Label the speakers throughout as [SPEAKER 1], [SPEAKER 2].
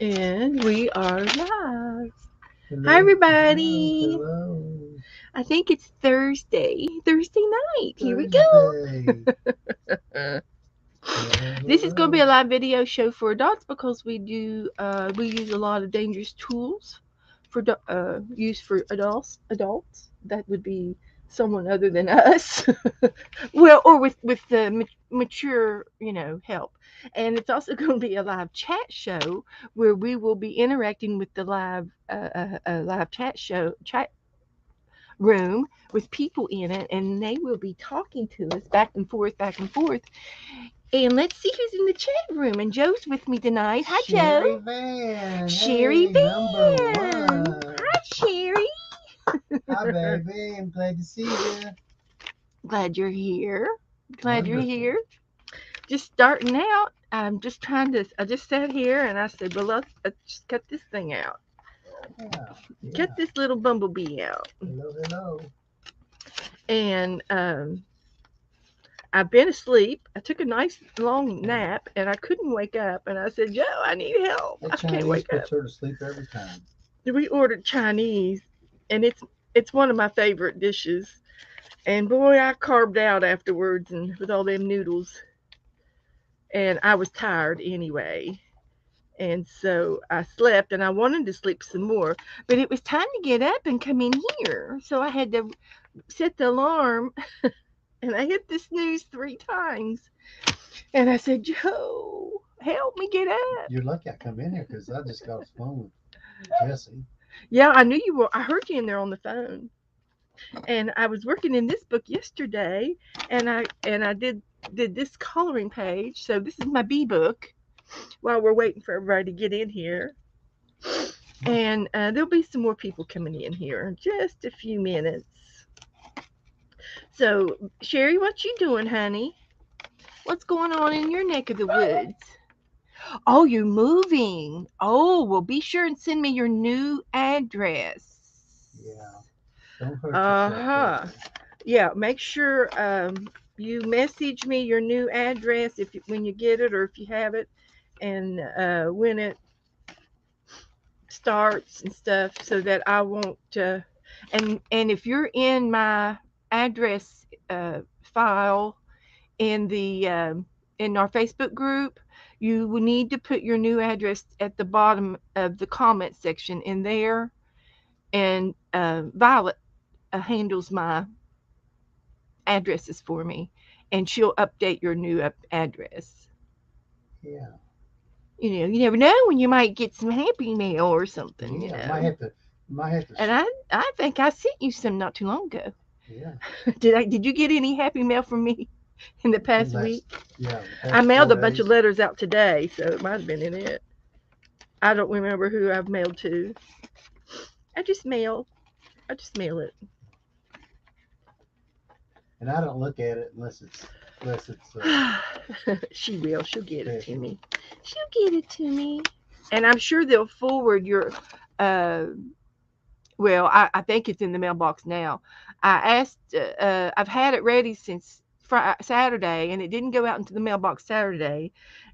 [SPEAKER 1] And we are live. Hi,
[SPEAKER 2] Hello, hello,
[SPEAKER 1] everybody.
[SPEAKER 2] hello.
[SPEAKER 1] I think it's Thursday. Thursday night. Here we
[SPEAKER 2] Thursday.
[SPEAKER 1] go.
[SPEAKER 2] Hello,
[SPEAKER 1] This is going to be a
[SPEAKER 2] hello.
[SPEAKER 1] live video show for adults because we use a lot of dangerous tools for use for adults. Adults that would be someone other than us. Well, or with the mature, help. And it's also going to be a live chat show where we will be interacting with the live chat room with people in it, and they will be talking to us back and forth. And let's see who's in the chat room. And Joe's with me tonight. Hi, Joe.
[SPEAKER 2] Sherry Van.
[SPEAKER 1] Sherry
[SPEAKER 2] Hey, number
[SPEAKER 1] Van.
[SPEAKER 2] one.
[SPEAKER 1] Hi, Sherry.
[SPEAKER 2] Hi, baby. I'm glad to see you.
[SPEAKER 1] Glad you're here. Glad you're
[SPEAKER 2] Wonderful.
[SPEAKER 1] here. Just starting out. I'm just trying to. I just sat here and I said, well, let's just cut this thing out.
[SPEAKER 2] Yeah,
[SPEAKER 1] Cut
[SPEAKER 2] yeah.
[SPEAKER 1] this little bumblebee out.
[SPEAKER 2] Hello, hello.
[SPEAKER 1] And I've been asleep. I took a nice long nap and I couldn't wake up. And I said, Joe, I need help.
[SPEAKER 2] That
[SPEAKER 1] I can't
[SPEAKER 2] Chinese
[SPEAKER 1] wake up.
[SPEAKER 2] puts her to sleep every time.
[SPEAKER 1] We ordered Chinese, and it's one of my favorite dishes. And boy, I carved out afterwards and with all them noodles, and I was tired anyway. And so I slept, and I wanted to sleep some more, but it was time to get up and come in here. So I had to set the alarm, and I hit the snooze 3 times. And I said, Joe, help me get up.
[SPEAKER 2] You're lucky I come in here because I just got off the phone with Jesse.
[SPEAKER 1] Yeah, I knew you were. I heard you in there on the phone. And I was working in this book yesterday, and I did this coloring page. So this is my bee book. While we're waiting for everybody to get in here, and there'll be some more people coming in here in just a few minutes. So Sherry, what you doing, honey? What's going on in your neck of the woods? Oh, you're moving. Oh, well, be sure and send me your new
[SPEAKER 2] Yeah.
[SPEAKER 1] address.
[SPEAKER 2] Don't hurt
[SPEAKER 1] Uh
[SPEAKER 2] yourself,
[SPEAKER 1] huh.
[SPEAKER 2] baby.
[SPEAKER 1] Yeah, make sure you message me your new address if when you get it or if you have it, and when it starts and stuff, so that I won't. And if you're in my address file in the in our Facebook group, you will need to put your new address at the bottom of the comment section in there. And Violet handles my addresses for me, and she'll update your new address.
[SPEAKER 2] Yeah.
[SPEAKER 1] You never know when you might get some happy mail or something.
[SPEAKER 2] Yeah. Might have to.
[SPEAKER 1] And I think I sent you some not too long ago.
[SPEAKER 2] Yeah.
[SPEAKER 1] Did you get any happy mail from me in the
[SPEAKER 2] In
[SPEAKER 1] past
[SPEAKER 2] last,
[SPEAKER 1] week?
[SPEAKER 2] yeah, the
[SPEAKER 1] I
[SPEAKER 2] past
[SPEAKER 1] mailed
[SPEAKER 2] four
[SPEAKER 1] a bunch of
[SPEAKER 2] days.
[SPEAKER 1] letters out today, so it might have been in it. I don't remember who I've mailed to. I just mail. I just mail it.
[SPEAKER 2] And I don't look at it unless it's
[SPEAKER 1] She will. She'll get it to
[SPEAKER 2] special.
[SPEAKER 1] me. She'll get it to me. And I'm sure they'll forward your uh, well, I think it's in the mailbox now. I asked, I've had it ready since Saturday, and it didn't go out into the mailbox Saturday.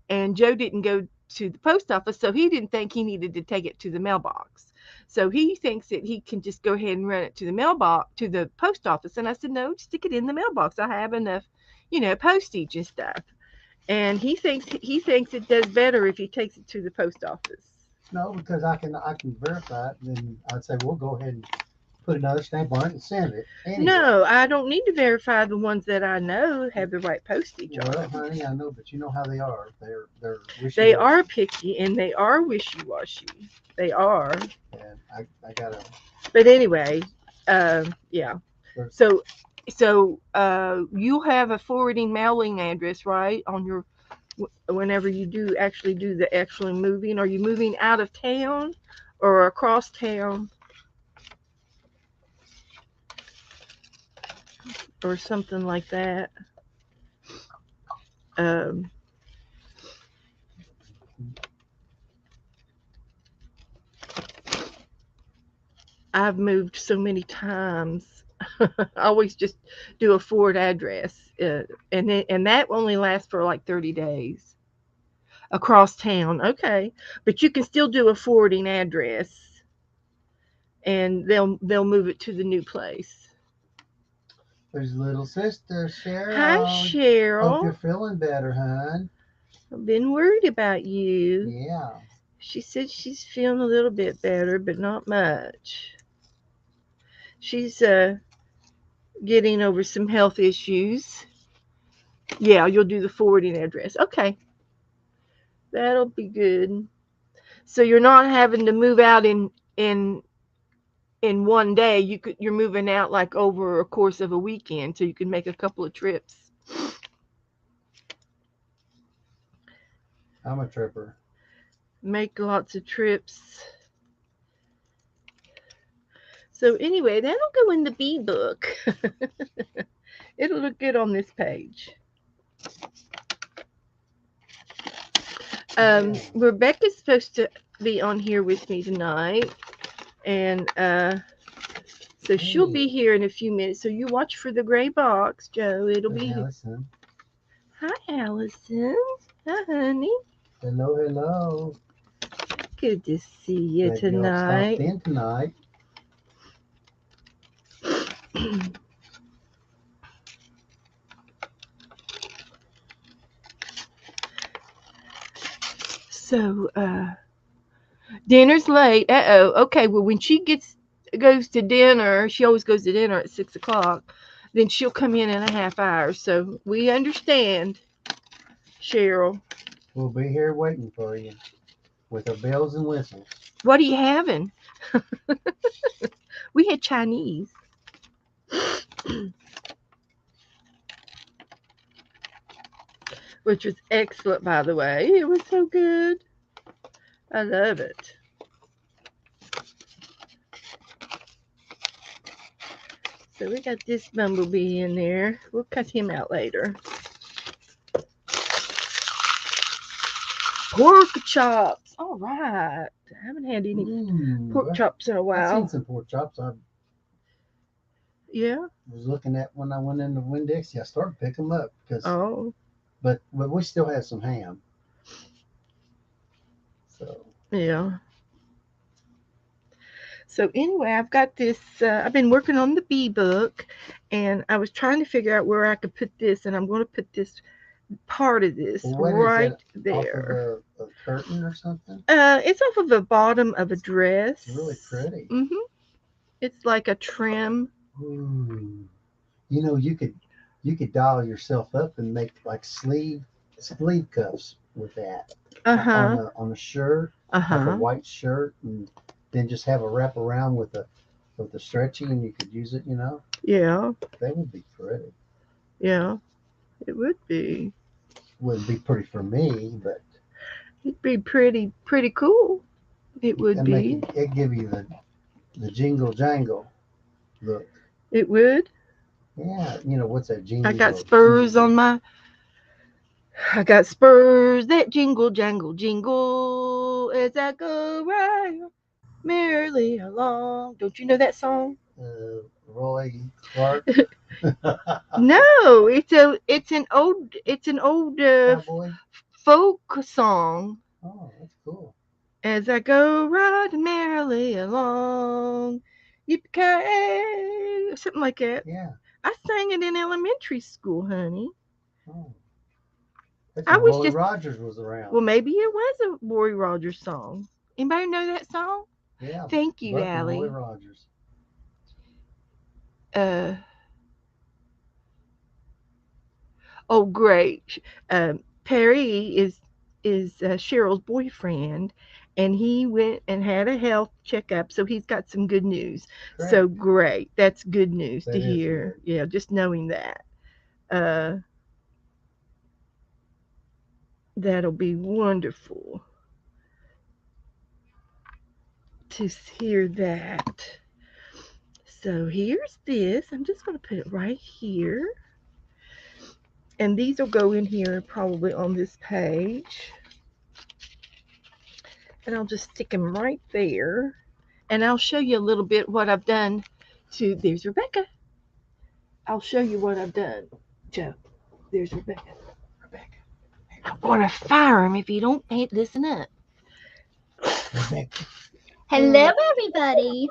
[SPEAKER 1] And Joe didn't go to the post office, so he didn't think he needed to take it to the mailbox. So he thinks that he can just go ahead and run it to the mailbox, to the post office. And I said, no, stick it in the mailbox. I have enough, postage and stuff. And he thinks it does better if he takes it to the post office.
[SPEAKER 2] No, because I can verify it, and then I'd say we'll go ahead and put another stamp on it and send it anyway.
[SPEAKER 1] No, I don't need to verify the ones that I know have the right postage on
[SPEAKER 2] Well,
[SPEAKER 1] them.
[SPEAKER 2] honey, I know, but you know how they are. They're wishy
[SPEAKER 1] They are
[SPEAKER 2] washy,
[SPEAKER 1] picky and they are wishy washy. They are.
[SPEAKER 2] and I gotta.
[SPEAKER 1] But anyway, yeah.
[SPEAKER 2] There's
[SPEAKER 1] So you have a forwarding mailing address, right? On your whenever you do actually do the actual moving. Are you moving out of town or across town or something like that? Um, I've moved so many times. I always just do a forward address, and that only lasts for like 30 days. across town. Okay, but you can still do a forwarding address, and they'll move it to the new place.
[SPEAKER 2] There's little sister
[SPEAKER 1] Hi,
[SPEAKER 2] Cheryl. Hope you're
[SPEAKER 1] Cheryl.
[SPEAKER 2] feeling better, hon.
[SPEAKER 1] I've been worried about you.
[SPEAKER 2] Yeah.
[SPEAKER 1] She said she's feeling a little bit better, but not much. She's getting over some health issues. Yeah, you'll do the forwarding address. Okay, that'll be good. So you're not having to move out in one day. You're moving out like over a course of a weekend, so you can make a couple of trips.
[SPEAKER 2] I'm a tripper.
[SPEAKER 1] Make lots of trips. So anyway, that'll go in the B book. It'll look good on this page.
[SPEAKER 2] Yeah.
[SPEAKER 1] Rebecca's supposed to be on here with me tonight, and so she'll be
[SPEAKER 2] Hey.
[SPEAKER 1] here in a few minutes. So you watch for the gray box, Joe. It'll
[SPEAKER 2] Hey,
[SPEAKER 1] be here.
[SPEAKER 2] Allison.
[SPEAKER 1] Hi, Allison. Hi, honey.
[SPEAKER 2] Hello, hello.
[SPEAKER 1] Good to see you
[SPEAKER 2] Glad y'all stopped
[SPEAKER 1] tonight.
[SPEAKER 2] in tonight.
[SPEAKER 1] So, dinner's late. Uh-oh. Okay, well, when she goes to dinner, she always goes to dinner at 6 o'clock. Then she'll come in a half hour. So we understand, Cheryl.
[SPEAKER 2] We'll be here waiting for you with our bells and whistles.
[SPEAKER 1] What are you having? We had Chinese, which was excellent, by the way. It was so good. I love it. So we got this bumblebee in there. We'll cut him out later. Pork chops. All right. I haven't had any pork
[SPEAKER 2] Ooh,
[SPEAKER 1] chops in a
[SPEAKER 2] I seen
[SPEAKER 1] while.
[SPEAKER 2] some pork chops. I
[SPEAKER 1] Yeah.
[SPEAKER 2] was looking at when I went in the Winn-Dixie. I started to pick them up because,
[SPEAKER 1] Oh,
[SPEAKER 2] but we still have some ham. So
[SPEAKER 1] yeah. So anyway, I've got this. I've been working on the bee book, and I was trying to figure out where I could put this, and I'm going to put this part of this
[SPEAKER 2] what is
[SPEAKER 1] right
[SPEAKER 2] that off of
[SPEAKER 1] there.
[SPEAKER 2] a curtain or something?
[SPEAKER 1] It's off of the bottom of a
[SPEAKER 2] It's really
[SPEAKER 1] dress.
[SPEAKER 2] pretty.
[SPEAKER 1] It's like a trim.
[SPEAKER 2] Ooh. You know, you could doll yourself up and make like sleeve cuffs with that
[SPEAKER 1] Uh huh.
[SPEAKER 2] on a shirt,
[SPEAKER 1] Uh
[SPEAKER 2] like a
[SPEAKER 1] huh.
[SPEAKER 2] white shirt, and then just have a wrap around with the stretchy, and you could use it. You know,
[SPEAKER 1] Yeah.
[SPEAKER 2] that would be pretty.
[SPEAKER 1] Yeah. It would be.
[SPEAKER 2] Wouldn't be pretty for me, but
[SPEAKER 1] It'd be pretty cool. It would
[SPEAKER 2] and make
[SPEAKER 1] be.
[SPEAKER 2] it give you the jingle jangle look.
[SPEAKER 1] It would.
[SPEAKER 2] Yeah, you know what's that
[SPEAKER 1] I got
[SPEAKER 2] jingle
[SPEAKER 1] spurs
[SPEAKER 2] jingle?
[SPEAKER 1] on my. I got spurs that jingle jangle jingle as I go right merrily along. Don't you know that song?
[SPEAKER 2] Roy Clark,
[SPEAKER 1] No, it's an old
[SPEAKER 2] cowboy.
[SPEAKER 1] folk song.
[SPEAKER 2] Oh, that's cool.
[SPEAKER 1] As I go riding merrily along, yippee something like that.
[SPEAKER 2] Yeah.
[SPEAKER 1] I sang it in elementary school, honey.
[SPEAKER 2] Oh, that's
[SPEAKER 1] I
[SPEAKER 2] when
[SPEAKER 1] was
[SPEAKER 2] Roy
[SPEAKER 1] just
[SPEAKER 2] Rogers was around.
[SPEAKER 1] well, maybe it was a Roy Rogers song. Anybody know that song?
[SPEAKER 2] Yeah,
[SPEAKER 1] Thank you,
[SPEAKER 2] Buck and Roy
[SPEAKER 1] Allie.
[SPEAKER 2] Rogers.
[SPEAKER 1] Uh, oh, great. Perry is Cheryl's boyfriend, and he went and had a health checkup, so he's got some good news. So
[SPEAKER 2] Great.
[SPEAKER 1] great. That's good news to
[SPEAKER 2] That is
[SPEAKER 1] hear.
[SPEAKER 2] good.
[SPEAKER 1] Yeah, just knowing that. Uh, that'll be wonderful to hear that. So here's this. I'm just going to put it right here. And these will go in here probably on this page. And I'll just stick them right there. And I'll show you a little bit what I've done to. There's Rebecca. I'll show you what I've done. Joe, there's Rebecca. Rebecca. I'm gonna fire him if you don't listen up.
[SPEAKER 2] Rebecca.
[SPEAKER 3] Hello, everybody.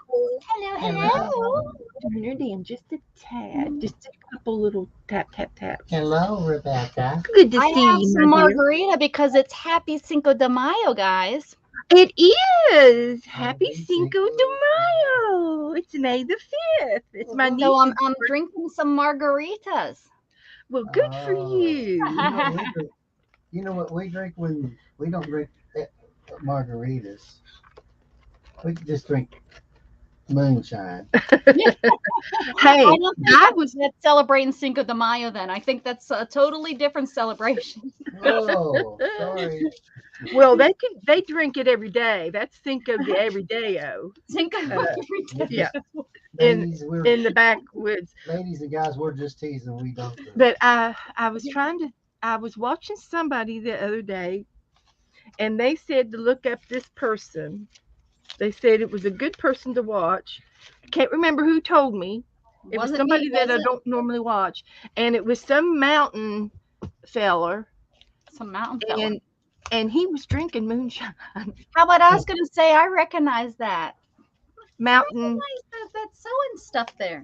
[SPEAKER 3] Hello,
[SPEAKER 2] Hello.
[SPEAKER 3] hello.
[SPEAKER 1] Turn her down just a tad, just a couple little tap tap taps.
[SPEAKER 2] Hello, Rebecca.
[SPEAKER 1] Good to
[SPEAKER 3] I
[SPEAKER 1] see
[SPEAKER 3] have
[SPEAKER 1] you,
[SPEAKER 3] some
[SPEAKER 1] my dear.
[SPEAKER 3] margarita because it's Happy Cinco de Mayo, guys.
[SPEAKER 1] It is Happy
[SPEAKER 2] Happy
[SPEAKER 1] Cinco
[SPEAKER 2] Cinco
[SPEAKER 1] de
[SPEAKER 2] de
[SPEAKER 1] Mayo. It's May the 5th. It's my
[SPEAKER 3] So I'm
[SPEAKER 1] niece's.
[SPEAKER 3] drinking some margaritas.
[SPEAKER 1] Well, good for
[SPEAKER 2] Oh,
[SPEAKER 1] you.
[SPEAKER 2] we drink. You know what we drink when we don't drink margaritas. We just drink moonshine.
[SPEAKER 1] Hey,
[SPEAKER 3] I don't think
[SPEAKER 1] I was
[SPEAKER 3] that's celebrating Cinco de Mayo then. I think that's a totally different celebration.
[SPEAKER 2] Oh, sorry.
[SPEAKER 1] well. They drink it every day. That's Cinco de EverydayO.
[SPEAKER 3] Cinco de
[SPEAKER 1] Uh,
[SPEAKER 3] Mayo.
[SPEAKER 1] yeah, in
[SPEAKER 2] Ladies, we're
[SPEAKER 1] in the backwoods.
[SPEAKER 2] ladies and guys, we're just teasing. We don't drink.
[SPEAKER 1] But I was trying to. I was watching somebody the other day, and they said to look up this person. They said it was a good person to watch. I can't remember who told me. It was
[SPEAKER 3] Wasn't me,
[SPEAKER 1] somebody that
[SPEAKER 3] was
[SPEAKER 1] I
[SPEAKER 3] it?
[SPEAKER 1] don't normally watch, and it was some mountain feller,
[SPEAKER 3] Some mountain fella.
[SPEAKER 1] and he was drinking moonshine.
[SPEAKER 3] How about I was going to say I recognize that.
[SPEAKER 1] Mountain.
[SPEAKER 3] That sewing stuff there.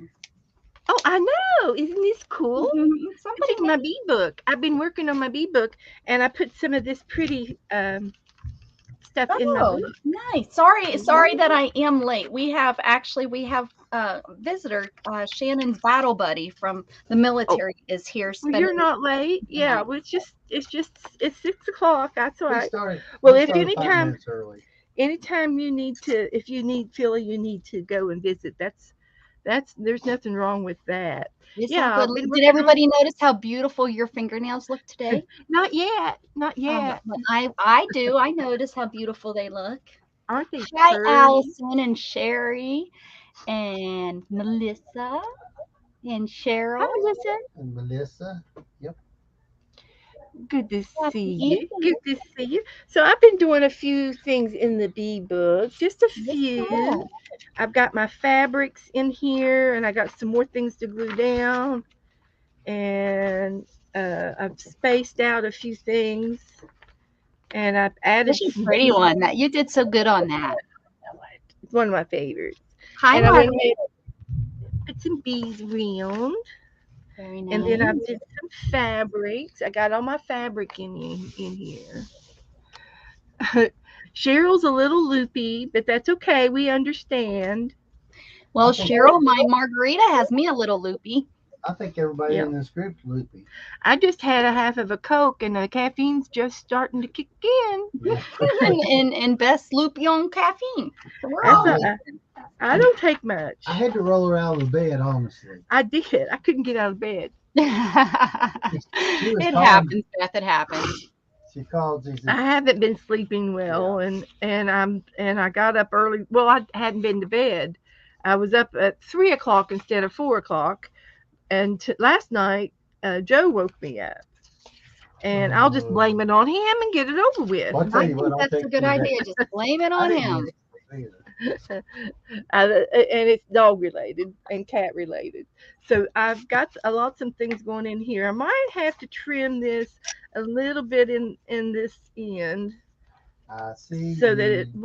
[SPEAKER 1] Oh, I know. Isn't this cool? It's
[SPEAKER 3] Somebody
[SPEAKER 1] in my bee book. I've been working on my bee book, and I put some of this pretty stuff in my
[SPEAKER 3] Oh,
[SPEAKER 1] book.
[SPEAKER 3] nice. Sorry that I am late. We have visitor Shannon's battle buddy from the
[SPEAKER 1] Oh,
[SPEAKER 3] military is here
[SPEAKER 1] well, you're
[SPEAKER 3] spending
[SPEAKER 1] not late.
[SPEAKER 3] the
[SPEAKER 1] Yeah,
[SPEAKER 3] night.
[SPEAKER 1] well, it's 6 o'clock. That's all
[SPEAKER 2] We
[SPEAKER 1] right.
[SPEAKER 2] started.
[SPEAKER 1] Well,
[SPEAKER 2] We
[SPEAKER 1] if
[SPEAKER 2] started 5 minutes
[SPEAKER 1] anytime
[SPEAKER 2] early.
[SPEAKER 1] you need to, if you need Philly, you need to go and visit. That's there's nothing wrong with that.
[SPEAKER 3] It's all
[SPEAKER 1] Yeah,
[SPEAKER 3] good.
[SPEAKER 1] I've been
[SPEAKER 3] Did
[SPEAKER 1] working on.
[SPEAKER 3] everybody notice how beautiful your fingernails look today?
[SPEAKER 1] Not yet, not
[SPEAKER 3] Oh,
[SPEAKER 1] yet.
[SPEAKER 3] but I do. I notice how beautiful they look.
[SPEAKER 1] Aren't they
[SPEAKER 3] Hi,
[SPEAKER 1] pretty?
[SPEAKER 3] Allison and Sherry and Melissa and
[SPEAKER 1] Hi,
[SPEAKER 3] Cheryl.
[SPEAKER 1] Melissa.
[SPEAKER 2] And Melissa. Yep.
[SPEAKER 1] Good to
[SPEAKER 3] Happy
[SPEAKER 1] see you.
[SPEAKER 3] evening.
[SPEAKER 1] Good to see you. So I've been doing a few things in the bee book, just a
[SPEAKER 3] Yes,
[SPEAKER 1] few.
[SPEAKER 3] sir.
[SPEAKER 1] I've got my fabrics in here, and I got some more things to glue down, and I've spaced out a few things, and I've added
[SPEAKER 3] Such a
[SPEAKER 1] some
[SPEAKER 3] pretty
[SPEAKER 1] beads.
[SPEAKER 3] one. That you did so good on that.
[SPEAKER 1] It's one of my favorites.
[SPEAKER 3] Hi,
[SPEAKER 1] And I went
[SPEAKER 3] Margaret.
[SPEAKER 1] ahead and put some beads around,
[SPEAKER 3] Very
[SPEAKER 1] and then I
[SPEAKER 3] nice.
[SPEAKER 1] did some fabrics. I got all my fabric in here. Cheryl's a little loopy, but that's okay. We understand.
[SPEAKER 3] Well,
[SPEAKER 2] I think
[SPEAKER 3] Cheryl, my margarita has me a little loopy.
[SPEAKER 2] I think everybody
[SPEAKER 1] Yeah.
[SPEAKER 2] in this group's loopy.
[SPEAKER 1] I just had a half of a Coke, and the caffeine's just starting to kick in.
[SPEAKER 2] Yeah.
[SPEAKER 3] and best loopy on caffeine. So we're
[SPEAKER 1] That's
[SPEAKER 3] all
[SPEAKER 2] I,
[SPEAKER 1] a, I don't take much.
[SPEAKER 2] I had to roll her out of the bed, honestly.
[SPEAKER 1] I did. I couldn't get out of bed.
[SPEAKER 2] She was
[SPEAKER 3] it
[SPEAKER 2] calling.
[SPEAKER 3] happens, Beth. It happens.
[SPEAKER 2] She called. She
[SPEAKER 1] I
[SPEAKER 2] said,
[SPEAKER 1] haven't been sleeping well, and I got up early. Well, I hadn't been to bed. I was up at 3 o'clock instead of 4 o'clock, and last night Joe woke me up, and I'll just blame
[SPEAKER 2] "Oh."
[SPEAKER 1] it on him and get it over with.
[SPEAKER 2] Well, I'll tell
[SPEAKER 3] I
[SPEAKER 2] you what.
[SPEAKER 3] think
[SPEAKER 2] I'll
[SPEAKER 3] that's a
[SPEAKER 2] take
[SPEAKER 3] good
[SPEAKER 2] you back.
[SPEAKER 3] idea. Just blame it
[SPEAKER 2] I
[SPEAKER 3] on
[SPEAKER 2] didn't
[SPEAKER 3] him.
[SPEAKER 2] get sleep either.
[SPEAKER 1] And it's dog related and cat related. So I've got a lot some things going in here. I might have to trim this a little bit in this end
[SPEAKER 2] I see
[SPEAKER 1] so that
[SPEAKER 2] you.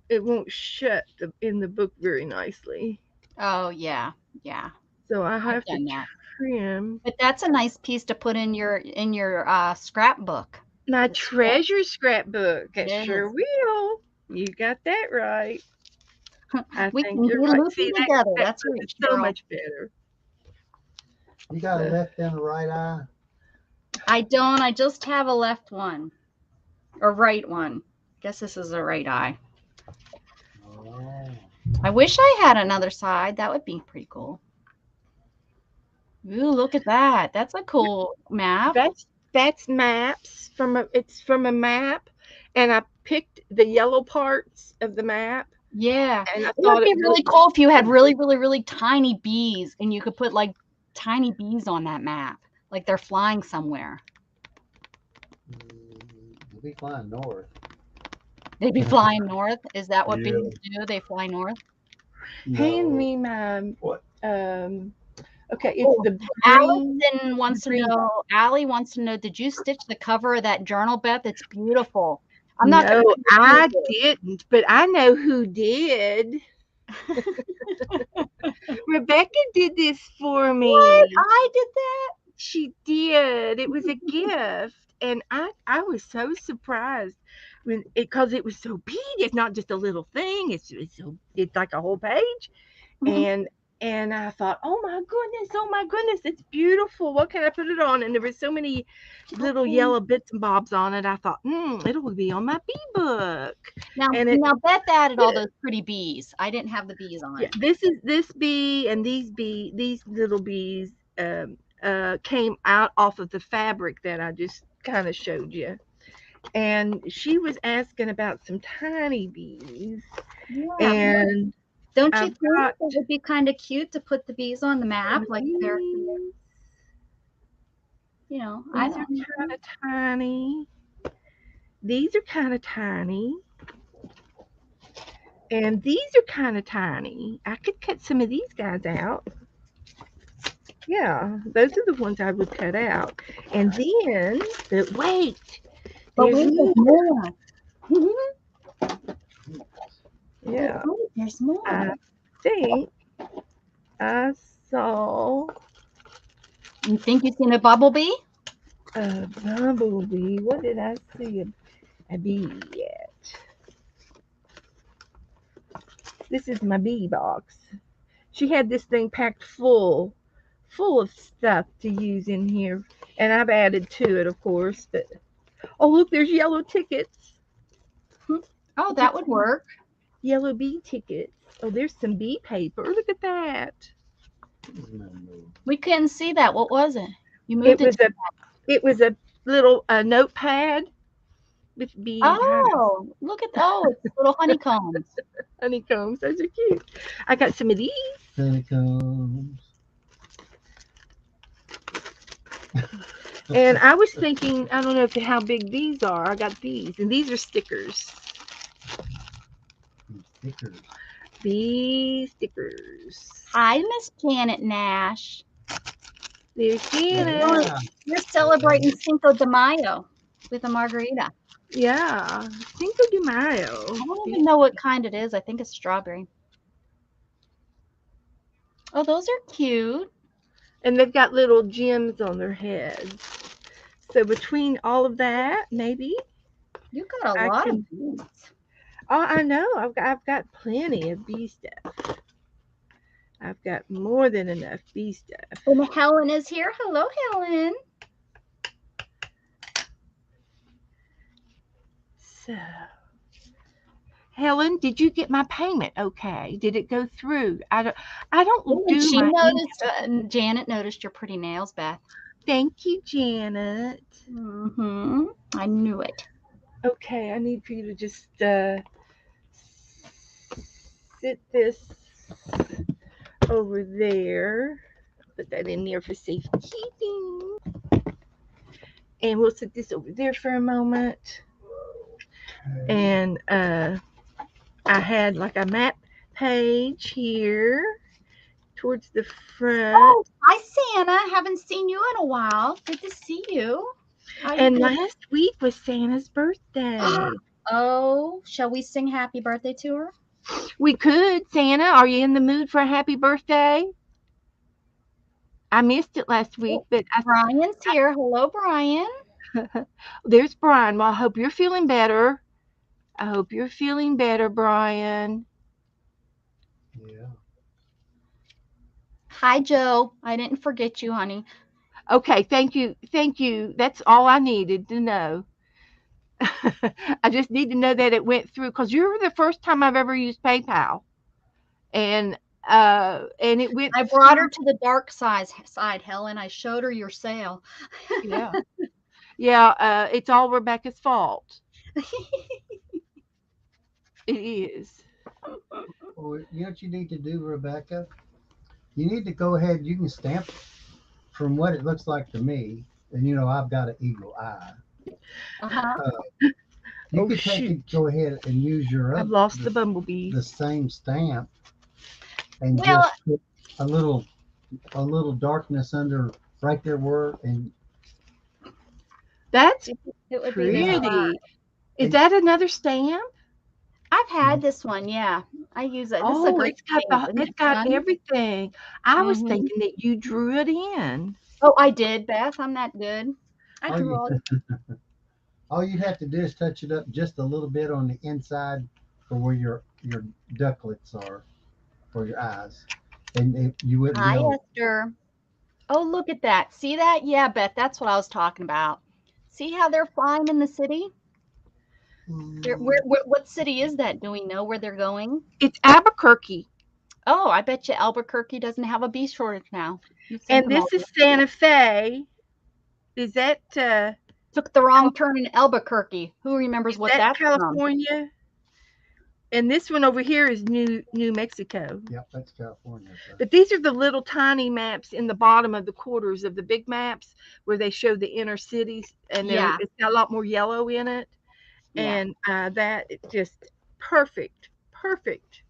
[SPEAKER 1] it won't shut in the book very nicely.
[SPEAKER 3] Oh yeah, yeah.
[SPEAKER 1] So I
[SPEAKER 3] I've
[SPEAKER 1] have to
[SPEAKER 3] done that.
[SPEAKER 1] trim
[SPEAKER 3] But that's a nice piece to put in your scrapbook.
[SPEAKER 1] my
[SPEAKER 3] The scrap.
[SPEAKER 1] treasure scrapbook.
[SPEAKER 3] It
[SPEAKER 1] It sure
[SPEAKER 3] is.
[SPEAKER 1] will. You got that right. I
[SPEAKER 3] We
[SPEAKER 1] think
[SPEAKER 3] can be
[SPEAKER 1] you're right.
[SPEAKER 3] loopy
[SPEAKER 1] See
[SPEAKER 3] together.
[SPEAKER 1] that
[SPEAKER 3] That's
[SPEAKER 1] book
[SPEAKER 3] right,
[SPEAKER 1] is so
[SPEAKER 3] Cheryl.
[SPEAKER 1] much better.
[SPEAKER 2] You got a
[SPEAKER 1] So
[SPEAKER 2] left and a right eye.
[SPEAKER 3] I don't. I just have a left one or right one. Guess this is a right eye.
[SPEAKER 2] Oh.
[SPEAKER 3] I wish I had another side. That would be pretty cool. Ooh, look at that. That's a cool map.
[SPEAKER 1] that's maps from a it's from a map, and I picked the yellow parts of the map,
[SPEAKER 3] Yeah.
[SPEAKER 1] and I
[SPEAKER 3] It would
[SPEAKER 1] thought it
[SPEAKER 3] be
[SPEAKER 1] really
[SPEAKER 3] really cool if you had really, really, really tiny bees and you could put like tiny bees on that map, like they're flying somewhere.
[SPEAKER 2] You'll be flying north.
[SPEAKER 3] They'd be flying north. Is that what
[SPEAKER 2] Yeah.
[SPEAKER 3] bees do? They fly north?
[SPEAKER 1] hand
[SPEAKER 2] No.
[SPEAKER 1] me my
[SPEAKER 2] What?
[SPEAKER 1] um Okay, it's
[SPEAKER 3] Oh,
[SPEAKER 1] the green.
[SPEAKER 3] Allison wants to
[SPEAKER 1] Green.
[SPEAKER 3] know. Allie wants to know. Did you stitch the cover of that journal, Beth? It's beautiful. I'm not
[SPEAKER 1] No,
[SPEAKER 3] going to
[SPEAKER 1] I
[SPEAKER 3] use it.
[SPEAKER 1] didn't, but I know who did. Rebecca did this for
[SPEAKER 3] What?
[SPEAKER 1] me.
[SPEAKER 3] I did that?
[SPEAKER 1] She did. It was a gift, and I was so surprised when it because it was so big. It's not just a little thing. It's like a whole page,
[SPEAKER 3] Mhm.
[SPEAKER 1] and I thought, oh my goodness, it's beautiful. What can I put it on? And there were so many little
[SPEAKER 3] Okay.
[SPEAKER 1] yellow bits and bobs on it. I thought, it'll be on my bee book,
[SPEAKER 3] Now,
[SPEAKER 1] and it
[SPEAKER 3] now Beth added all
[SPEAKER 1] did.
[SPEAKER 3] those pretty bees. I didn't have the bees
[SPEAKER 1] Yeah,
[SPEAKER 3] on.
[SPEAKER 1] this bee and these little bees came out off of the fabric that I just kind of showed you. And she was asking about some tiny bees,
[SPEAKER 3] Yeah.
[SPEAKER 1] and
[SPEAKER 3] Don't you
[SPEAKER 1] I've
[SPEAKER 3] think it
[SPEAKER 1] got
[SPEAKER 3] would be kind of cute to put the bees on the map?
[SPEAKER 1] some of
[SPEAKER 3] Like they're,
[SPEAKER 1] these.
[SPEAKER 3] I
[SPEAKER 1] These are
[SPEAKER 3] don't
[SPEAKER 1] kind
[SPEAKER 3] know.
[SPEAKER 1] of tiny. These are kind of tiny. And these are kind of tiny. I could cut some of these guys out. Yeah, those are the ones I would cut out. And then, but wait,
[SPEAKER 3] But
[SPEAKER 1] there's
[SPEAKER 3] wait, there's
[SPEAKER 1] more.
[SPEAKER 3] more. But
[SPEAKER 1] Yeah,
[SPEAKER 3] wait, there's more.
[SPEAKER 1] I think I saw
[SPEAKER 3] You think you've seen a bumblebee?
[SPEAKER 1] a bumblebee. What did I see a bee at? This is my bee box. She had this thing packed full of stuff to use in here. And I've added to it, of course. But oh, look, there's yellow tickets.
[SPEAKER 3] Oh,
[SPEAKER 1] Look at
[SPEAKER 3] that would work.
[SPEAKER 1] yellow bee tickets. Oh, there's some bee paper. Look at that.
[SPEAKER 3] We couldn't see that. What was it? You
[SPEAKER 1] It
[SPEAKER 3] moved it
[SPEAKER 1] was
[SPEAKER 3] to.
[SPEAKER 1] a little notepad with bees
[SPEAKER 3] Oh, look at oh, it's little honeycombs.
[SPEAKER 1] honeycombs. Those are cute. I got some of these,
[SPEAKER 2] Honeycombs.
[SPEAKER 1] and I was thinking, I don't know how big these are. I got these, and these are stickers.
[SPEAKER 2] Stickers.
[SPEAKER 1] Bee stickers.
[SPEAKER 3] Hi, Miss Janet Nash.
[SPEAKER 1] There's Janet.
[SPEAKER 2] Yeah.
[SPEAKER 3] You're celebrating Cinco de Mayo with a margarita.
[SPEAKER 1] Yeah, Cinco de Mayo.
[SPEAKER 3] I don't even know what kind it is. I think it's strawberry. Oh, those are cute.
[SPEAKER 1] And they've got little gems on their heads. So between all of that, maybe
[SPEAKER 3] You got a
[SPEAKER 1] I
[SPEAKER 3] lot of
[SPEAKER 1] can.
[SPEAKER 3] bees.
[SPEAKER 1] Oh, I know. I've got plenty of bee stuff. I've got more than enough bee stuff.
[SPEAKER 3] And Helen is here. Hello, Helen.
[SPEAKER 1] So, Helen, did you get my payment? Okay. Did it go through? I don't
[SPEAKER 3] And
[SPEAKER 1] do
[SPEAKER 3] she
[SPEAKER 1] my email.
[SPEAKER 3] noticed, Janet noticed your pretty nails, Beth.
[SPEAKER 1] Thank you, Janet.
[SPEAKER 3] I knew it.
[SPEAKER 1] Okay, I need for you to just sit this over there. Put that in there for safekeeping. And we'll sit this over there for a moment. And I had like a map page here towards the front.
[SPEAKER 3] Oh, hi, Santa. Haven't seen you in a while. Good to see you. How you
[SPEAKER 1] And
[SPEAKER 3] doing?
[SPEAKER 1] last week was Santa's birthday.
[SPEAKER 3] Oh, shall we sing happy birthday to her?
[SPEAKER 1] We could, Santa. Are you in the mood for a happy birthday? I missed it last week, but
[SPEAKER 3] Brian's here. Hello, Brian.
[SPEAKER 1] there's Brian. Well, I hope you're feeling better. I hope you're feeling better, Brian.
[SPEAKER 2] Yeah.
[SPEAKER 3] Hi, Joe. I didn't forget you, honey.
[SPEAKER 1] Okay, thank you. Thank you. That's all I needed to know. I just need to know that it went through because you're the first time I've ever used PayPal. And it went
[SPEAKER 3] I brought
[SPEAKER 1] through.
[SPEAKER 3] her to the dark side, Helen. I showed her your sale.
[SPEAKER 1] Yeah. Yeah, it's all Rebecca's fault. It is.
[SPEAKER 2] Well, you know what you need to do, Rebecca? You need to go ahead. You can stamp it from what it looks like to me. And you know, I've got an eagle eye.
[SPEAKER 3] Uh-huh.
[SPEAKER 2] You
[SPEAKER 1] Oh,
[SPEAKER 2] could take
[SPEAKER 1] shoot.
[SPEAKER 2] it, go ahead and use your
[SPEAKER 1] I've
[SPEAKER 2] other
[SPEAKER 1] lost the bumblebee.
[SPEAKER 2] the same stamp and
[SPEAKER 3] Well,
[SPEAKER 2] just put a little a little darkness under right there where and
[SPEAKER 1] That's
[SPEAKER 3] It would be the
[SPEAKER 2] yeah.
[SPEAKER 3] spot.
[SPEAKER 1] pretty. Is
[SPEAKER 2] And
[SPEAKER 1] that another stamp?
[SPEAKER 3] I've had this one, yeah. I use it. This is a
[SPEAKER 1] Oh,
[SPEAKER 3] great stamp. Isn't
[SPEAKER 1] it's
[SPEAKER 3] it
[SPEAKER 1] got
[SPEAKER 3] fun?
[SPEAKER 1] everything. I was
[SPEAKER 3] Hmm.
[SPEAKER 1] thinking that you drew it in.
[SPEAKER 3] Oh, I did, Beth. I'm that good. I
[SPEAKER 2] all
[SPEAKER 3] drew
[SPEAKER 2] you
[SPEAKER 3] all.
[SPEAKER 2] all you'd have to do is touch it up just a little bit on the inside for where your ductlets are for your eyes, and you wouldn't
[SPEAKER 3] Hi,
[SPEAKER 2] know.
[SPEAKER 3] Esther. Oh, look at that. See that? Yeah, Beth. That's what I was talking about. See how they're flying in the city?
[SPEAKER 2] Mm,
[SPEAKER 3] What city is that? Do we know where they're going?
[SPEAKER 1] It's Albuquerque,
[SPEAKER 3] Oh, I bet you Albuquerque doesn't have a beef shortage now. You sent
[SPEAKER 1] and
[SPEAKER 3] them all
[SPEAKER 1] this is
[SPEAKER 3] there.
[SPEAKER 1] Santa Fe. Is that
[SPEAKER 3] Took the wrong turn in Albuquerque. Who remembers
[SPEAKER 1] is
[SPEAKER 3] what
[SPEAKER 1] that
[SPEAKER 3] that's from?
[SPEAKER 1] California? And this one over here is New Mexico.
[SPEAKER 2] yep, that's California. So.
[SPEAKER 1] But these are the little tiny maps in the bottom of the quarters of the big maps where they show the inner cities, and
[SPEAKER 3] Yeah,
[SPEAKER 1] it's got a lot more yellow in it,
[SPEAKER 3] yeah.
[SPEAKER 1] and that is just perfect, perfect.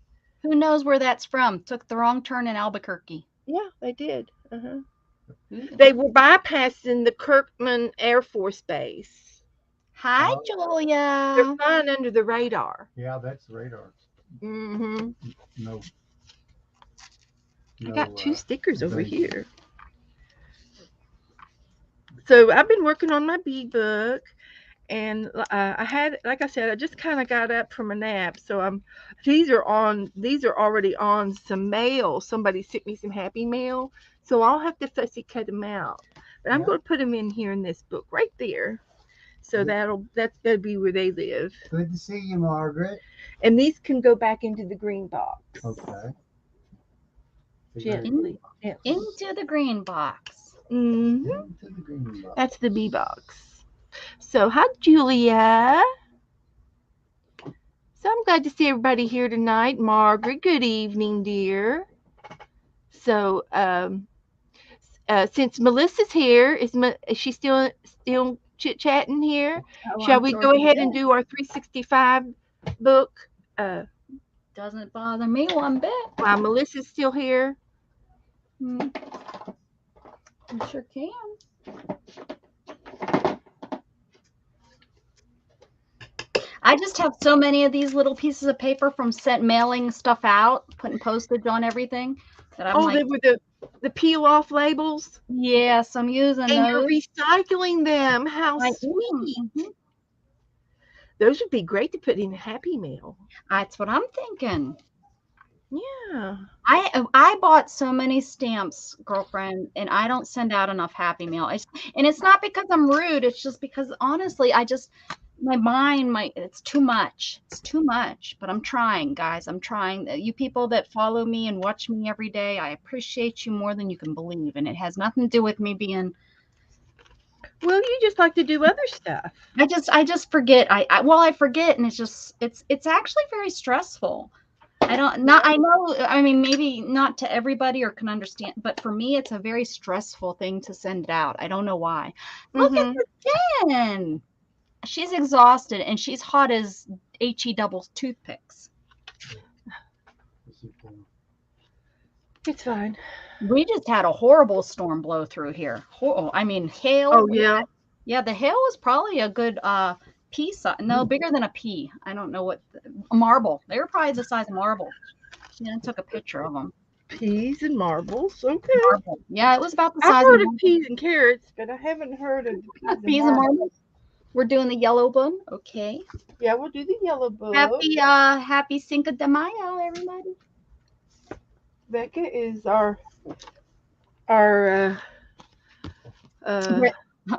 [SPEAKER 3] Who knows where that's from? Took the wrong turn in Albuquerque.
[SPEAKER 1] Yeah, they did. Uh-huh.
[SPEAKER 3] Ooh.
[SPEAKER 1] They were bypassing the Kirkman Air Force Base.
[SPEAKER 3] Hi,
[SPEAKER 2] Oh,
[SPEAKER 1] They're
[SPEAKER 3] Julia.
[SPEAKER 1] flying under the radar.
[SPEAKER 2] yeah, that's radar.
[SPEAKER 1] Hmm.
[SPEAKER 2] No,
[SPEAKER 1] I got
[SPEAKER 2] no
[SPEAKER 1] two stickers over
[SPEAKER 2] invasion.
[SPEAKER 1] here. So I've been working on my bead book, and I had, like I said, I just kind of got up from a nap. So these are already on some mail. Somebody sent me some happy mail, so I'll have to fussy cut them out. But I'm
[SPEAKER 2] Yeah,
[SPEAKER 1] going to put them in here in this book right there. So
[SPEAKER 2] good,
[SPEAKER 1] that's gonna be where they live.
[SPEAKER 2] good to see you, Margaret.
[SPEAKER 1] And these can go back into the green box
[SPEAKER 2] Okay, the green
[SPEAKER 3] In,
[SPEAKER 1] gently, gently.
[SPEAKER 3] into the green box.
[SPEAKER 1] Hmm.
[SPEAKER 2] into the green box.
[SPEAKER 1] That's the B box. So hi, Julia. So I'm glad to see everybody here tonight. Margaret, good evening, dear. So since Melissa's here, is she still chit chatting here?
[SPEAKER 3] Oh,
[SPEAKER 1] Shall
[SPEAKER 3] I'm
[SPEAKER 1] we
[SPEAKER 3] sure
[SPEAKER 1] go
[SPEAKER 3] she
[SPEAKER 1] ahead and
[SPEAKER 3] is.
[SPEAKER 1] do our 365 book
[SPEAKER 3] Doesn't bother me one bit.
[SPEAKER 1] while Melissa's still here?
[SPEAKER 3] Mm, I sure can. I just have so many of these little pieces of paper from sent mailing stuff out, putting postage on everything that I'm
[SPEAKER 1] Oh,
[SPEAKER 3] like,
[SPEAKER 1] they were the peel off labels,
[SPEAKER 3] yes, I'm using
[SPEAKER 1] and you're
[SPEAKER 3] those.
[SPEAKER 1] recycling them. How
[SPEAKER 3] I am.
[SPEAKER 1] sweet! Those would be great to put in a Happy Meal.
[SPEAKER 3] That's what I'm thinking.
[SPEAKER 1] Yeah.
[SPEAKER 3] I bought so many stamps, girlfriend, and I don't send out enough Happy Meal. And it's not because I'm rude. It's just because honestly, I just my mind, my it's too much. It's too much. But I'm trying, guys. I'm trying. You people that follow me and watch me every day, I appreciate you more than you can believe, and it has nothing to do with me being.
[SPEAKER 1] Well, you just like to do other stuff.
[SPEAKER 3] I just forget. I forget, and it's actually very stressful. I don't not I know I mean maybe not to everybody or can understand, but for me it's a very stressful thing to send it out. I don't know why. Look at
[SPEAKER 1] Mm-hmm.
[SPEAKER 3] the Jen. She's exhausted and she's hot as HE double toothpicks.
[SPEAKER 1] It's fine.
[SPEAKER 3] We just had a horrible storm blow through here. I mean hail.
[SPEAKER 1] Oh yeah.
[SPEAKER 3] Yeah, the hail was probably a good pea size. No, bigger than a pea. I don't know what a marble. They were probably the size of marble. She then took a picture of them.
[SPEAKER 1] Peas and marbles. Okay.
[SPEAKER 3] Marble. Yeah, it was about the
[SPEAKER 1] I've
[SPEAKER 3] size of
[SPEAKER 1] heard of peas and carrots, but I haven't heard of the peas and
[SPEAKER 3] peas and
[SPEAKER 1] marbles.
[SPEAKER 3] marbles. We're doing the yellow one. Okay.
[SPEAKER 1] Yeah, we'll do the yellow book.
[SPEAKER 3] Happy Cinco de Mayo, everybody.
[SPEAKER 1] Becca is our uh,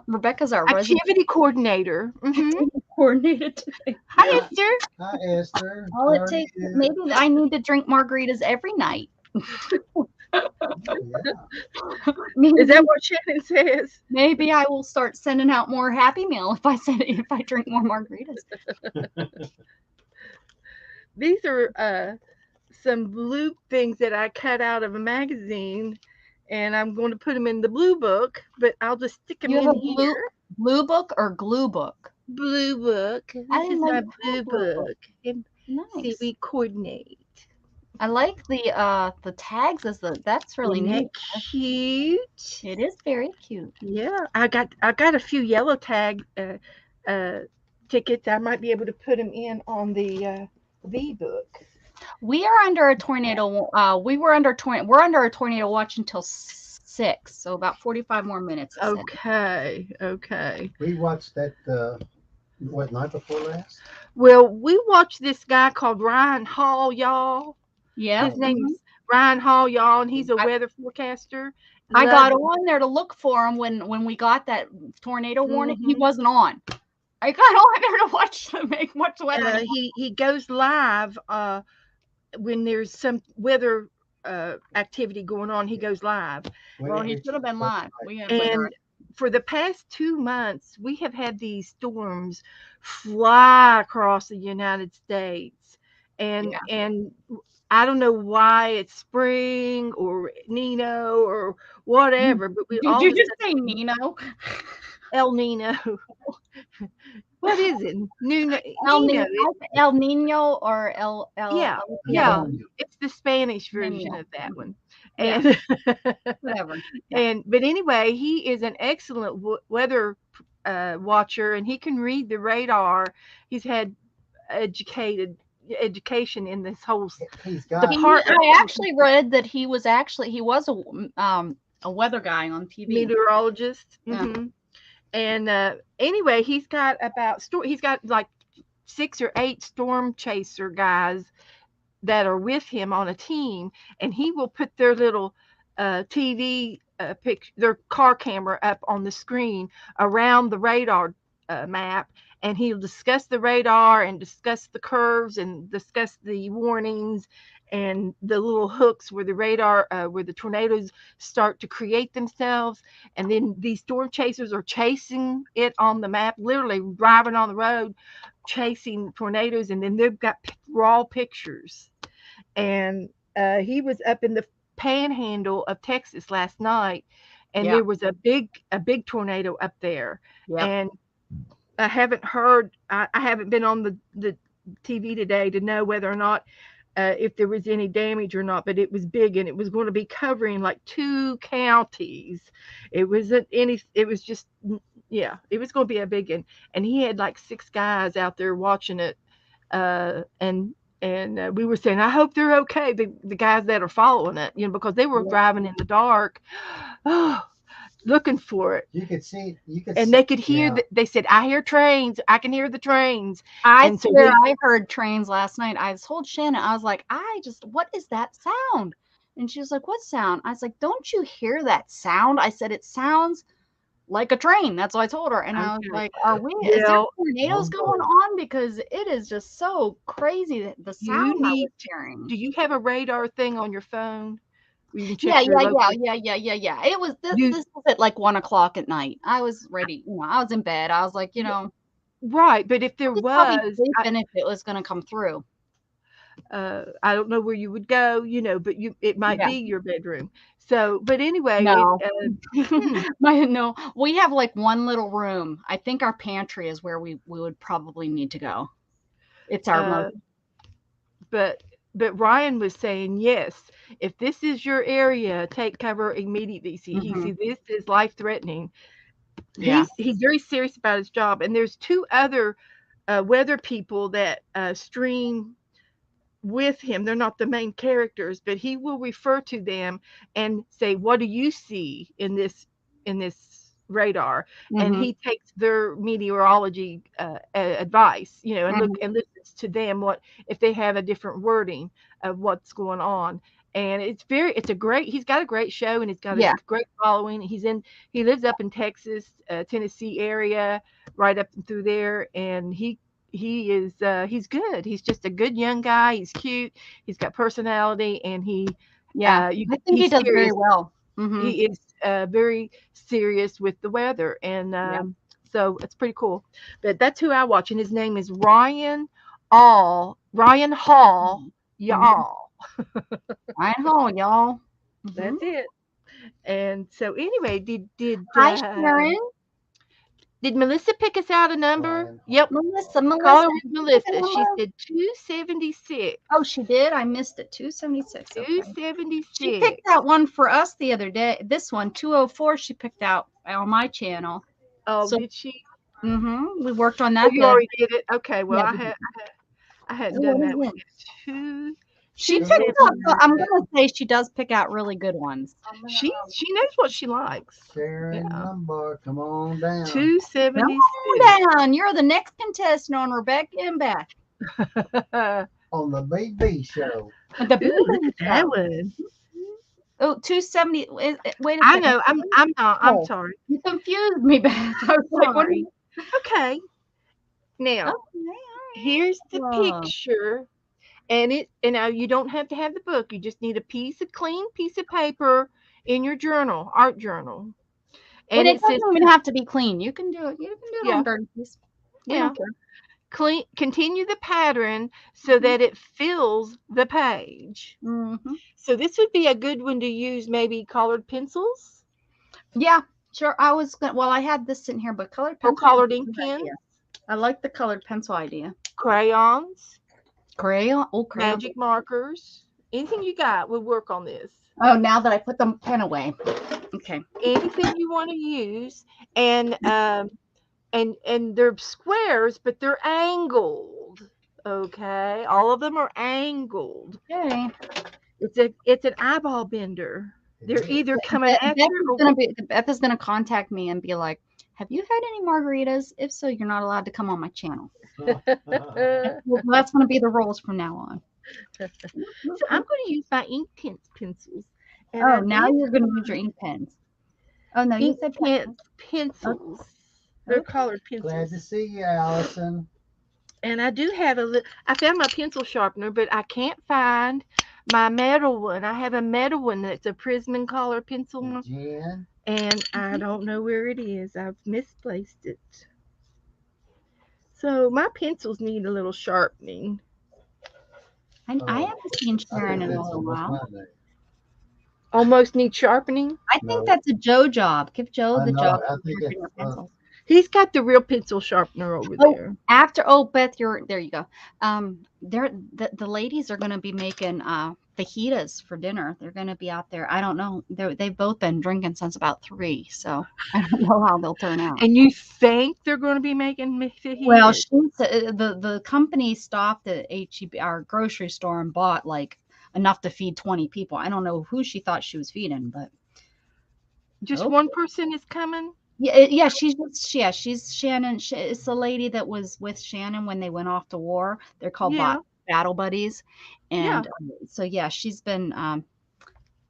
[SPEAKER 3] Rebecca's our resident
[SPEAKER 1] activity coordinator. Mm-hmm.
[SPEAKER 3] coordinator today.
[SPEAKER 1] Hi,
[SPEAKER 2] Hi,
[SPEAKER 1] Esther.
[SPEAKER 2] hi, Esther.
[SPEAKER 3] All
[SPEAKER 2] How
[SPEAKER 3] it
[SPEAKER 2] are
[SPEAKER 3] takes is
[SPEAKER 2] you?
[SPEAKER 3] maybe I need to drink margaritas every night.
[SPEAKER 2] Yeah.
[SPEAKER 1] Is
[SPEAKER 3] maybe
[SPEAKER 1] that what Shannon says?
[SPEAKER 3] maybe I will start sending out more Happy Meal if I drink more margaritas.
[SPEAKER 1] These are some blue things that I cut out of a magazine, and I'm going to put them in the blue book, but I'll just stick them
[SPEAKER 3] You have
[SPEAKER 1] in
[SPEAKER 3] a
[SPEAKER 1] here.
[SPEAKER 3] blue book or glue book?
[SPEAKER 1] Blue book.
[SPEAKER 3] I
[SPEAKER 1] This
[SPEAKER 3] didn't
[SPEAKER 1] is
[SPEAKER 3] know
[SPEAKER 1] my
[SPEAKER 3] you had
[SPEAKER 1] blue
[SPEAKER 3] a blue book.
[SPEAKER 1] book. And see,
[SPEAKER 3] Nice.
[SPEAKER 1] we coordinate.
[SPEAKER 3] I like the tags as that's really
[SPEAKER 1] Isn't that
[SPEAKER 3] neat.
[SPEAKER 1] cute?
[SPEAKER 3] It is very cute.
[SPEAKER 1] Yeah, I got a few yellow tag uh, tickets. I might be able to put them in on the book.
[SPEAKER 3] We are under a tornado. We're under a tornado watch until 6, so about 45 more minutes. It said.
[SPEAKER 1] Okay, okay.
[SPEAKER 2] We watched that what night before last?
[SPEAKER 1] Well, we watched this guy called Ryan Hall, y'all.
[SPEAKER 3] Yep.
[SPEAKER 1] His
[SPEAKER 2] Oh,
[SPEAKER 1] name is Ryan Hall, y'all, and he's a
[SPEAKER 3] I,
[SPEAKER 1] weather forecaster.
[SPEAKER 3] I got
[SPEAKER 1] Love.
[SPEAKER 3] on there to look for him when we got that tornado warning. He
[SPEAKER 1] Hmm.
[SPEAKER 3] wasn't on. I got on there to watch the weather. And
[SPEAKER 1] He goes live when there's some weather activity going on. He goes live,
[SPEAKER 2] when
[SPEAKER 3] well,
[SPEAKER 2] it
[SPEAKER 3] he
[SPEAKER 2] hit
[SPEAKER 3] should
[SPEAKER 2] you
[SPEAKER 3] have been
[SPEAKER 2] last
[SPEAKER 3] live.
[SPEAKER 2] night?
[SPEAKER 3] We have weather.
[SPEAKER 1] and for the past 2 months, we have had these storms fly across the United States,
[SPEAKER 3] Yeah.
[SPEAKER 1] and I don't know why it's spring or Nino or whatever, but we
[SPEAKER 3] Did
[SPEAKER 1] all
[SPEAKER 3] you
[SPEAKER 1] of a
[SPEAKER 3] just
[SPEAKER 1] sudden
[SPEAKER 3] say Nino?
[SPEAKER 1] El Nino. What is it?
[SPEAKER 3] El
[SPEAKER 1] Nino.
[SPEAKER 3] Nino, El Nino or
[SPEAKER 1] Yeah,
[SPEAKER 3] yeah,
[SPEAKER 2] El
[SPEAKER 1] yeah.
[SPEAKER 2] Nino.
[SPEAKER 1] It's the Spanish version
[SPEAKER 3] Nino.
[SPEAKER 1] of that one.
[SPEAKER 3] Yeah,
[SPEAKER 1] And
[SPEAKER 3] whatever. Yeah,
[SPEAKER 1] but anyway, he is an excellent weather watcher, and he can read the radar. He's had educated education in this whole
[SPEAKER 2] He's got
[SPEAKER 1] department,
[SPEAKER 3] I actually read that he was a weather guy on TV.
[SPEAKER 1] meteorologist.
[SPEAKER 3] Yeah,
[SPEAKER 1] And anyway, he's got like 6 or 8 storm chaser guys that are with him on a team, and he will put their little TV their car camera up on the screen around the radar map, and he'll discuss the radar and discuss the curves and discuss the warnings and the little hooks where the radar where the tornadoes start to create themselves, and then these storm chasers are chasing it on the map, literally driving on the road chasing tornadoes, and then they've got raw pictures. And he was up in the panhandle of Texas last night, and
[SPEAKER 3] yeah,
[SPEAKER 1] there was a big tornado up there.
[SPEAKER 3] yep.
[SPEAKER 1] And I haven't heard. I haven't been on the TV today to know whether or not if there was any damage or not. But it was big, and it was going to be covering like 2 counties. It wasn't any. It was just yeah. It was going to be a big one, and he had like 6 guys out there watching it, and we were saying, I hope they're okay. The guys that are following it, because they were
[SPEAKER 3] Yeah.
[SPEAKER 1] driving in the dark, oh, looking for it,
[SPEAKER 2] you could see
[SPEAKER 1] and they could hear.
[SPEAKER 2] yeah.
[SPEAKER 1] They said, I hear trains. I can hear the trains,
[SPEAKER 3] I
[SPEAKER 1] and so
[SPEAKER 3] swear
[SPEAKER 1] they.
[SPEAKER 3] I heard trains last night. I told Shannon, I was like, what is that sound? And she was like, what sound? I was like, don't you hear that sound? I said, it sounds like a train. That's what I told her. And I was
[SPEAKER 1] Okay.
[SPEAKER 3] like, is there
[SPEAKER 1] Well,
[SPEAKER 3] tornadoes
[SPEAKER 2] Oh
[SPEAKER 3] going
[SPEAKER 2] boy.
[SPEAKER 3] on? Because it is just so crazy that the
[SPEAKER 1] you
[SPEAKER 3] sound I was
[SPEAKER 1] need to.
[SPEAKER 3] hearing.
[SPEAKER 1] Do you have a radar thing on your phone where you can
[SPEAKER 3] Yeah,
[SPEAKER 1] check your
[SPEAKER 3] yeah, yeah,
[SPEAKER 1] local?
[SPEAKER 3] yeah, yeah, yeah, yeah. It was
[SPEAKER 1] You
[SPEAKER 3] this was at like 1 o'clock at night. I was ready, I was in bed. I was like,
[SPEAKER 1] right, but if
[SPEAKER 3] I
[SPEAKER 1] there
[SPEAKER 3] was probably
[SPEAKER 1] was,
[SPEAKER 3] sleeping if it was gonna come through.
[SPEAKER 1] I don't know where you would go, but it might
[SPEAKER 3] Yeah.
[SPEAKER 1] be your bedroom. So, but anyway,
[SPEAKER 3] No.
[SPEAKER 1] hmm,
[SPEAKER 3] No, we have like one little room. I think our pantry is where we would probably need to go. It's our
[SPEAKER 1] uh,
[SPEAKER 3] most
[SPEAKER 1] but Ryan was saying, yes, if this is your area, take cover immediately. He
[SPEAKER 3] mhm,
[SPEAKER 1] see this is life threatening.
[SPEAKER 3] yeah.
[SPEAKER 1] He's very serious about his job, and there's 2 other weather people that stream with him. They're not the main characters, but he will refer to them and say, "What do you see in this radar?" And
[SPEAKER 3] Mhm,
[SPEAKER 1] he takes their meteorology advice, and look
[SPEAKER 3] mhm.
[SPEAKER 1] and listens to them what if they have a different wording of what's going on. And he's got a great show, and he's got a
[SPEAKER 3] Yeah.
[SPEAKER 1] great following. He lives up in Texas, Tennessee area, right up and through there, and he's good. He's just a good young guy. He's cute. He's got personality, and
[SPEAKER 3] Yeah. I think he
[SPEAKER 1] he's
[SPEAKER 3] does very
[SPEAKER 1] serious.
[SPEAKER 3] well. Mhm.
[SPEAKER 1] He is very serious with the weather, and
[SPEAKER 3] Yeah.
[SPEAKER 1] so it's pretty cool. But that's who I watch, and his name is Ryan Hall,
[SPEAKER 3] Mhm.
[SPEAKER 1] y'all.
[SPEAKER 3] I know, y'all. Mhm.
[SPEAKER 1] That's it. And so anyway, did
[SPEAKER 3] Hi, Sharon.
[SPEAKER 1] Did Melissa pick us out a number?
[SPEAKER 2] Brian,
[SPEAKER 1] Yep.
[SPEAKER 3] Melissa,
[SPEAKER 1] Call
[SPEAKER 3] Melissa,
[SPEAKER 1] her
[SPEAKER 3] did
[SPEAKER 1] with
[SPEAKER 3] you pick a
[SPEAKER 1] Melissa. She
[SPEAKER 3] number?
[SPEAKER 1] said 276.
[SPEAKER 3] Oh, she did. I missed it. 276. Okay. She
[SPEAKER 1] 276.
[SPEAKER 3] picked out one for us the other day. This one, 204. She picked out on my channel.
[SPEAKER 1] Oh,
[SPEAKER 3] So,
[SPEAKER 1] did she?
[SPEAKER 3] we worked on
[SPEAKER 1] Oh,
[SPEAKER 3] that
[SPEAKER 1] you
[SPEAKER 3] the other
[SPEAKER 1] already
[SPEAKER 3] day.
[SPEAKER 1] did it. Okay. Well,
[SPEAKER 3] Yeah,
[SPEAKER 1] I
[SPEAKER 3] we did.
[SPEAKER 1] had I hadn't
[SPEAKER 3] Oh,
[SPEAKER 1] done
[SPEAKER 3] what
[SPEAKER 1] that
[SPEAKER 3] is
[SPEAKER 1] one
[SPEAKER 3] it?
[SPEAKER 1] yet. Two
[SPEAKER 3] She
[SPEAKER 1] two
[SPEAKER 3] picked
[SPEAKER 2] Google
[SPEAKER 1] seven.
[SPEAKER 3] up. I'm
[SPEAKER 2] Sharon,
[SPEAKER 3] gonna say she does pick out really good ones.
[SPEAKER 1] She knows what she likes.
[SPEAKER 2] Sharon
[SPEAKER 1] Yeah.
[SPEAKER 2] Lumbar, come on down.
[SPEAKER 1] Two
[SPEAKER 3] Come
[SPEAKER 1] seventy six.
[SPEAKER 3] on down. You're the next contestant on Rebecca and Beth.
[SPEAKER 2] On the BB show.
[SPEAKER 3] The
[SPEAKER 1] Ooh, look
[SPEAKER 3] BB
[SPEAKER 1] at that
[SPEAKER 3] show.
[SPEAKER 1] one.
[SPEAKER 3] Oh, 270. Wait a
[SPEAKER 1] I
[SPEAKER 3] second.
[SPEAKER 1] know. I'm not. I'm
[SPEAKER 3] Oh,
[SPEAKER 1] sorry.
[SPEAKER 3] you confused me, Beth. I was like, what?
[SPEAKER 1] Sorry. Okay. Now here's the
[SPEAKER 3] Oh,
[SPEAKER 1] picture, and now you don't have to have the book. You just need a clean piece of paper in your journal, art journal,
[SPEAKER 3] and
[SPEAKER 1] and
[SPEAKER 3] it
[SPEAKER 1] it says,
[SPEAKER 3] doesn't even have to be clean. You can do it. You can do it on
[SPEAKER 1] yeah,
[SPEAKER 3] dirty piece. We
[SPEAKER 1] yeah.
[SPEAKER 3] don't care.
[SPEAKER 1] Clean. Continue the pattern so that it fills the page.
[SPEAKER 3] Mm-hmm.
[SPEAKER 1] So this would be a good one to use. Maybe colored pencils
[SPEAKER 3] Yeah, sure. I was gonna. Well, I had this in here, but colored
[SPEAKER 1] or
[SPEAKER 3] pencil is
[SPEAKER 1] colored
[SPEAKER 3] a
[SPEAKER 1] ink
[SPEAKER 3] good
[SPEAKER 1] pens,
[SPEAKER 3] idea. I like the colored pencil idea.
[SPEAKER 1] crayons,
[SPEAKER 3] Crayon. Oh, crayon.
[SPEAKER 1] magic markers. Anything you got would work on this.
[SPEAKER 3] Oh, now that I put the pen away. Okay.
[SPEAKER 1] Anything you want to use, and and they're squares, but they're angled. Okay, all of them are angled.
[SPEAKER 3] Okay.
[SPEAKER 1] It's an eyeball bender.
[SPEAKER 2] It
[SPEAKER 1] They're
[SPEAKER 2] is.
[SPEAKER 1] either coming at you or
[SPEAKER 3] Beth is gonna contact me and be like, "Have you had any margaritas? If so, you're not allowed to come on my channel." That's gonna be the rules from now on.
[SPEAKER 1] so I'm going to use my pencils, and
[SPEAKER 3] Oh,
[SPEAKER 1] I
[SPEAKER 3] now
[SPEAKER 1] did
[SPEAKER 3] you're gonna use your ink pens. Oh no, you
[SPEAKER 1] ink
[SPEAKER 3] said
[SPEAKER 1] pencils. They're
[SPEAKER 3] okay.
[SPEAKER 1] colored
[SPEAKER 2] Glad to
[SPEAKER 1] pencils,
[SPEAKER 2] see you, Allison.
[SPEAKER 1] and I do have I found my pencil sharpener, but I can't find my metal one. I have a metal one that's a Prism color pencil,
[SPEAKER 2] And Jen.
[SPEAKER 1] and I don't know where it is. I've misplaced it. So my pencils need a little sharpening.
[SPEAKER 3] I haven't seen
[SPEAKER 2] I
[SPEAKER 3] Sharon
[SPEAKER 2] think
[SPEAKER 3] in a
[SPEAKER 2] that's
[SPEAKER 3] little
[SPEAKER 2] almost
[SPEAKER 3] while.
[SPEAKER 2] my name.
[SPEAKER 1] Almost need sharpening.
[SPEAKER 3] I think
[SPEAKER 2] No,
[SPEAKER 3] that's a Joe job. Give Joe
[SPEAKER 2] I
[SPEAKER 3] the
[SPEAKER 2] know.
[SPEAKER 3] job
[SPEAKER 2] I
[SPEAKER 3] of
[SPEAKER 2] think
[SPEAKER 3] sharpening
[SPEAKER 2] it's
[SPEAKER 3] your pencils.
[SPEAKER 1] He's got the real pencil sharpener over
[SPEAKER 3] Oh,
[SPEAKER 1] there.
[SPEAKER 3] Beth, you're there. You go. They're the ladies are going to be making fajitas for dinner. They're going to be out there. I don't know. They've both been drinking since about 3, so I don't know how they'll turn out.
[SPEAKER 1] And you think they're going to be making
[SPEAKER 3] Well,
[SPEAKER 1] fajitas?
[SPEAKER 3] the company stopped at HEB, our grocery store, and bought like enough to feed 20 people. I don't know who she thought she was feeding, but
[SPEAKER 1] Just
[SPEAKER 3] oh
[SPEAKER 1] one person is coming?
[SPEAKER 3] yeah, she's Shannon. It's the lady that was with Shannon when they went off to war. They're called
[SPEAKER 1] Yeah,
[SPEAKER 3] battle buddies,
[SPEAKER 1] yeah.
[SPEAKER 3] and so yeah, she's been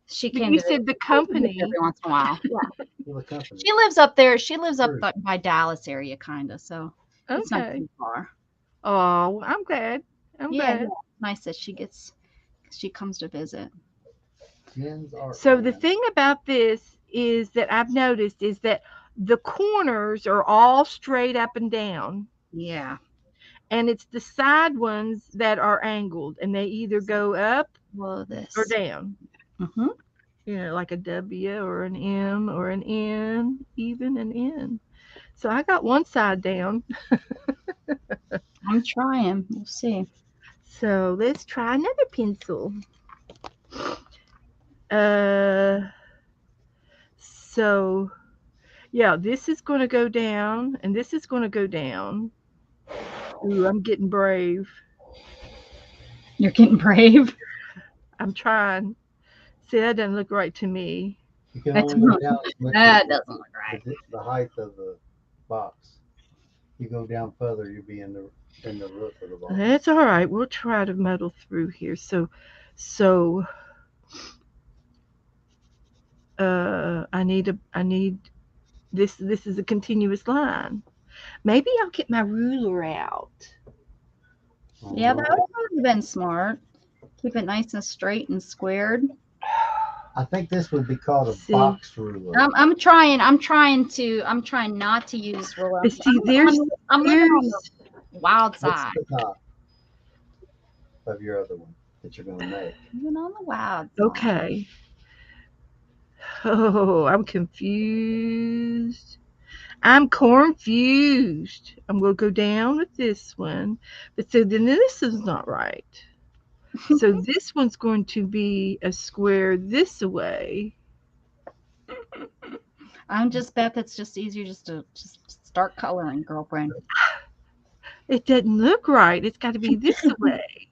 [SPEAKER 3] she
[SPEAKER 1] But
[SPEAKER 3] came
[SPEAKER 1] you
[SPEAKER 3] to
[SPEAKER 1] said the
[SPEAKER 3] visit
[SPEAKER 1] company.
[SPEAKER 3] every once in a while. Yeah,
[SPEAKER 2] for the company.
[SPEAKER 3] she lives up there. She lives up
[SPEAKER 2] True.
[SPEAKER 3] by Dallas area, kind of. So it's not
[SPEAKER 1] Okay.
[SPEAKER 3] too far.
[SPEAKER 1] Oh, I'm glad. I'm
[SPEAKER 3] Yeah,
[SPEAKER 1] glad.
[SPEAKER 3] nice that she comes to visit.
[SPEAKER 2] Jen's art
[SPEAKER 1] So the
[SPEAKER 2] van.
[SPEAKER 1] thing about this is that I've noticed is that the corners are all straight up and down,
[SPEAKER 3] Yeah,
[SPEAKER 1] and it's the side ones that are angled, and they either go up
[SPEAKER 3] well,
[SPEAKER 1] or
[SPEAKER 3] this.
[SPEAKER 1] down.
[SPEAKER 3] Hmm.
[SPEAKER 1] Like a W or an M or an N, even an N. So I got one side down.
[SPEAKER 3] I'm trying. We'll see.
[SPEAKER 1] So let's try another pencil. Uh, so yeah, this is going to go down, and this is going to go down. Ooh, I'm getting brave.
[SPEAKER 3] You're getting brave.
[SPEAKER 1] I'm trying. See, that doesn't look right to me.
[SPEAKER 2] You can
[SPEAKER 3] That's
[SPEAKER 2] only go down as much as
[SPEAKER 3] that doesn't look right.
[SPEAKER 2] the height of the box. You go down further, you'll be in the roof of the box.
[SPEAKER 1] That's all right. We'll try to muddle through here. So, I need this. This is a continuous line. Maybe I'll get my ruler out.
[SPEAKER 3] Yeah, that
[SPEAKER 2] Alright.
[SPEAKER 3] would have been smart. Keep it nice and straight and squared.
[SPEAKER 2] I think this would be called a
[SPEAKER 1] See.
[SPEAKER 2] box ruler.
[SPEAKER 3] I'm trying. I'm trying not to use ruler.
[SPEAKER 1] But see,
[SPEAKER 3] I'm living on the wild
[SPEAKER 2] What's
[SPEAKER 3] side.
[SPEAKER 2] the top of your other one that you're going to make?
[SPEAKER 3] Living on the wild side.
[SPEAKER 1] okay. Oh, I'm confused. I'm confused. I'm going to go down with this one. But so then this is not right. So this one's going to be a square this way.
[SPEAKER 3] I'm just Beth. It's just easier just to just start coloring, girlfriend.
[SPEAKER 1] It doesn't look right. It's got to be this way.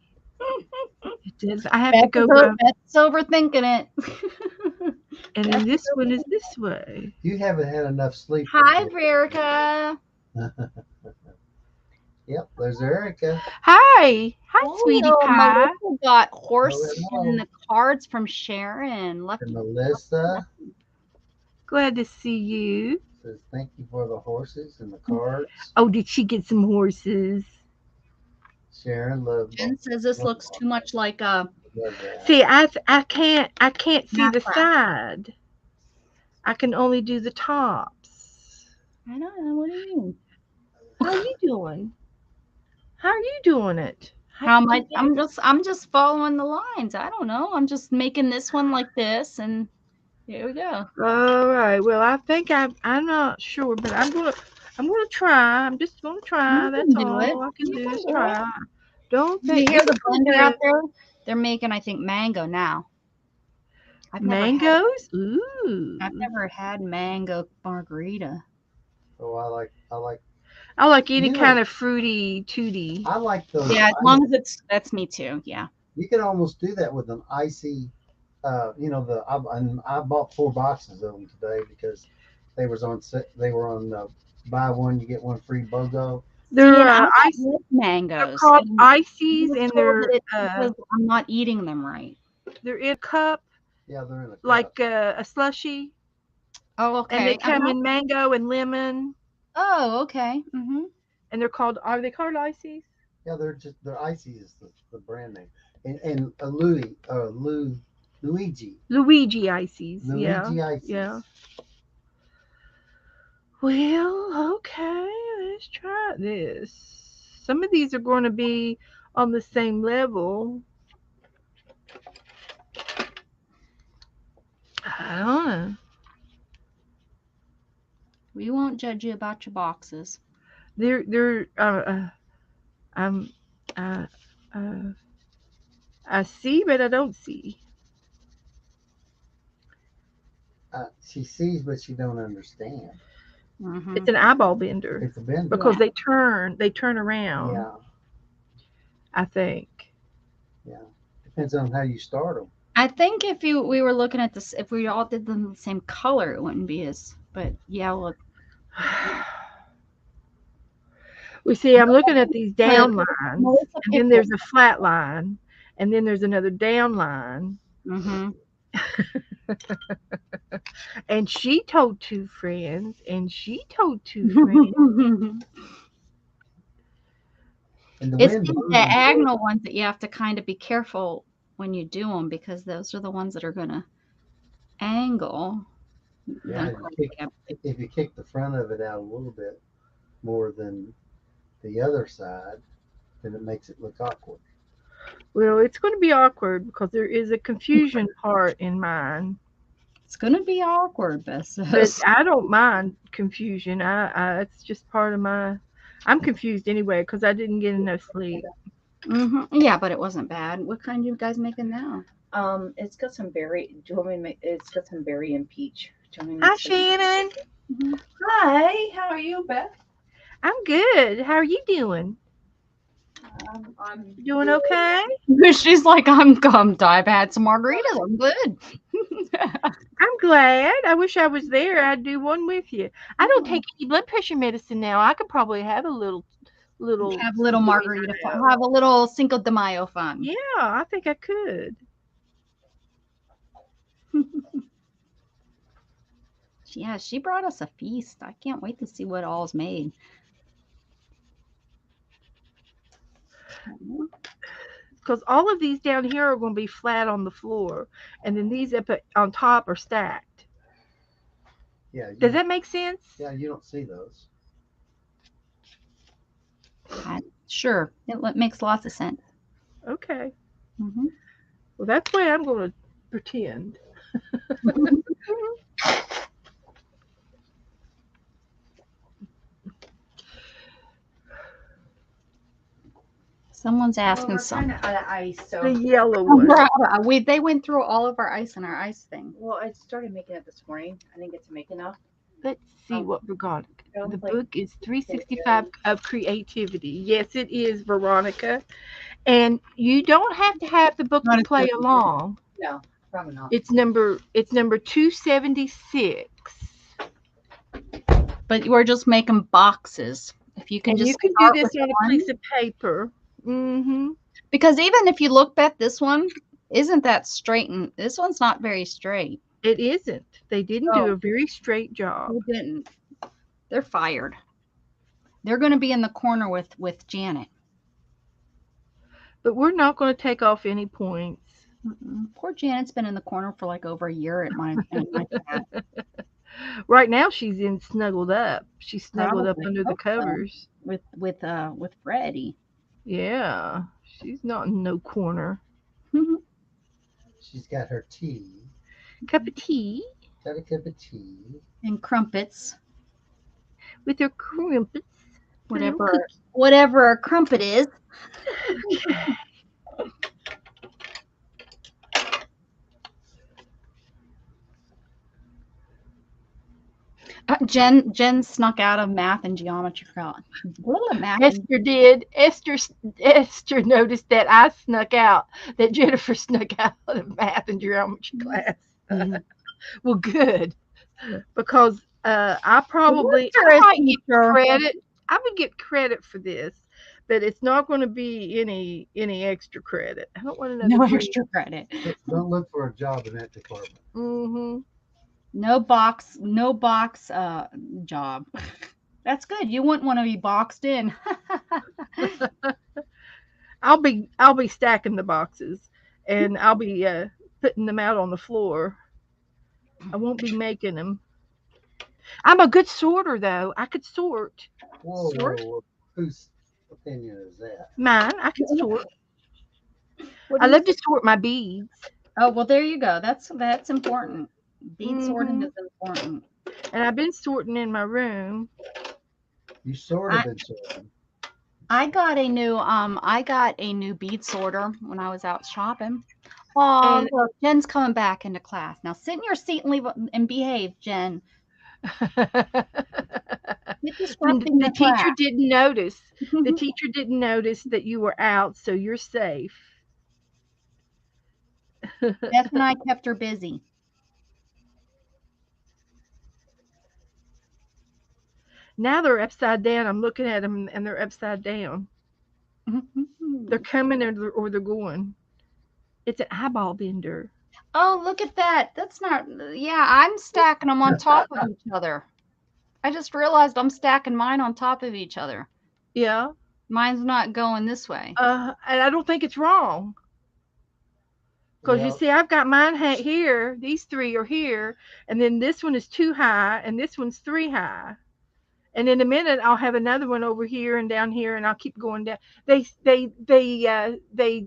[SPEAKER 1] It does. I have to
[SPEAKER 3] Beth
[SPEAKER 1] go,
[SPEAKER 3] Beth's overthinking it.
[SPEAKER 1] and then this one is this way.
[SPEAKER 2] You haven't had enough sleep.
[SPEAKER 3] Hi, Verica.
[SPEAKER 2] Yep, there's Erica.
[SPEAKER 1] Hi. Hi, sweetie
[SPEAKER 3] Oh,
[SPEAKER 1] pie.
[SPEAKER 3] Melissa got horse
[SPEAKER 2] Hello.
[SPEAKER 3] in the cards from Sharon. Lucky.
[SPEAKER 2] And Melissa
[SPEAKER 1] Glad to see you.
[SPEAKER 2] says thank you for the horses and the cards.
[SPEAKER 1] Oh, did she get some horses?
[SPEAKER 2] Sharon loved
[SPEAKER 3] Jen says this looks too much like a
[SPEAKER 2] that.
[SPEAKER 1] See, I can't see
[SPEAKER 3] Math
[SPEAKER 1] the
[SPEAKER 3] class.
[SPEAKER 1] side. I can only do the tops.
[SPEAKER 3] I don't know. What do you mean?
[SPEAKER 1] How are you doing? How are you doing it?
[SPEAKER 3] How am I? I'm just following the lines. I don't know. I'm just making this one like this, and here we go.
[SPEAKER 1] All right. Well, I think I'm not sure, but I'm gonna try. I'm just gonna try.
[SPEAKER 3] You
[SPEAKER 1] That's
[SPEAKER 3] can do it.
[SPEAKER 1] all I can
[SPEAKER 3] You
[SPEAKER 1] do
[SPEAKER 3] can
[SPEAKER 1] is
[SPEAKER 3] do it.
[SPEAKER 1] try. Don't
[SPEAKER 3] You
[SPEAKER 1] think
[SPEAKER 3] hear
[SPEAKER 1] this
[SPEAKER 3] the
[SPEAKER 1] is gonna
[SPEAKER 3] blender
[SPEAKER 1] be
[SPEAKER 3] out there? They're making, I think, mango now. I've never had.
[SPEAKER 1] mangoes. Ooh.
[SPEAKER 3] I've never had mango margarita.
[SPEAKER 2] Oh, I like
[SPEAKER 1] I like any
[SPEAKER 2] You know-
[SPEAKER 1] kind of fruity tooty.
[SPEAKER 2] I like those.
[SPEAKER 3] Yeah, as long as that's me too. Yeah.
[SPEAKER 2] You can almost do that with an icy. I bought 4 boxes of them today because they were on buy one you get one free BOGO.
[SPEAKER 1] They're
[SPEAKER 3] See, and I
[SPEAKER 1] ice.
[SPEAKER 3] don't like
[SPEAKER 1] They're
[SPEAKER 3] mangoes.
[SPEAKER 1] called
[SPEAKER 3] and I
[SPEAKER 1] ices,
[SPEAKER 3] was
[SPEAKER 1] and
[SPEAKER 3] told that
[SPEAKER 1] they're
[SPEAKER 3] it's because I'm not eating them right.
[SPEAKER 1] they're in a cup
[SPEAKER 2] Yeah, they're in a cup.
[SPEAKER 1] like a slushy,
[SPEAKER 3] Oh,
[SPEAKER 1] and they
[SPEAKER 3] okay.
[SPEAKER 1] come in mango and lemon,
[SPEAKER 3] Oh, okay.
[SPEAKER 1] and they're called. Are they called ices?
[SPEAKER 2] Yeah, they're icy is the brand name. And Luigi
[SPEAKER 1] Luigi ices. Yeah.
[SPEAKER 2] Luigi ices.
[SPEAKER 1] Yeah. Well, okay, let's try this. Some of these are going to be on the same level. I don't know.
[SPEAKER 3] We won't judge you about your boxes.
[SPEAKER 1] They're um uh, uh I see, but I don't see.
[SPEAKER 2] She sees, but she don't understand.
[SPEAKER 1] It's an eyeball bender
[SPEAKER 2] It's a bender.
[SPEAKER 1] because they turn around.
[SPEAKER 2] Yeah,
[SPEAKER 1] I think.
[SPEAKER 2] yeah. Depends on how you start them.
[SPEAKER 3] I think if we were looking at this, if we all did them the same color, it wouldn't be as. But yeah, look.
[SPEAKER 1] We see, I'm looking at these down lines,
[SPEAKER 3] Melissa
[SPEAKER 1] and then
[SPEAKER 3] picked
[SPEAKER 1] there's a flat line, and then there's another down line. And she told 2 friends, and she told 2 friends.
[SPEAKER 2] And the
[SPEAKER 3] It's
[SPEAKER 2] wind
[SPEAKER 3] the
[SPEAKER 2] blew them.
[SPEAKER 3] diagonal ones that you have to kind of be careful when you do them because those are the ones that are going to angle.
[SPEAKER 2] Yeah, if you kick the front of it out a little bit more than the other side, then it makes it look awkward.
[SPEAKER 1] Well, it's going to be awkward because there is a confusion part in mine.
[SPEAKER 3] It's going to be awkward, Beth
[SPEAKER 1] But
[SPEAKER 3] says.
[SPEAKER 1] I don't mind confusion. It's just part of my. I'm confused anyway because I didn't get enough sleep.
[SPEAKER 3] Yeah, but it wasn't bad. What kind are you guys making now?
[SPEAKER 4] It's got some berry. Do you want me to make? It's got some berry and peach. Do you want me to
[SPEAKER 1] Hi,
[SPEAKER 4] make some-
[SPEAKER 1] Shannon.
[SPEAKER 4] Hi. How are you, Beth?
[SPEAKER 1] I'm good. How are you doing?
[SPEAKER 4] I'm
[SPEAKER 1] Doing okay?
[SPEAKER 3] She's like, I've had some margaritas. I'm good.
[SPEAKER 1] I'm glad. I wish I was there. I'd do one with you. I don't take any blood pressure medicine now. I could probably have a little.
[SPEAKER 3] Have a little margarita fun. Have a little Cinco de Mayo fun.
[SPEAKER 1] Yeah, I think I could.
[SPEAKER 3] Yeah, she brought us a feast. I can't wait to see what all's made.
[SPEAKER 1] Because all of these down here are going to be flat on the floor, and then these up on top are stacked.
[SPEAKER 2] Yeah.
[SPEAKER 1] Does that make sense?
[SPEAKER 2] Yeah, you don't see those.
[SPEAKER 3] Sure, it makes lots of sense.
[SPEAKER 1] Okay.
[SPEAKER 3] Mm-hmm.
[SPEAKER 1] Well, that's the way I'm going to pretend.
[SPEAKER 3] Someone's
[SPEAKER 4] Well,
[SPEAKER 3] asking
[SPEAKER 4] we're kind
[SPEAKER 3] something.
[SPEAKER 4] of out of ice, so.
[SPEAKER 1] The yellow one.
[SPEAKER 3] They went through all of our ice in our ice thing.
[SPEAKER 4] Well, I started making it this morning. I didn't get to make enough.
[SPEAKER 1] Let's see
[SPEAKER 4] Um,
[SPEAKER 1] what we got.
[SPEAKER 4] I
[SPEAKER 1] The
[SPEAKER 4] was like,
[SPEAKER 1] book is
[SPEAKER 4] get it
[SPEAKER 1] 365
[SPEAKER 4] ready.
[SPEAKER 1] of Creativity. Yes, it is, Veronica. And you don't have to have the book to
[SPEAKER 3] Not as
[SPEAKER 1] play
[SPEAKER 3] good.
[SPEAKER 1] along.
[SPEAKER 4] No, probably not.
[SPEAKER 1] It's number 276.
[SPEAKER 3] But we're just making boxes. If you can
[SPEAKER 1] And you
[SPEAKER 3] just
[SPEAKER 1] can do
[SPEAKER 3] start with
[SPEAKER 1] this on a
[SPEAKER 3] one.
[SPEAKER 1] piece of paper. Mm-hmm.
[SPEAKER 3] Because even if you look back, this one isn't that straight. And this one's not very straight.
[SPEAKER 1] It isn't. They didn't do
[SPEAKER 3] Oh,
[SPEAKER 1] a very straight job.
[SPEAKER 3] they didn't. They're fired. They're going to be in the corner with Janet.
[SPEAKER 1] But we're not going to take off any points.
[SPEAKER 3] Poor Janet's been in the corner for like over a year at my cat.
[SPEAKER 1] Right now she's in snuggled up. She's snuggled up
[SPEAKER 3] Probably
[SPEAKER 1] under the
[SPEAKER 3] hope so.
[SPEAKER 1] covers.
[SPEAKER 3] With Freddie.
[SPEAKER 1] Yeah. She's not in no corner.
[SPEAKER 2] She's got her tea.
[SPEAKER 1] Cup of tea
[SPEAKER 2] Got a cup of tea.
[SPEAKER 3] And crumpets,
[SPEAKER 1] with her crumpets.
[SPEAKER 3] whatever a crumpet is. Jen snuck out of math and geometry class.
[SPEAKER 1] Esther did. Esther noticed that I snuck out, that Jennifer snuck out of math and geometry class.
[SPEAKER 3] Mhm.
[SPEAKER 1] Well, good, because I probably
[SPEAKER 3] What's
[SPEAKER 1] I
[SPEAKER 3] your
[SPEAKER 1] might get
[SPEAKER 3] teacher?
[SPEAKER 1] credit. I would get credit for this, but it's not going to be any extra credit. I don't want another
[SPEAKER 3] No
[SPEAKER 1] grade.
[SPEAKER 3] extra credit.
[SPEAKER 2] Don't look for a job in that department.
[SPEAKER 1] Mm-hmm.
[SPEAKER 3] No box job. That's good. You wouldn't want to be boxed in.
[SPEAKER 1] I'll be stacking the boxes, and I'll be putting them out on the floor. I won't be making them. I'm a good sorter, though. I could sort.
[SPEAKER 2] Whoa,
[SPEAKER 3] Sort?
[SPEAKER 2] whoa, whoa. Whose opinion is that?
[SPEAKER 1] Mine, I can sort.
[SPEAKER 3] What
[SPEAKER 1] I
[SPEAKER 3] do you
[SPEAKER 1] love to sort my beads.
[SPEAKER 3] Oh, well, there you go. That's important. Bead sorting
[SPEAKER 1] Hmm.
[SPEAKER 3] is important.
[SPEAKER 1] And I've been sorting in my room.
[SPEAKER 2] You sort
[SPEAKER 3] I,
[SPEAKER 2] of been sorting.
[SPEAKER 3] I got a new bead sorter when I was out shopping. Oh,
[SPEAKER 1] And
[SPEAKER 3] look, Jen's coming back into class. Now sit in your seat and leave and behave, Jen. Quit disrupting
[SPEAKER 1] the
[SPEAKER 3] the
[SPEAKER 1] teacher
[SPEAKER 3] class.
[SPEAKER 1] didn't notice. The teacher didn't notice that you were out, so you're safe.
[SPEAKER 3] Beth and I kept her busy.
[SPEAKER 1] Now they're upside down. I'm looking at them, and they're upside down. They're coming, or they're going. It's an eyeball bender.
[SPEAKER 3] Oh, look at that. That's not, yeah, I'm stacking them on top of each other. I just realized I'm stacking mine on top of each other.
[SPEAKER 1] Yeah.
[SPEAKER 3] Mine's not going this way.
[SPEAKER 1] And I don't think it's wrong. Because you
[SPEAKER 2] Well,
[SPEAKER 1] see, I've got mine here. These three are here, and then this one is two high, and this one's three high. And in a minute, I'll have another one over here and down here, and I'll keep going down. They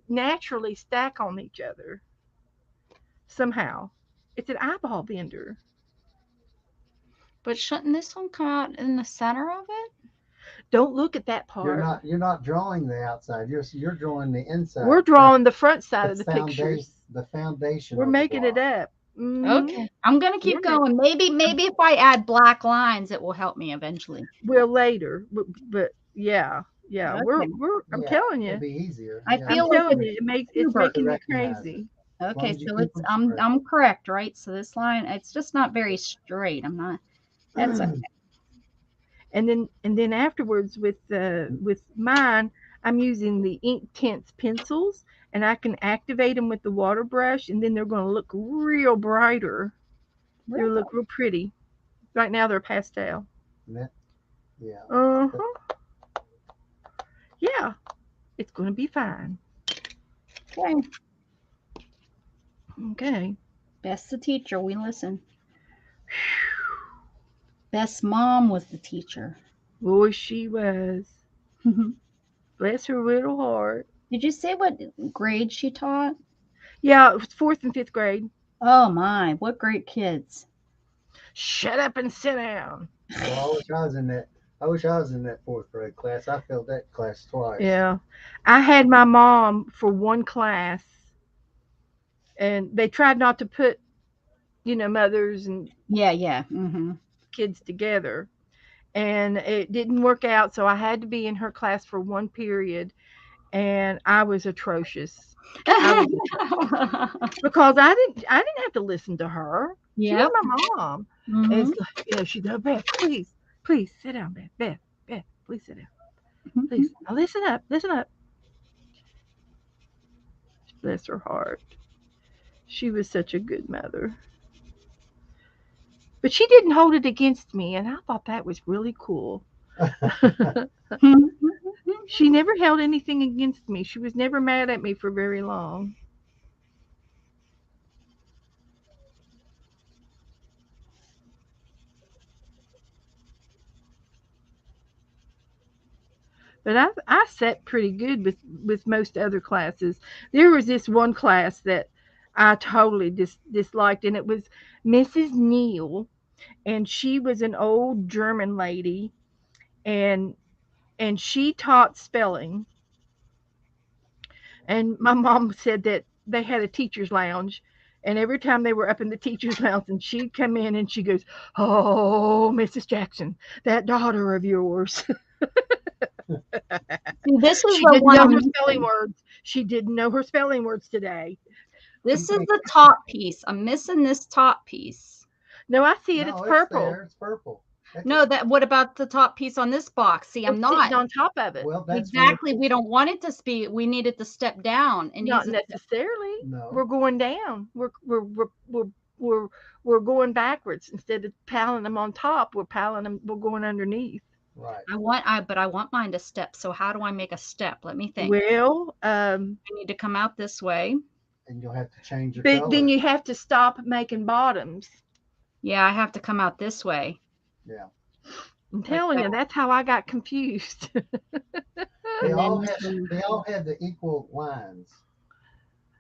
[SPEAKER 1] naturally stack on each other somehow. It's an eyeball bender.
[SPEAKER 3] But shouldn't this one come out in the center of it?
[SPEAKER 1] Don't look at that
[SPEAKER 2] you're
[SPEAKER 1] part.
[SPEAKER 2] not drawing the outside. You're drawing the inside.
[SPEAKER 1] We're drawing the front side
[SPEAKER 2] the
[SPEAKER 1] of the
[SPEAKER 2] foundation.
[SPEAKER 1] pictures.
[SPEAKER 2] The foundation.
[SPEAKER 1] We're
[SPEAKER 2] of the
[SPEAKER 1] making it
[SPEAKER 2] block.
[SPEAKER 1] up. Mhm.
[SPEAKER 3] Okay. I'm gonna keep
[SPEAKER 1] We're
[SPEAKER 3] going. Maybe if I add black lines, it will help me eventually.
[SPEAKER 1] Well, later, but yeah, yeah.
[SPEAKER 3] Okay.
[SPEAKER 1] I'm
[SPEAKER 2] Yeah,
[SPEAKER 1] telling
[SPEAKER 2] it'll
[SPEAKER 1] you.
[SPEAKER 2] be easier.
[SPEAKER 3] I
[SPEAKER 2] Yeah,
[SPEAKER 3] feel
[SPEAKER 1] I'm
[SPEAKER 3] like
[SPEAKER 1] telling
[SPEAKER 3] it's
[SPEAKER 1] you, it's
[SPEAKER 3] super.
[SPEAKER 1] making me
[SPEAKER 2] recognize it.
[SPEAKER 1] crazy.
[SPEAKER 2] As long
[SPEAKER 3] Okay,
[SPEAKER 2] as you
[SPEAKER 3] so
[SPEAKER 2] keep
[SPEAKER 3] it's
[SPEAKER 2] them
[SPEAKER 3] I'm
[SPEAKER 2] straight.
[SPEAKER 3] I'm correct, right? So this line, it's just not very straight. I'm not. That's okay.
[SPEAKER 1] And then afterwards with mine, I'm using the ink tints pencils, and I can activate them with the water brush, and then they're going to look real brighter. They'll
[SPEAKER 3] Really?
[SPEAKER 1] look real pretty. Right now they're pastel.
[SPEAKER 2] That- yeah.
[SPEAKER 1] Uh-huh. Yeah, it's going to be fine.
[SPEAKER 3] Okay.
[SPEAKER 1] Okay.
[SPEAKER 3] Best the teacher. We listen. Best mom was the teacher.
[SPEAKER 1] Boy, she was.
[SPEAKER 3] Did
[SPEAKER 1] Bless her little heart.
[SPEAKER 3] you say what grade she taught?
[SPEAKER 1] Yeah, it was fourth and fifth grade.
[SPEAKER 3] Oh my, what great kids.
[SPEAKER 1] Shut up and sit down.
[SPEAKER 2] Well, I was in that I wish I was in that fourth grade class. I failed that class twice.
[SPEAKER 1] Yeah. I had my mom for one class, and they tried not to put, mothers and
[SPEAKER 3] Yeah, yeah. Mm-hmm.
[SPEAKER 1] kids together. And it didn't work out, so I had to be in her class for one period, and I was atrocious. I was because I didn't have to listen to her. She was
[SPEAKER 3] Yep.
[SPEAKER 1] my mom. And
[SPEAKER 3] Mm-hmm.
[SPEAKER 1] it's like, she's like, Beth, please sit down, Beth, please sit down. Please. Now listen up. Bless her heart. She was such a good mother. But she didn't hold it against me, and I thought that was really cool. She never held anything against me. She was never mad at me for very long. But I sat pretty good with most other classes. There was this one class that I totally disliked, and it was Mrs. Neal, and she was an old German lady, and she taught spelling. And my mom said that they had a teacher's lounge, and every time they were up in the teacher's lounge, and she'd come in and she goes, "Oh, Mrs. Jackson, that daughter of yours."
[SPEAKER 3] See, this is
[SPEAKER 1] She
[SPEAKER 3] the
[SPEAKER 1] didn't
[SPEAKER 3] one
[SPEAKER 1] know
[SPEAKER 3] I'm
[SPEAKER 1] her spelling
[SPEAKER 3] missing.
[SPEAKER 1] words. She didn't know her spelling words today.
[SPEAKER 3] This is the top piece. I'm missing this top piece.
[SPEAKER 1] No, I see it. It's
[SPEAKER 2] No, it's
[SPEAKER 1] purple.
[SPEAKER 2] there. It's purple. That's
[SPEAKER 3] No, that what about the top piece on this box? See, I'm
[SPEAKER 1] It's sitting
[SPEAKER 3] not.
[SPEAKER 1] on top of it.
[SPEAKER 2] well, that's where
[SPEAKER 3] Exactly. We don't want it to be. We need it to step down and use
[SPEAKER 1] Not
[SPEAKER 3] it.
[SPEAKER 1] necessarily.
[SPEAKER 2] no.
[SPEAKER 1] We're going down. We're we're going backwards instead of piling them on top. We're piling them. We're going underneath.
[SPEAKER 2] Right.
[SPEAKER 3] But I want mine to step. So how do I make a step? Let me think.
[SPEAKER 1] Well,
[SPEAKER 3] I need to come out this way.
[SPEAKER 2] And you'll have to change your
[SPEAKER 1] but then
[SPEAKER 2] color.
[SPEAKER 1] you have to stop making bottoms.
[SPEAKER 3] Yeah, I have to come out this way.
[SPEAKER 2] Yeah.
[SPEAKER 1] I'm
[SPEAKER 3] Like
[SPEAKER 1] telling
[SPEAKER 3] that.
[SPEAKER 1] you, that's how I got confused.
[SPEAKER 2] They
[SPEAKER 3] And
[SPEAKER 2] all
[SPEAKER 3] then
[SPEAKER 2] have they all have the equal lines.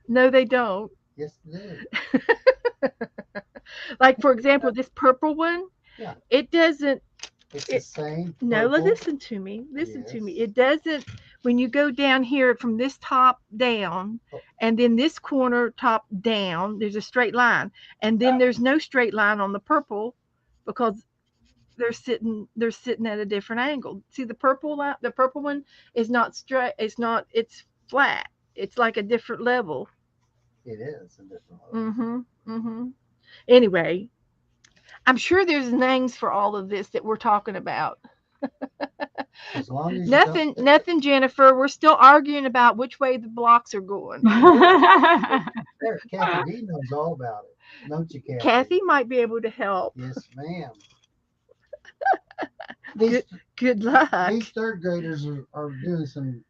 [SPEAKER 1] No, they don't.
[SPEAKER 2] Yes, they do.
[SPEAKER 1] Like for example, this purple one,
[SPEAKER 2] Yeah.
[SPEAKER 1] it doesn't.
[SPEAKER 2] It's the
[SPEAKER 1] It
[SPEAKER 2] same
[SPEAKER 1] no.
[SPEAKER 2] purple.
[SPEAKER 1] Listen to me. Listen to me.
[SPEAKER 2] Yes.
[SPEAKER 1] It doesn't. When you go down here from this top down,
[SPEAKER 2] Oh,
[SPEAKER 1] and then this corner top down, there's a straight line, and then there's no straight line on the purple because they're sitting at a different angle. See the purple one is not straight. It's flat. It's like a different level.
[SPEAKER 2] it is a different level.
[SPEAKER 1] Mhm. Mhm. Anyway, I'm sure there's names for all of this that we're talking about.
[SPEAKER 2] As long as you don't.
[SPEAKER 1] Nothing, Jennifer. We're still arguing about which way the blocks are going.
[SPEAKER 2] Yeah. There, Kathy D knows all about it. Don't you, Kathy?
[SPEAKER 1] Kathy might be able to help.
[SPEAKER 2] Yes, ma'am.
[SPEAKER 1] Good
[SPEAKER 2] These
[SPEAKER 1] good luck.
[SPEAKER 2] these third graders are doing some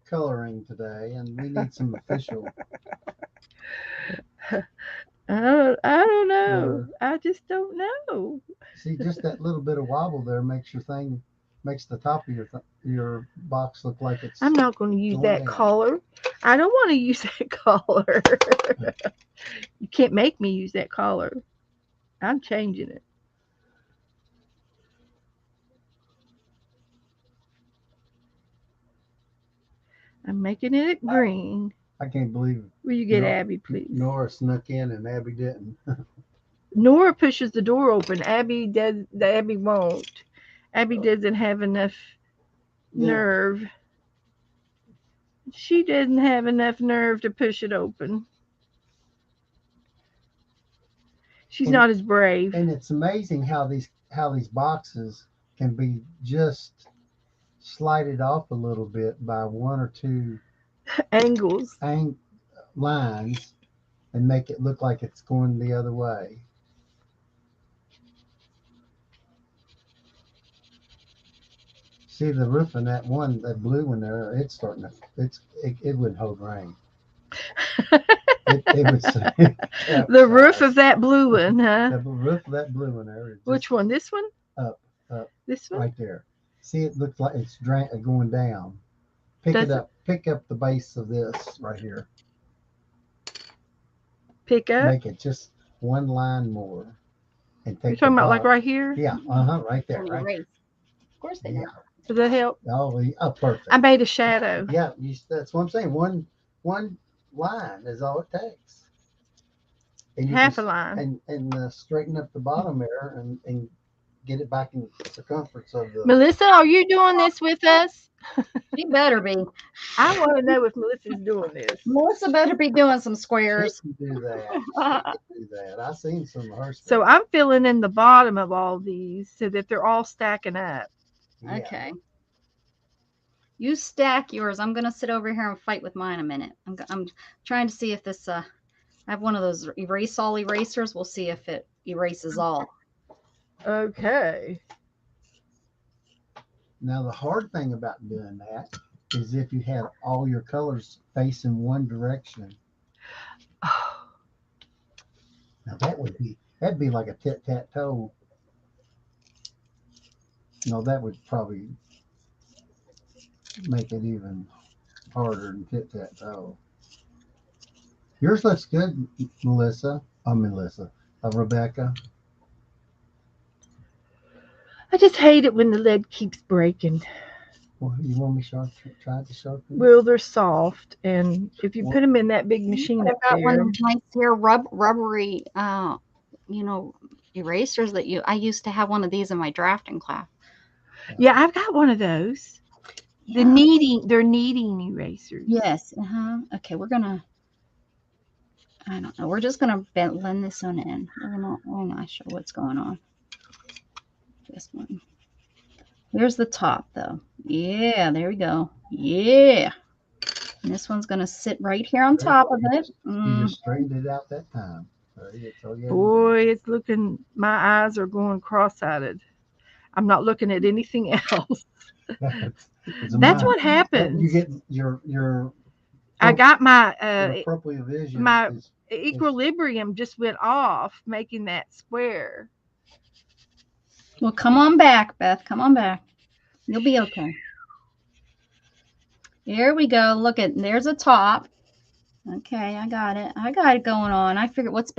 [SPEAKER 2] coloring today, and we need some official.
[SPEAKER 1] I don't know.
[SPEAKER 2] Uh,
[SPEAKER 1] I just don't know.
[SPEAKER 2] see, just that little bit of wobble there makes the top of your box look like it's
[SPEAKER 1] I'm not going to use
[SPEAKER 2] going
[SPEAKER 1] that
[SPEAKER 2] down.
[SPEAKER 1] color. I don't want to use that color. You can't make me use that color. I'm changing it. I'm making it green.
[SPEAKER 2] I can't believe
[SPEAKER 1] Will you get
[SPEAKER 2] Nor-
[SPEAKER 1] Abby, please?
[SPEAKER 2] Nora snuck in and Abby didn't.
[SPEAKER 1] Nora pushes the door open. Abby does. Abby won't. Abby doesn't have enough
[SPEAKER 2] Yeah,
[SPEAKER 1] nerve. She doesn't have enough nerve to push it open. She's
[SPEAKER 2] and
[SPEAKER 1] not as brave.
[SPEAKER 2] and it's amazing how these boxes can be just slided off a little bit by one or two
[SPEAKER 1] Angles.
[SPEAKER 2] lines and make it look like it's going the other way. See the roof on that blue one there, it's starting to, it wouldn't hold rain. It would say
[SPEAKER 1] The roof of
[SPEAKER 2] capsize.
[SPEAKER 1] that blue one, huh?
[SPEAKER 2] The roof of that blue one there is
[SPEAKER 1] Which
[SPEAKER 2] just
[SPEAKER 1] one? This one?
[SPEAKER 2] up, up,
[SPEAKER 1] This one?
[SPEAKER 2] right there. See, it looks like it's going down. Pick
[SPEAKER 1] Does
[SPEAKER 2] it
[SPEAKER 1] it
[SPEAKER 2] up. Pick up the base of this right here.
[SPEAKER 1] pick up?
[SPEAKER 2] Make it just one line more, and
[SPEAKER 1] You're
[SPEAKER 2] take the
[SPEAKER 1] talking about like
[SPEAKER 2] bottom.
[SPEAKER 1] right here?
[SPEAKER 2] Yeah, right there, right.
[SPEAKER 3] Erase. Of course they
[SPEAKER 2] Yeah.
[SPEAKER 3] do.
[SPEAKER 1] Does that help?
[SPEAKER 2] Oh, perfect.
[SPEAKER 1] I made a shadow.
[SPEAKER 2] Yeah, that's what I'm saying. One line is all it takes, and you can
[SPEAKER 1] Half a line.
[SPEAKER 2] straighten up the bottom there and get it back in circumference of the.
[SPEAKER 1] Melissa, are you doing this with us?
[SPEAKER 3] She better be.
[SPEAKER 1] I want to know if Melissa's doing this.
[SPEAKER 3] Melissa better be doing some
[SPEAKER 2] She
[SPEAKER 3] squares.
[SPEAKER 2] can do that. She can do that. I seen some of her
[SPEAKER 1] So
[SPEAKER 2] stuff.
[SPEAKER 1] I'm filling in the bottom of all these so that they're all stacking up.
[SPEAKER 2] Yeah.
[SPEAKER 3] Okay. You stack yours. I'm gonna sit over here and fight with mine a minute. I'm trying to see if this. I have one of those erase all erasers. We'll see if it erases all.
[SPEAKER 1] Okay.
[SPEAKER 2] Now the hard thing about doing that is if you had all your colors facing one direction. Now that'd be like a tit tat toe. No, that would probably make it even harder than tit tat toe. Yours looks good, Melissa. Melissa. Rebecca.
[SPEAKER 1] I just hate it when the lead keeps breaking.
[SPEAKER 2] Well, you want me to try to sharpen it?
[SPEAKER 1] Well, they're soft, and if you put them in that big machine
[SPEAKER 3] I've
[SPEAKER 1] up
[SPEAKER 3] got one
[SPEAKER 1] there,
[SPEAKER 3] of those nice here rubbery, you know, erasers that I used to have one of these in my drafting class.
[SPEAKER 1] yeah, I've got one of those. They're kneading erasers.
[SPEAKER 3] Yes. Okay, I don't know. We're just gonna blend this one in. We're not sure what's going on. This one. Here's the top though. Yeah, there we go. Yeah. And this one's gonna sit right here on top of it.
[SPEAKER 2] You just straightened it out that time.
[SPEAKER 1] Boy, it's looking. My eyes are going cross-eyed. I'm not looking at anything else. That's what happens.
[SPEAKER 2] You get your.
[SPEAKER 1] I got my
[SPEAKER 2] appropriate vision.
[SPEAKER 1] my equilibrium just went off making that square.
[SPEAKER 3] Well, come on back, Beth. Come on back. You'll be okay. Here we go. Look at there's a top. Okay, I got it. I got it going on. I figured what's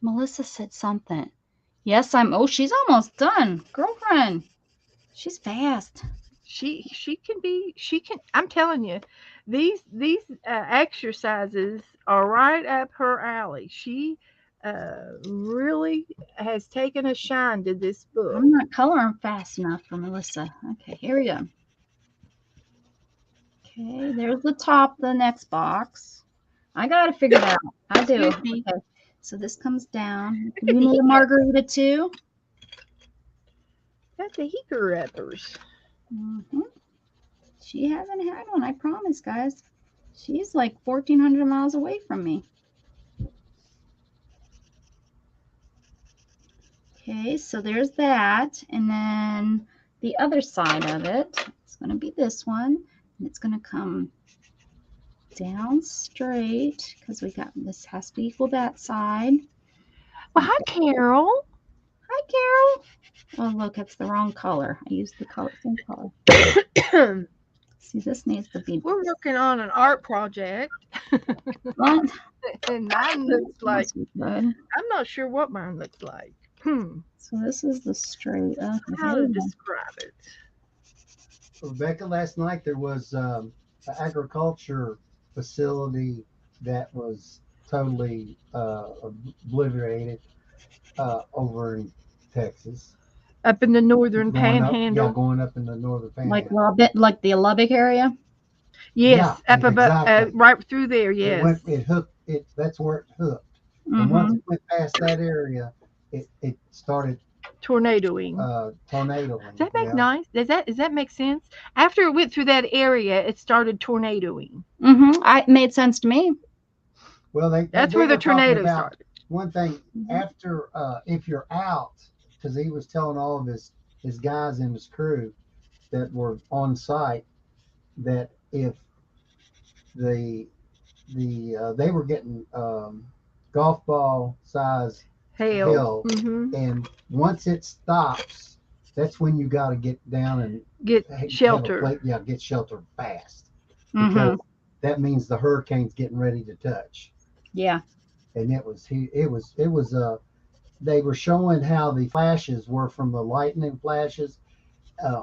[SPEAKER 3] Melissa said something. Yes, she's almost done. Girlfriend. She's fast.
[SPEAKER 1] She can. I'm telling you, these exercises are right up her alley. She really has taken a shine to this book.
[SPEAKER 3] I'm not coloring fast enough for Melissa. Okay, here we go. Okay, there's the top of the next box. I got to figure that out. I do. Okay, so this comes down. You need a margarita too?
[SPEAKER 1] That's a hickory rappers.
[SPEAKER 3] She hasn't had one, I promise, guys. She's like 1,400 miles away from me. Okay, so there's that. And then the other side of it is going to be this one. And it's going to come down straight because this has to equal that side.
[SPEAKER 1] Well, hi, Carol.
[SPEAKER 3] Hi, Carol. Oh, look, it's the wrong color. I used the same color. See, this needs to be.
[SPEAKER 1] We're working on an art project.
[SPEAKER 3] What?
[SPEAKER 1] And mine looks like.
[SPEAKER 3] Good.
[SPEAKER 1] I'm not sure what mine looks like.
[SPEAKER 3] So this is the straight.
[SPEAKER 1] How to describe it?
[SPEAKER 2] Rebecca, last night there was an agriculture facility that was totally obliterated over in Texas.
[SPEAKER 1] Up in the northern panhandle.
[SPEAKER 2] Yeah, going up in the northern panhandle.
[SPEAKER 3] Like the Lubbock area?
[SPEAKER 1] Yes,
[SPEAKER 2] yeah,
[SPEAKER 1] up above,
[SPEAKER 2] exactly.
[SPEAKER 1] right through there, yes.
[SPEAKER 2] It hooked. That's where it hooked. And once it went past that area, it started
[SPEAKER 1] tornadoing.
[SPEAKER 2] Tornadoing.
[SPEAKER 1] Does that make nice? Does that make sense? After it went through that area, it started tornadoing.
[SPEAKER 3] It made sense to me.
[SPEAKER 2] Well,
[SPEAKER 1] that's where the tornado started.
[SPEAKER 2] One thing after, if you're out, because he was telling all of his guys in his crew that were on site that if they were getting golf ball size hail, and once it stops, that's when you got to get down and
[SPEAKER 1] get shelter.
[SPEAKER 2] Get shelter fast, because that means the hurricane's getting ready to touch.
[SPEAKER 3] Yeah.
[SPEAKER 2] And it was they were showing how the flashes were from the lightning flashes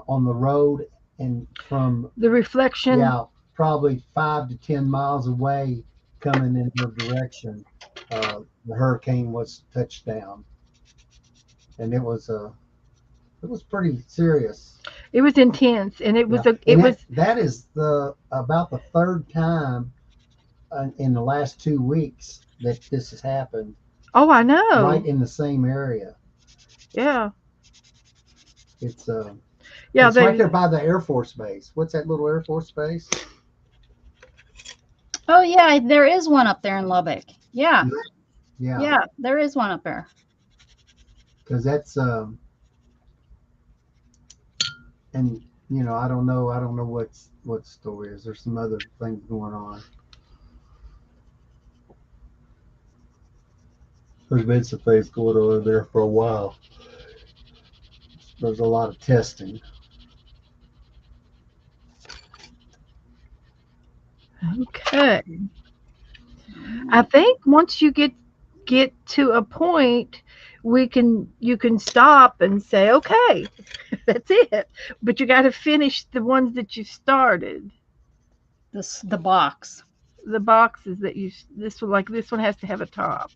[SPEAKER 2] on the road, and from,
[SPEAKER 1] The reflection.
[SPEAKER 2] yeah, probably 5 to 10 miles away, coming in her direction. The hurricane was touched down, and it was pretty serious.
[SPEAKER 1] It was intense, and it
[SPEAKER 2] Yeah,
[SPEAKER 1] was a. It
[SPEAKER 2] and
[SPEAKER 1] was.
[SPEAKER 2] that is the about the third time in the last 2 weeks that this has happened,
[SPEAKER 1] Oh, I
[SPEAKER 2] right
[SPEAKER 1] know.
[SPEAKER 2] in the same area.
[SPEAKER 1] Yeah.
[SPEAKER 2] It's
[SPEAKER 1] Yeah.
[SPEAKER 2] it's right
[SPEAKER 1] They.
[SPEAKER 2] there by the Air Force Base. What's that little Air Force Base?
[SPEAKER 3] Oh yeah, there is one up there in Lubbock. Yeah,
[SPEAKER 2] Yeah,
[SPEAKER 3] yeah, there is one up there.
[SPEAKER 2] because that's and I don't know what the story is. There's some other things going on. There's been some things going on there for a while. There's a lot of testing.
[SPEAKER 1] Okay. I think once you get to a point, you can stop and say, okay, that's it. But you got to finish the ones that you started.
[SPEAKER 3] The box.
[SPEAKER 1] The boxes that you this one, like this one has to have a top.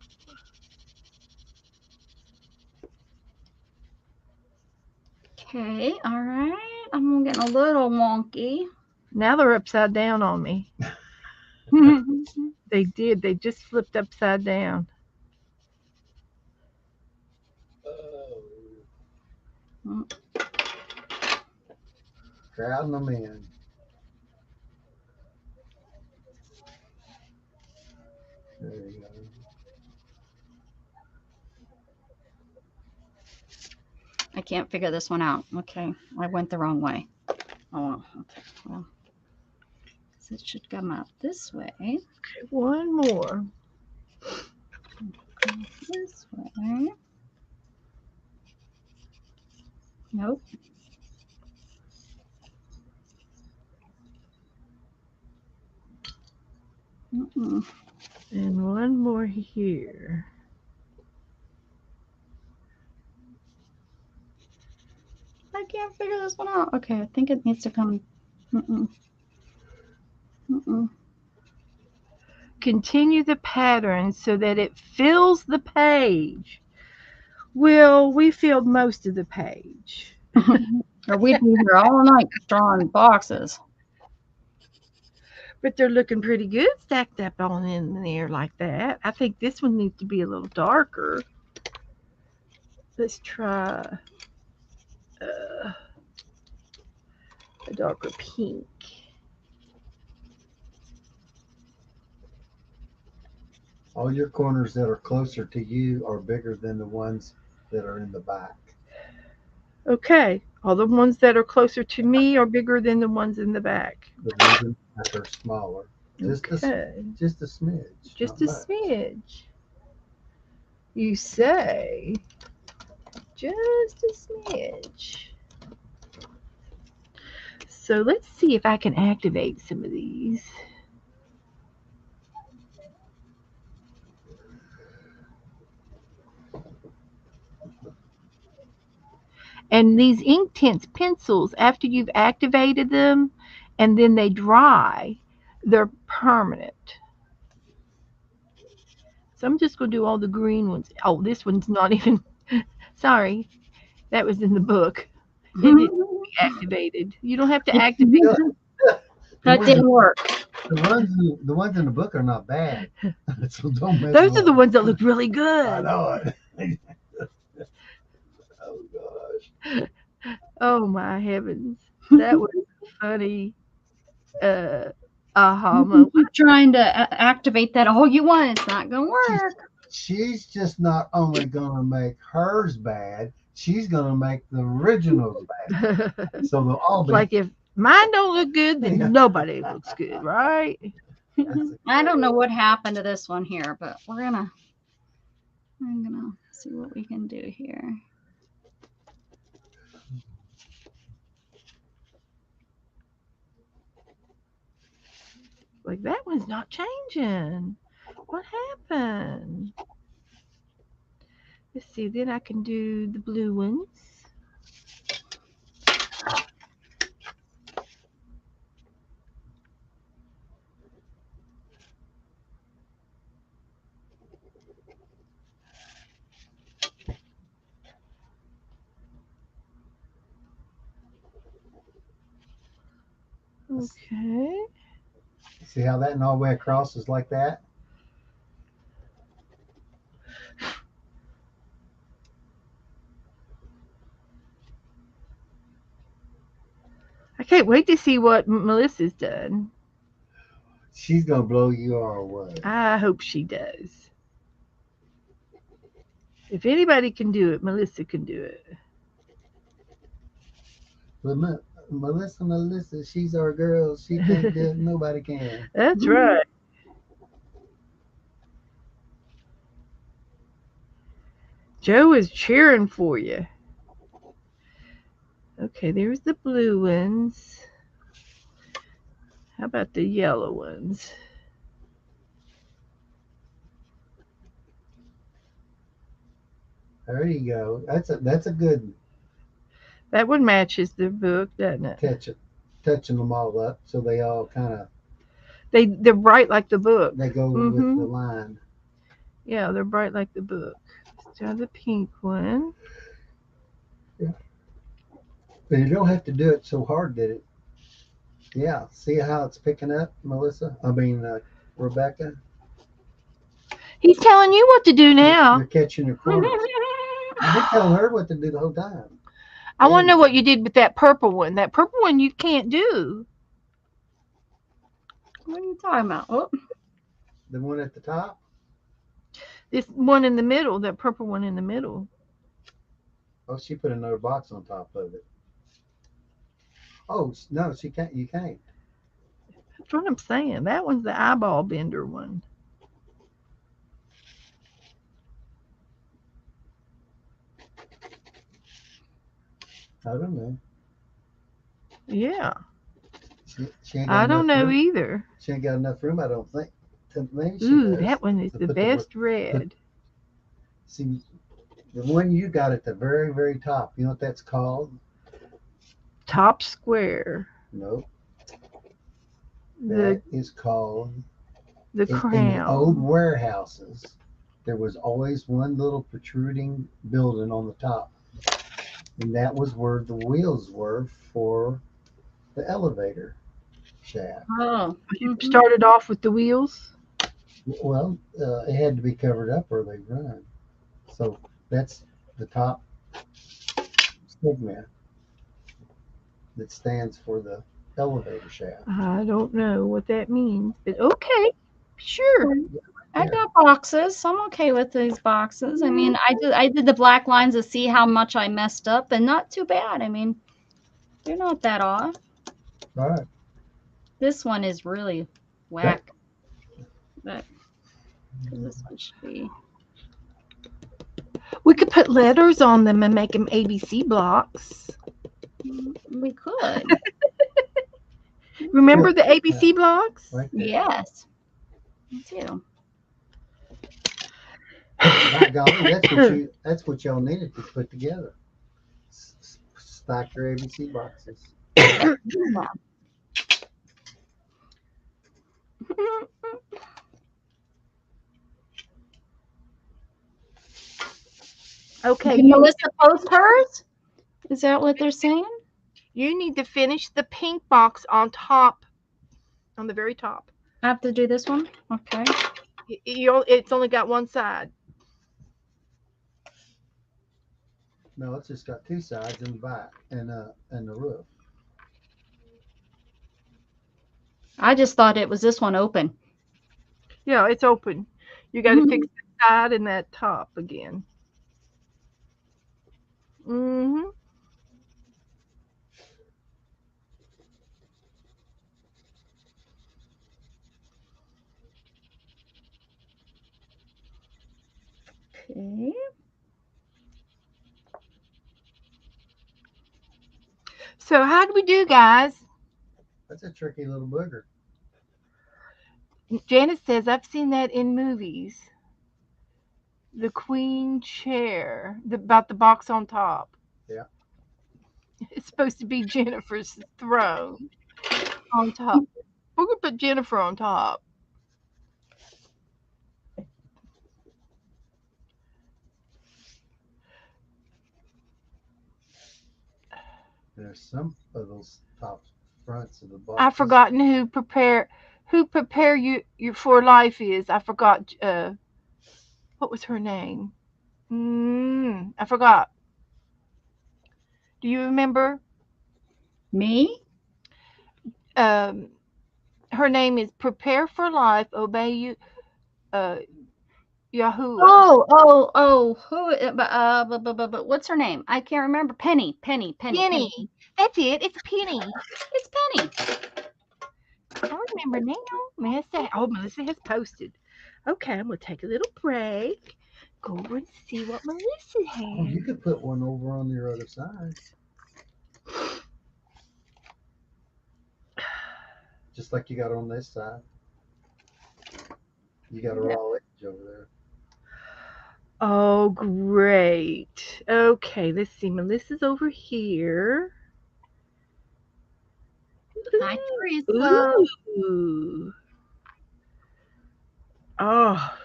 [SPEAKER 3] Okay, all right. I'm getting a little wonky.
[SPEAKER 1] Now they're upside down on me. They did. They just flipped upside down.
[SPEAKER 2] Crowding them in. There you go.
[SPEAKER 3] I can't figure this one out. Okay, I went the wrong way. Oh, okay. Well, so it should come out this way.
[SPEAKER 1] Okay, one more.
[SPEAKER 3] Go this way. Nope. Mm-mm.
[SPEAKER 1] And one more here.
[SPEAKER 3] I can't figure this one out. Okay, I think it needs to come. Mm-mm. Mm-mm.
[SPEAKER 1] Continue the pattern so that it fills the page. Well, we filled most of the page.
[SPEAKER 3] Or we'd be here all night drawing boxes.
[SPEAKER 1] But they're looking pretty good stacked up on in there like that. I think this one needs to be a little darker. Let's try uh, a darker pink.
[SPEAKER 2] All your corners that are closer to you are bigger than the ones that are in the back.
[SPEAKER 1] Okay, all the ones that are closer to me are bigger than the ones in the back.
[SPEAKER 2] The ones in the back are smaller.
[SPEAKER 1] Okay,
[SPEAKER 2] Just a smidge, not
[SPEAKER 1] just a
[SPEAKER 2] much.
[SPEAKER 1] smidge. You say just a smidge. So let's see if I can activate some of these. And these ink tints pencils, after you've activated them and then they dry, they're permanent. So I'm just going to do all the green ones. Oh, this one's not even, sorry, that was in the book. It didn't be activated. You don't have to activate.
[SPEAKER 2] The
[SPEAKER 3] That
[SPEAKER 2] ones,
[SPEAKER 3] didn't work.
[SPEAKER 2] the ones in the book are not bad, so don't mess
[SPEAKER 1] Those
[SPEAKER 2] them
[SPEAKER 1] are the
[SPEAKER 2] up.
[SPEAKER 1] ones that look really
[SPEAKER 2] I
[SPEAKER 1] good.
[SPEAKER 2] know it. Oh gosh.
[SPEAKER 1] Oh my heavens. That was funny. Uh, aha
[SPEAKER 3] You can
[SPEAKER 1] moment.
[SPEAKER 3] keep trying to activate that all you want. It's not going to
[SPEAKER 2] She's
[SPEAKER 3] work.
[SPEAKER 2] she's just not only gonna make hers bad, she's gonna make the originals bad. So they'll all be.
[SPEAKER 1] Like if mine don't look good,
[SPEAKER 2] Yeah,
[SPEAKER 1] then nobody looks good, right?
[SPEAKER 2] that's a
[SPEAKER 3] I
[SPEAKER 2] good
[SPEAKER 3] don't know
[SPEAKER 2] one.
[SPEAKER 3] what happened to this one here, but I'm gonna see what we can do here.
[SPEAKER 1] Like that one's not changing. What happened? Let's see. Then I can do the blue ones. Okay.
[SPEAKER 2] See how that and all the way across is like that?
[SPEAKER 1] I can't wait to see what Melissa's done.
[SPEAKER 2] She's gonna blow you all away.
[SPEAKER 1] I hope she does. If anybody can do it, Melissa can do it.
[SPEAKER 2] But Melissa, she's our girl. She can't do it. Nobody can.
[SPEAKER 1] That's right. Joe is cheering for you. Okay, there's the blue ones. How about the yellow ones?
[SPEAKER 2] There you go. That's a good
[SPEAKER 1] That one matches the book, doesn't it?
[SPEAKER 2] touching them all up so they all kind of
[SPEAKER 1] They're bright like the book.
[SPEAKER 2] they go with the line.
[SPEAKER 1] Yeah, they're bright like the book. Let's try the pink one.
[SPEAKER 2] Yeah. But you don't have to do it so hard that it. Yeah. See how it's picking up, Melissa? I mean, Rebecca.
[SPEAKER 1] He's telling you what to do now.
[SPEAKER 2] You're catching your corners. I've been telling her what to do the whole time.
[SPEAKER 1] I want to know what you did with that purple one. That purple one you can't do.
[SPEAKER 3] What are you talking about? Oh.
[SPEAKER 2] The one at the top?
[SPEAKER 1] This one in the middle, that purple one in the middle.
[SPEAKER 2] Oh, she put another box on top of it. Oh, no, she can't. You can't.
[SPEAKER 1] That's what I'm saying. That one's the eyeball bender one.
[SPEAKER 2] I don't know.
[SPEAKER 1] Yeah.
[SPEAKER 2] She ain't got
[SPEAKER 1] I don't know
[SPEAKER 2] room.
[SPEAKER 1] either.
[SPEAKER 2] She ain't got enough room, I don't think. Maybe she
[SPEAKER 1] Ooh,
[SPEAKER 2] does.
[SPEAKER 1] that one is
[SPEAKER 2] To
[SPEAKER 1] the
[SPEAKER 2] put
[SPEAKER 1] best red.
[SPEAKER 2] See, the one you got at the very, very top, you know what that's called?
[SPEAKER 1] Top square.
[SPEAKER 2] No,
[SPEAKER 1] The
[SPEAKER 2] that is called,
[SPEAKER 1] the
[SPEAKER 2] in the old
[SPEAKER 1] crown.
[SPEAKER 2] warehouses, there was always one little protruding building on the top. And that was where the wheels were for the elevator shaft.
[SPEAKER 3] Oh.
[SPEAKER 1] You started off with the wheels.
[SPEAKER 2] Well, it had to be covered up or they run. So that's the top stigma that stands for the elevator shaft.
[SPEAKER 1] I don't know what that means, but okay, sure.
[SPEAKER 3] I got boxes. I'm okay with these boxes. I mean, I did the black lines to see how much I messed up, and not too bad. I mean, they're not that off.
[SPEAKER 2] All right.
[SPEAKER 3] This one is really whack, but this one should be.
[SPEAKER 1] We could put letters on them and make them ABC blocks.
[SPEAKER 3] We could.
[SPEAKER 1] Remember the ABC blocks?
[SPEAKER 2] Right there.
[SPEAKER 3] Yes. Me too.
[SPEAKER 2] By golly, that's what y'all needed to put together. Stack your ABC boxes.
[SPEAKER 1] Okay,
[SPEAKER 3] Can Melissa post hers? Is that what they're saying?
[SPEAKER 1] you need to finish the pink box on top, on the very top.
[SPEAKER 3] I have to do this one? Okay.
[SPEAKER 1] It's only got one side.
[SPEAKER 2] No, it's just got two sides and the back and the roof.
[SPEAKER 3] I just thought it was this one open.
[SPEAKER 1] Yeah, it's open. You got to fix the side and that top again. Mm-hmm.
[SPEAKER 3] Okay.
[SPEAKER 1] So how do we do, guys?
[SPEAKER 2] That's a tricky little booger.
[SPEAKER 1] Janice says I've seen that in movies. The queen chair. About the box on top.
[SPEAKER 2] Yeah.
[SPEAKER 1] It's supposed to be Jennifer's throne on top. We're gonna put Jennifer on top.
[SPEAKER 2] There's some of those top fronts of the
[SPEAKER 1] I've
[SPEAKER 2] boxes.
[SPEAKER 1] forgotten who prepare you for life is. I forgot. What was her name? I forgot. Do you remember?
[SPEAKER 3] Me?
[SPEAKER 1] Um, Her name is Prepare for Life. Obey you. Uh, Yahuwah.
[SPEAKER 3] Oh. Who? But what's her name? I can't remember. Penny.
[SPEAKER 1] Penny. That's it. It's Penny.
[SPEAKER 3] It's Penny.
[SPEAKER 1] I remember now. Melissa. Oh, Melissa has posted. Okay, I'm gonna take a little break. Go over and see what Melissa
[SPEAKER 2] Oh,
[SPEAKER 1] has.
[SPEAKER 2] you could put one over on your other side, just like you got on this side. You got a
[SPEAKER 3] Yeah.
[SPEAKER 2] raw edge over there.
[SPEAKER 1] Oh, great. Okay, let's see. Melissa's over here.
[SPEAKER 3] Hi, Teresa.
[SPEAKER 1] Ooh. Oh.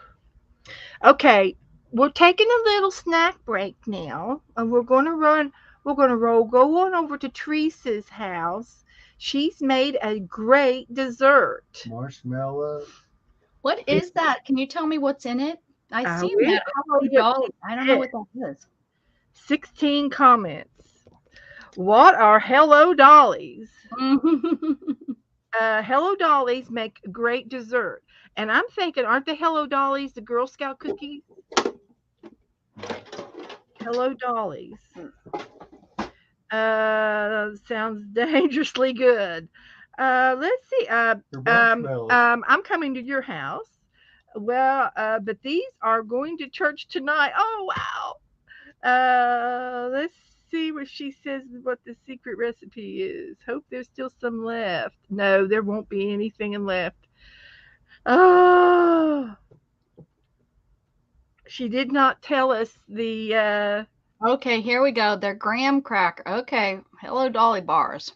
[SPEAKER 1] Okay. We're taking a little snack break now, and go on over to Teresa's house. She's made a great dessert.
[SPEAKER 2] Marshmallow.
[SPEAKER 3] What is that? Can you tell me what's in it? I
[SPEAKER 1] I
[SPEAKER 3] see
[SPEAKER 1] will
[SPEAKER 3] that Hello
[SPEAKER 1] see what
[SPEAKER 3] Dolly.
[SPEAKER 1] she
[SPEAKER 3] I don't know
[SPEAKER 1] said.
[SPEAKER 3] what that is.
[SPEAKER 1] 16 comments. What are Hello Dollies? Hello Dollies make great dessert. And I'm thinking, aren't the Hello Dollies the Girl Scout cookies? Hello Dollies. Sounds dangerously good. Let's see.
[SPEAKER 2] They're marshmallows.
[SPEAKER 1] I'm coming to your house. Well, but these are going to church tonight. Oh wow. Let's see what she says. What the secret recipe is. Hope there's still some left. No, there won't be anything left. Oh, she did not tell us the.
[SPEAKER 3] Okay, here we go. They're graham cracker. Okay, Hello Dolly bars.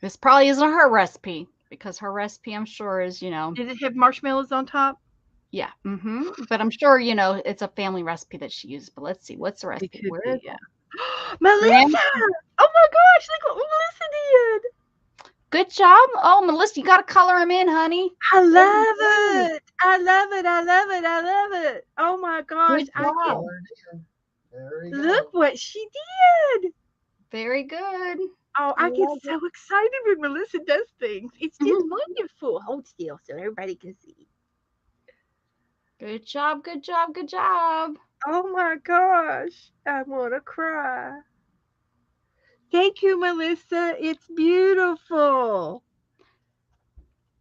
[SPEAKER 3] This probably isn't her recipe because her recipe, I'm sure, is
[SPEAKER 1] Did it have marshmallows on top?
[SPEAKER 3] yeah. But I'm sure it's a family recipe that she uses. But let's see, what's the
[SPEAKER 1] It
[SPEAKER 3] recipe?
[SPEAKER 1] could
[SPEAKER 3] Where is
[SPEAKER 1] be. Yeah.
[SPEAKER 3] it? Graham.
[SPEAKER 1] Melissa! Oh my gosh! Look what Melissa did.
[SPEAKER 3] Good job. Oh, Melissa, you got to color them in, honey.
[SPEAKER 1] I
[SPEAKER 3] Very
[SPEAKER 1] love
[SPEAKER 3] good.
[SPEAKER 1] it. I love it. I love it. I love it. Oh my gosh!
[SPEAKER 3] Good
[SPEAKER 1] I can't.
[SPEAKER 3] job.
[SPEAKER 2] Colored in. There you
[SPEAKER 1] Look
[SPEAKER 2] go.
[SPEAKER 1] what she did.
[SPEAKER 3] Very good.
[SPEAKER 1] Oh,
[SPEAKER 3] I
[SPEAKER 1] I get
[SPEAKER 3] love it.
[SPEAKER 1] so excited when Melissa does things. It's just wonderful. Hold still so everybody can see.
[SPEAKER 3] Good job. Good job. Good job.
[SPEAKER 1] Oh my gosh! I want to cry. Thank you, Melissa. It's beautiful.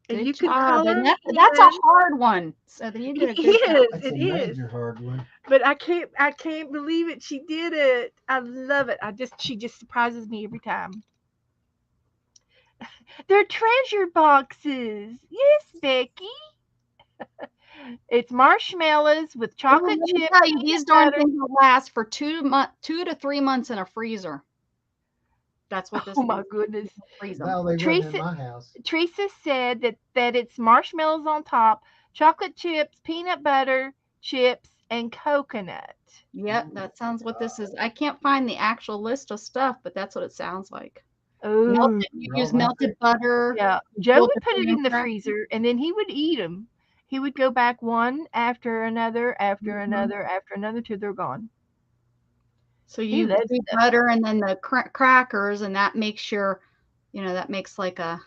[SPEAKER 1] And
[SPEAKER 3] Good
[SPEAKER 1] you can
[SPEAKER 3] job.
[SPEAKER 1] color
[SPEAKER 3] And
[SPEAKER 1] 'em
[SPEAKER 3] that's a
[SPEAKER 1] in.
[SPEAKER 3] hard one. So you did
[SPEAKER 1] It
[SPEAKER 3] a good job.
[SPEAKER 1] is.
[SPEAKER 2] That's
[SPEAKER 1] It
[SPEAKER 2] a
[SPEAKER 1] is.
[SPEAKER 2] major hard one.
[SPEAKER 1] But I can't believe it. She did it. I love it. She just surprises me every time. They're treasure boxes. Yes, Becky. It's marshmallows with
[SPEAKER 3] Oh,
[SPEAKER 1] chocolate
[SPEAKER 3] let me
[SPEAKER 1] chip,
[SPEAKER 3] tell you,
[SPEAKER 1] peanut
[SPEAKER 3] these darn
[SPEAKER 1] butter.
[SPEAKER 3] things will last for 2 to 3 months in a freezer. That's what this
[SPEAKER 1] Oh
[SPEAKER 3] is.
[SPEAKER 1] my goodness.
[SPEAKER 3] Freeze them.
[SPEAKER 2] No, they wouldn't in
[SPEAKER 1] Teresa
[SPEAKER 2] my house.
[SPEAKER 1] Teresa said that it's marshmallows on top, chocolate chips, peanut butter chips, and coconut.
[SPEAKER 3] Yep,
[SPEAKER 2] Ooh,
[SPEAKER 3] that sounds what this is. I can't find the actual list of stuff, but that's what it sounds like.
[SPEAKER 1] Oh,
[SPEAKER 3] Melted, you
[SPEAKER 2] raw
[SPEAKER 3] use melted
[SPEAKER 2] magic.
[SPEAKER 3] butter,
[SPEAKER 1] yeah. Joe
[SPEAKER 3] little
[SPEAKER 1] would
[SPEAKER 3] bit
[SPEAKER 1] put
[SPEAKER 3] of
[SPEAKER 1] it
[SPEAKER 3] graham
[SPEAKER 1] in the
[SPEAKER 3] cracker.
[SPEAKER 1] freezer and then he would eat them. He would go back one after another, after
[SPEAKER 3] Mhm.
[SPEAKER 1] another, after another till they're gone.
[SPEAKER 3] So
[SPEAKER 1] He
[SPEAKER 3] you
[SPEAKER 1] loves
[SPEAKER 3] do
[SPEAKER 1] stuff like
[SPEAKER 3] butter and then the crackers, and that makes that makes like a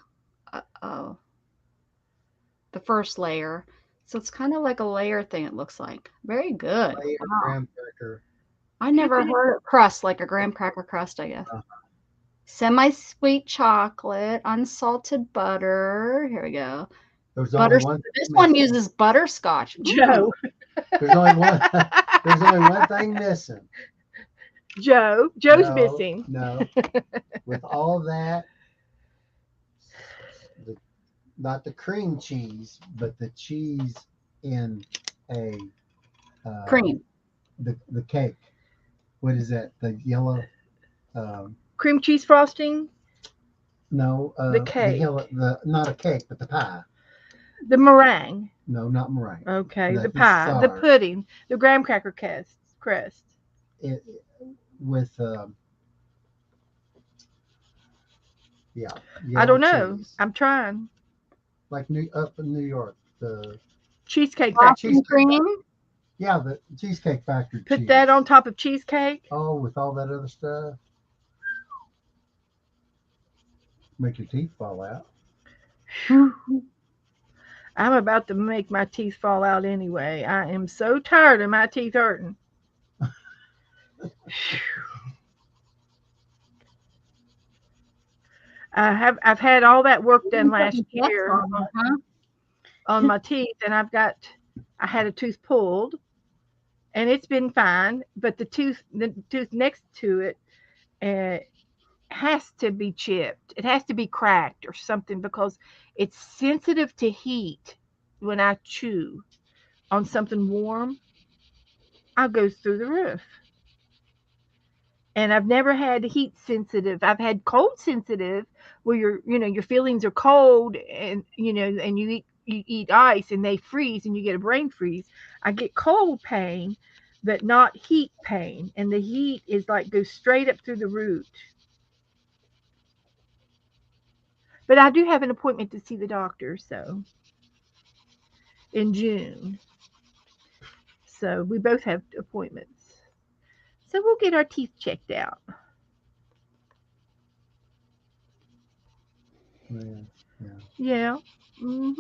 [SPEAKER 3] the first layer. So it's kind of like a layer thing, it looks like. Very good.
[SPEAKER 2] Layered
[SPEAKER 3] Wow.
[SPEAKER 2] graham cracker.
[SPEAKER 3] I
[SPEAKER 1] that. Could
[SPEAKER 3] never
[SPEAKER 1] be.
[SPEAKER 3] heard of crust, like a graham cracker crust, I guess.
[SPEAKER 2] Uh,
[SPEAKER 3] Semi-sweet chocolate, unsalted butter. Here we go.
[SPEAKER 2] there's only
[SPEAKER 3] Butter.
[SPEAKER 2] one
[SPEAKER 3] This
[SPEAKER 2] thing
[SPEAKER 3] one
[SPEAKER 2] missing.
[SPEAKER 3] uses butterscotch.
[SPEAKER 1] Joe.
[SPEAKER 2] There's only one. There's only one thing missing.
[SPEAKER 1] Joe's
[SPEAKER 2] No,
[SPEAKER 1] missing.
[SPEAKER 2] no. With all that, the, not the cream cheese, but the cheese in a
[SPEAKER 3] Cream.
[SPEAKER 2] the cake. What is that? The yellow. Um,
[SPEAKER 1] Cream cheese frosting,
[SPEAKER 2] no,
[SPEAKER 1] the
[SPEAKER 2] the yellow.
[SPEAKER 1] cake,
[SPEAKER 2] The not a cake, but the pie.
[SPEAKER 1] the meringue.
[SPEAKER 2] No, not meringue.
[SPEAKER 1] Okay, the
[SPEAKER 2] The
[SPEAKER 1] pie, the
[SPEAKER 2] Thurs.
[SPEAKER 1] pudding, the graham cracker crust.
[SPEAKER 2] It, with yeah,
[SPEAKER 1] I
[SPEAKER 2] yellow
[SPEAKER 1] don't know.
[SPEAKER 2] cheese,
[SPEAKER 1] I'm trying.
[SPEAKER 2] like up in New York, the
[SPEAKER 1] Cheesecake Factory.
[SPEAKER 3] Frosting
[SPEAKER 2] cheesecake.
[SPEAKER 3] cream.
[SPEAKER 2] Yeah, the Cheesecake Factory
[SPEAKER 1] Put that
[SPEAKER 2] cheese.
[SPEAKER 1] on top of cheesecake.
[SPEAKER 2] Oh, with all that other stuff, make your teeth fall out.
[SPEAKER 1] I'm about to make my teeth fall out anyway. I am so tired of my teeth hurting. I've had all that work done
[SPEAKER 3] Even
[SPEAKER 1] last
[SPEAKER 3] putting pets
[SPEAKER 1] year
[SPEAKER 3] on, huh?
[SPEAKER 1] on my teeth, and I had a tooth pulled, and it's been fine. But the tooth next to it, uh, has to be chipped. It has to be cracked or something because it's sensitive to heat. When I chew on something warm, I go through the roof. And I've never had heat sensitive. I've had cold sensitive where your feelings are cold, and and you eat ice and they freeze and you get a brain freeze. I get cold pain, but not heat pain. And the heat is like goes straight up through the root. But I do have an appointment to see the doctor, so in June. So we both have appointments. So we'll get our teeth checked out.
[SPEAKER 2] Yeah, yeah.
[SPEAKER 1] Yeah. Mhm.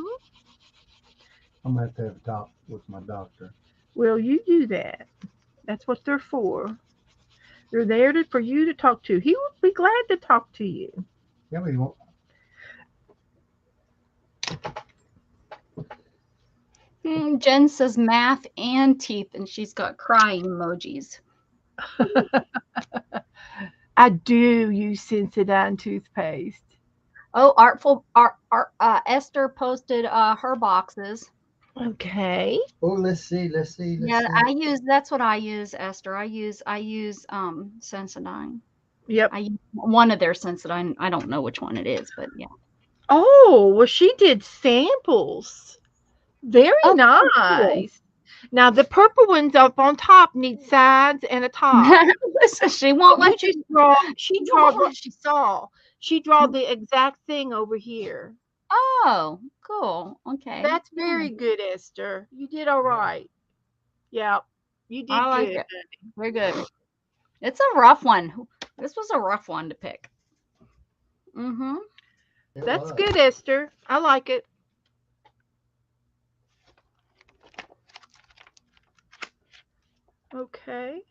[SPEAKER 2] I'm gonna have to have a talk with my doctor.
[SPEAKER 1] Well, you do that. That's what they're for. They're there for you to talk to. He will be glad to talk to you.
[SPEAKER 2] Yeah, but he won't.
[SPEAKER 3] Jen says math and teeth, and she's got crying emojis.
[SPEAKER 1] I do use Sensodyne toothpaste.
[SPEAKER 3] Oh, artful Esther posted her boxes.
[SPEAKER 1] Okay.
[SPEAKER 2] Oh, let's see, let's see, let's
[SPEAKER 3] Yeah,
[SPEAKER 2] see.
[SPEAKER 3] that's what I use, Esther. I use Sensodyne.
[SPEAKER 1] Yep.
[SPEAKER 3] I use one of their Sensodyne. I don't know which one it is, but yeah.
[SPEAKER 1] Oh, well, she did samples. Very
[SPEAKER 3] Oh, cool.
[SPEAKER 1] nice. Now the purple ones up on top need sides and a top.
[SPEAKER 3] Listen, she
[SPEAKER 1] But
[SPEAKER 3] won't
[SPEAKER 1] we
[SPEAKER 3] let you.
[SPEAKER 1] just draw. She
[SPEAKER 3] She
[SPEAKER 1] drawed
[SPEAKER 3] won't
[SPEAKER 1] what
[SPEAKER 3] let-
[SPEAKER 1] she saw. She draw the exact thing over here.
[SPEAKER 3] Oh, cool. Okay.
[SPEAKER 1] That's
[SPEAKER 3] Yeah,
[SPEAKER 1] very good, Esther. You did all
[SPEAKER 2] Yeah,
[SPEAKER 1] right. Yeah, you
[SPEAKER 3] I
[SPEAKER 1] did
[SPEAKER 3] like
[SPEAKER 1] good.
[SPEAKER 3] it. Very good. It's a rough one. This was a rough one to pick. Mm-hmm.
[SPEAKER 2] it
[SPEAKER 1] That's
[SPEAKER 2] was.
[SPEAKER 1] good, Esther. I like it. Okay.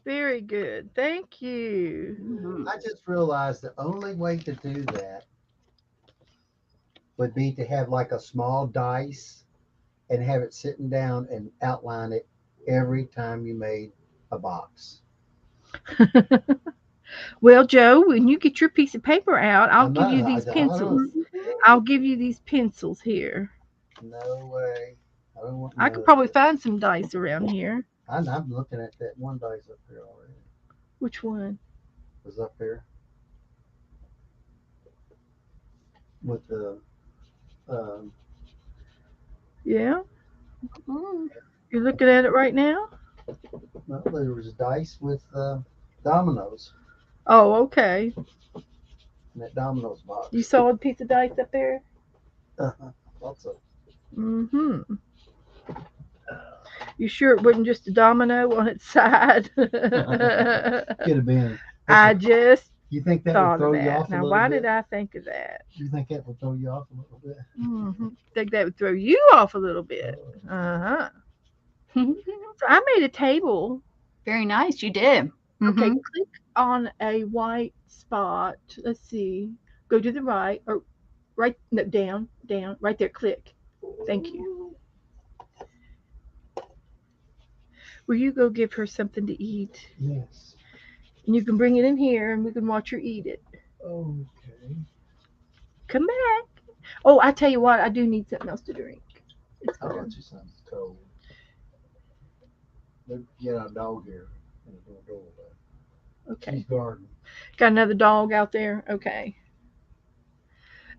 [SPEAKER 1] Very good. Thank you.
[SPEAKER 3] Mm-hmm.
[SPEAKER 2] I just realized the only way to do that would be to have like a small dice and have it sitting down and outline it every time you made a box.
[SPEAKER 1] Well, Joe, when you get your piece of paper out,
[SPEAKER 2] I
[SPEAKER 1] I'll give you
[SPEAKER 2] know.
[SPEAKER 1] these
[SPEAKER 2] I don't.
[SPEAKER 1] pencils. I'll give you these pencils here.
[SPEAKER 2] No way. I don't want
[SPEAKER 1] I
[SPEAKER 2] none
[SPEAKER 1] could
[SPEAKER 2] of
[SPEAKER 1] probably
[SPEAKER 2] this.
[SPEAKER 1] find some dice around here.
[SPEAKER 2] I'm looking at that one dice up here already.
[SPEAKER 1] Which one?
[SPEAKER 2] Was up here with the um,
[SPEAKER 1] Yeah,
[SPEAKER 3] Mm-hmm.
[SPEAKER 1] you're looking at it right now?
[SPEAKER 2] well, there was dice with dominoes
[SPEAKER 1] Oh, okay.
[SPEAKER 2] in that dominoes
[SPEAKER 1] You
[SPEAKER 2] box.
[SPEAKER 1] saw a piece of dice up there?
[SPEAKER 2] Lots of.
[SPEAKER 1] Mm-hmm. You sure it wasn't just a domino on its side?
[SPEAKER 2] Could have been.
[SPEAKER 1] I just
[SPEAKER 2] You think that would
[SPEAKER 1] thought of
[SPEAKER 2] throw you
[SPEAKER 1] that.
[SPEAKER 2] off a
[SPEAKER 1] Now,
[SPEAKER 2] little
[SPEAKER 1] why did
[SPEAKER 2] bit?
[SPEAKER 1] I think of that?
[SPEAKER 2] You think that would throw you off a little bit?
[SPEAKER 1] Think that would throw you off a little bit.
[SPEAKER 2] Oh,
[SPEAKER 1] Uh-huh. So I made a table.
[SPEAKER 3] Very nice. You did.
[SPEAKER 1] Okay,
[SPEAKER 3] Mm-hmm.
[SPEAKER 1] click on a white spot. Let's see. Go to the right or right, no, down, right there. Click. Thank you. Will you go give her something to eat?
[SPEAKER 2] yes.
[SPEAKER 1] And you can bring it in here and we can watch her eat it.
[SPEAKER 2] Okay.
[SPEAKER 1] Come back. Oh, I tell you what, I do need something else to drink. It's
[SPEAKER 2] I
[SPEAKER 1] cold.
[SPEAKER 2] got you something cold. Look, get a dog here in the doorway. She's
[SPEAKER 1] Okay.
[SPEAKER 2] guarding.
[SPEAKER 1] Got another dog out there. Okay.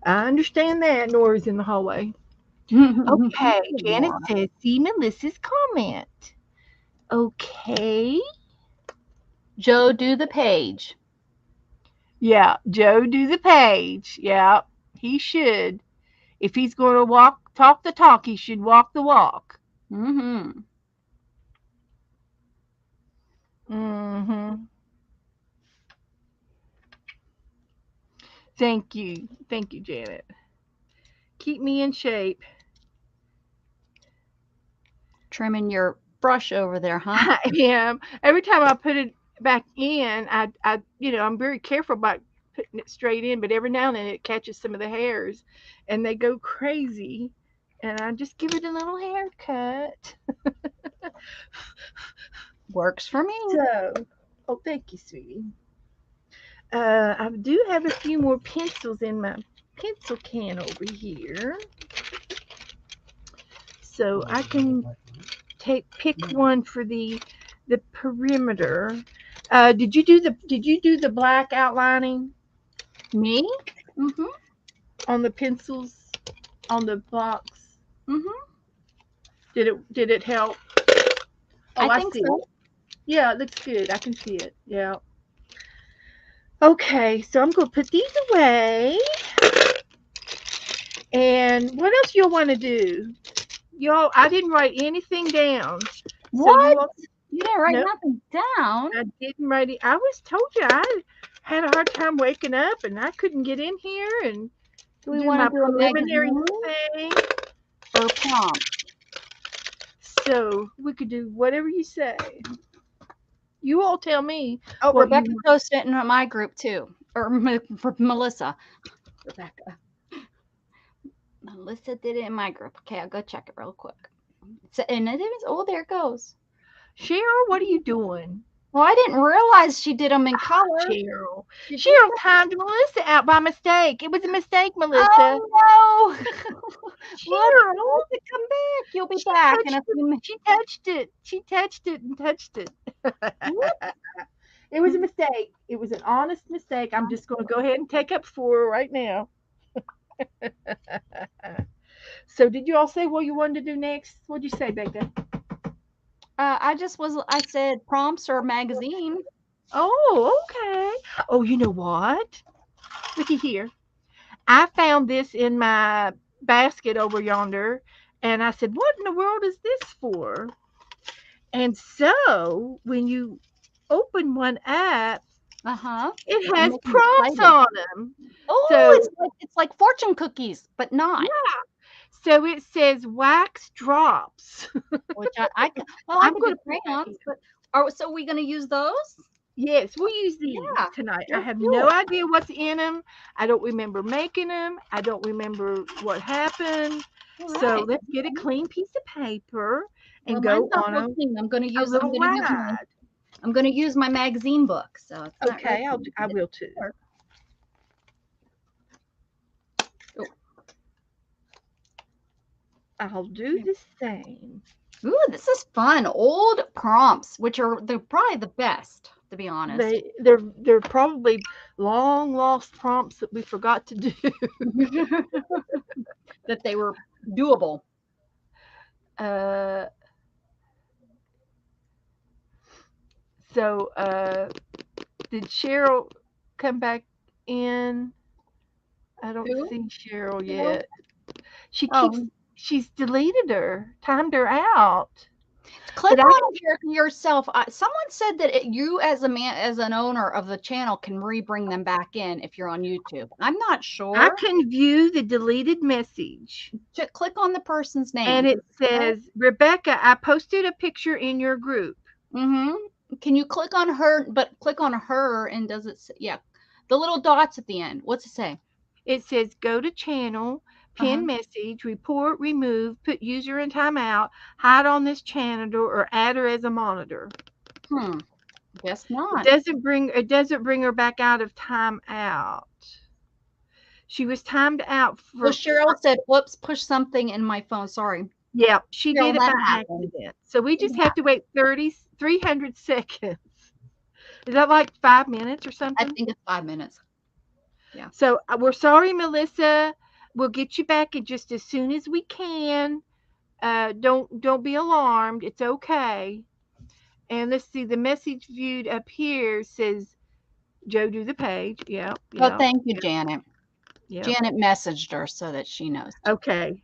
[SPEAKER 1] I understand that noise in the hallway. Okay. Janet says, see Melissa's comment. Okay.
[SPEAKER 3] Joe, do the page.
[SPEAKER 1] Yeah. Joe do the page. Yeah. He should. If he's going to talk the talk, he should walk the walk.
[SPEAKER 3] Mm-hmm.
[SPEAKER 1] Mm-hmm. Thank you. Thank you, Janet. Keep me in shape.
[SPEAKER 3] Trimming your brush over there, huh?
[SPEAKER 1] I am. Every time I put it back in, I'm very careful about putting it straight in, but every now and then it catches some of the hairs and they go crazy. And I just give it a little haircut.
[SPEAKER 3] Works for me.
[SPEAKER 1] So, oh, thank you, sweetie. I do have a few more pencils in my pencil can over here. So I can pick one for the perimeter. Did you do the black outlining
[SPEAKER 3] Me? Mm-hmm.
[SPEAKER 1] on the pencils on the box?
[SPEAKER 3] Mm-hmm.
[SPEAKER 1] Did it help? Oh,
[SPEAKER 3] I
[SPEAKER 1] I
[SPEAKER 3] think
[SPEAKER 1] see it.
[SPEAKER 3] so.
[SPEAKER 1] Yeah, it looks good. I can see it. Yeah. Okay, so I'm gonna put these away. And what else y'all want to do? Y'all, I didn't write anything down. So
[SPEAKER 3] What?
[SPEAKER 1] you all,
[SPEAKER 3] You didn't write
[SPEAKER 1] no,
[SPEAKER 3] nothing down.
[SPEAKER 1] I didn't write it. I was told you I had a hard time waking up and I couldn't get in here and
[SPEAKER 3] Do we
[SPEAKER 1] do
[SPEAKER 3] want
[SPEAKER 1] my
[SPEAKER 3] to do a
[SPEAKER 1] preliminary
[SPEAKER 3] magazine
[SPEAKER 1] thing.
[SPEAKER 3] or prompt?
[SPEAKER 1] So we could do whatever you say. You all tell me
[SPEAKER 3] Oh,
[SPEAKER 1] what you
[SPEAKER 3] Rebecca
[SPEAKER 1] want.
[SPEAKER 3] posted it in my group too. Or for Melissa. Rebecca. Melissa did it in my group. Okay, I'll go check it real quick. So, and it is, oh, there it goes.
[SPEAKER 1] Cheryl, what are you doing?
[SPEAKER 3] Well, I didn't realize she did them in color.
[SPEAKER 1] Cheryl.
[SPEAKER 3] Did you?
[SPEAKER 1] Cheryl timed Melissa out by mistake. It was a mistake, Melissa.
[SPEAKER 3] Oh no! Look,
[SPEAKER 1] Cheryl,
[SPEAKER 3] Melissa, come back. You'll be
[SPEAKER 1] she
[SPEAKER 3] back in
[SPEAKER 1] touched
[SPEAKER 3] a
[SPEAKER 1] it.
[SPEAKER 3] few minutes.
[SPEAKER 1] She touched it. She touched it and touched it. It was a mistake. It was an honest mistake. I'm just going to go ahead and take up for her right now. So, did you all say what you wanted to do next? What'd you say, Becca?
[SPEAKER 3] I said prompts or magazine.
[SPEAKER 1] Oh, okay. Oh, you know what? Looky here. I found this in my basket over yonder, and I said, "What in the world is this for?" And so, when you open one up,
[SPEAKER 3] Uh-huh.
[SPEAKER 1] it
[SPEAKER 3] You
[SPEAKER 1] has
[SPEAKER 3] make me
[SPEAKER 1] prompts
[SPEAKER 3] excited.
[SPEAKER 1] on them.
[SPEAKER 3] Oh,
[SPEAKER 1] So,
[SPEAKER 3] it's like fortune cookies, but not.
[SPEAKER 1] yeah. So it says wax drops.
[SPEAKER 3] Which I
[SPEAKER 1] I'm
[SPEAKER 3] could
[SPEAKER 1] going
[SPEAKER 3] do
[SPEAKER 1] to put that in.
[SPEAKER 3] crayons, but are so we gonna use those?
[SPEAKER 1] Yes, we'll use these
[SPEAKER 3] Yeah,
[SPEAKER 1] tonight. I
[SPEAKER 3] they're
[SPEAKER 1] have no
[SPEAKER 3] cute.
[SPEAKER 1] idea what's in them. I don't remember making them. I don't remember what happened.
[SPEAKER 3] All
[SPEAKER 1] So
[SPEAKER 3] right.
[SPEAKER 1] let's get a clean piece of paper
[SPEAKER 3] Well,
[SPEAKER 1] and
[SPEAKER 3] mine's
[SPEAKER 1] go
[SPEAKER 3] not
[SPEAKER 1] on
[SPEAKER 3] real clean.
[SPEAKER 1] a little ride.
[SPEAKER 3] I'm gonna use my magazine book, so it's not real
[SPEAKER 1] Okay,
[SPEAKER 3] clean.
[SPEAKER 1] I will too.
[SPEAKER 3] Oh,
[SPEAKER 1] I'll do the same.
[SPEAKER 3] ooh, this is fun. Old prompts, which are probably the best, to be honest.
[SPEAKER 1] They're probably long lost prompts that we forgot to do.
[SPEAKER 3] That they were doable.
[SPEAKER 1] Uh, so did Cheryl come back in? I don't
[SPEAKER 3] Who?
[SPEAKER 1] see Cheryl
[SPEAKER 3] Cheryl?
[SPEAKER 1] yet. She keeps
[SPEAKER 3] Oh,
[SPEAKER 1] she's deleted her, timed her out.
[SPEAKER 3] click
[SPEAKER 1] But I
[SPEAKER 3] on
[SPEAKER 1] don't
[SPEAKER 3] it yourself. Someone said that you, as a man, as an owner of the channel, can re-bring them back in if you're on YouTube. I'm not
[SPEAKER 1] I
[SPEAKER 3] sure.
[SPEAKER 1] can view the deleted message.
[SPEAKER 3] Click on the person's name.
[SPEAKER 1] And it says, Rebecca, I posted a picture in your group.
[SPEAKER 3] Mm-hmm. Can you click on her? But click on her, and does it say, yeah, the little dots at the end. What's it say?
[SPEAKER 1] It says go to channel,
[SPEAKER 3] Uh-huh.
[SPEAKER 1] pin message, report, remove, put user in timeout, hide on this channel, or add her as a monitor.
[SPEAKER 3] Hmm. Guess
[SPEAKER 1] It
[SPEAKER 3] not.
[SPEAKER 1] doesn't bring her back out of timeout. She was timed out
[SPEAKER 3] Well,
[SPEAKER 1] for
[SPEAKER 3] Cheryl said, "Whoops, push something in my phone. Sorry."
[SPEAKER 1] Yeah, she
[SPEAKER 3] Still
[SPEAKER 1] did it
[SPEAKER 3] that
[SPEAKER 1] by
[SPEAKER 3] happens.
[SPEAKER 1] accident. So we just
[SPEAKER 3] Yeah,
[SPEAKER 1] have to wait 300 seconds. Is that like 5 minutes or
[SPEAKER 3] I
[SPEAKER 1] something?
[SPEAKER 3] think it's 5 minutes. Yeah.
[SPEAKER 1] So we're sorry, Melissa. We'll get you back in just as soon as we can. Don't be alarmed. It's okay. And let's see, the message viewed up here says Joe do the page. Yep,
[SPEAKER 3] Oh,
[SPEAKER 1] yep,
[SPEAKER 3] thank you, Janet.
[SPEAKER 1] yep.
[SPEAKER 3] Janet messaged her so that she knows too.
[SPEAKER 1] Okay.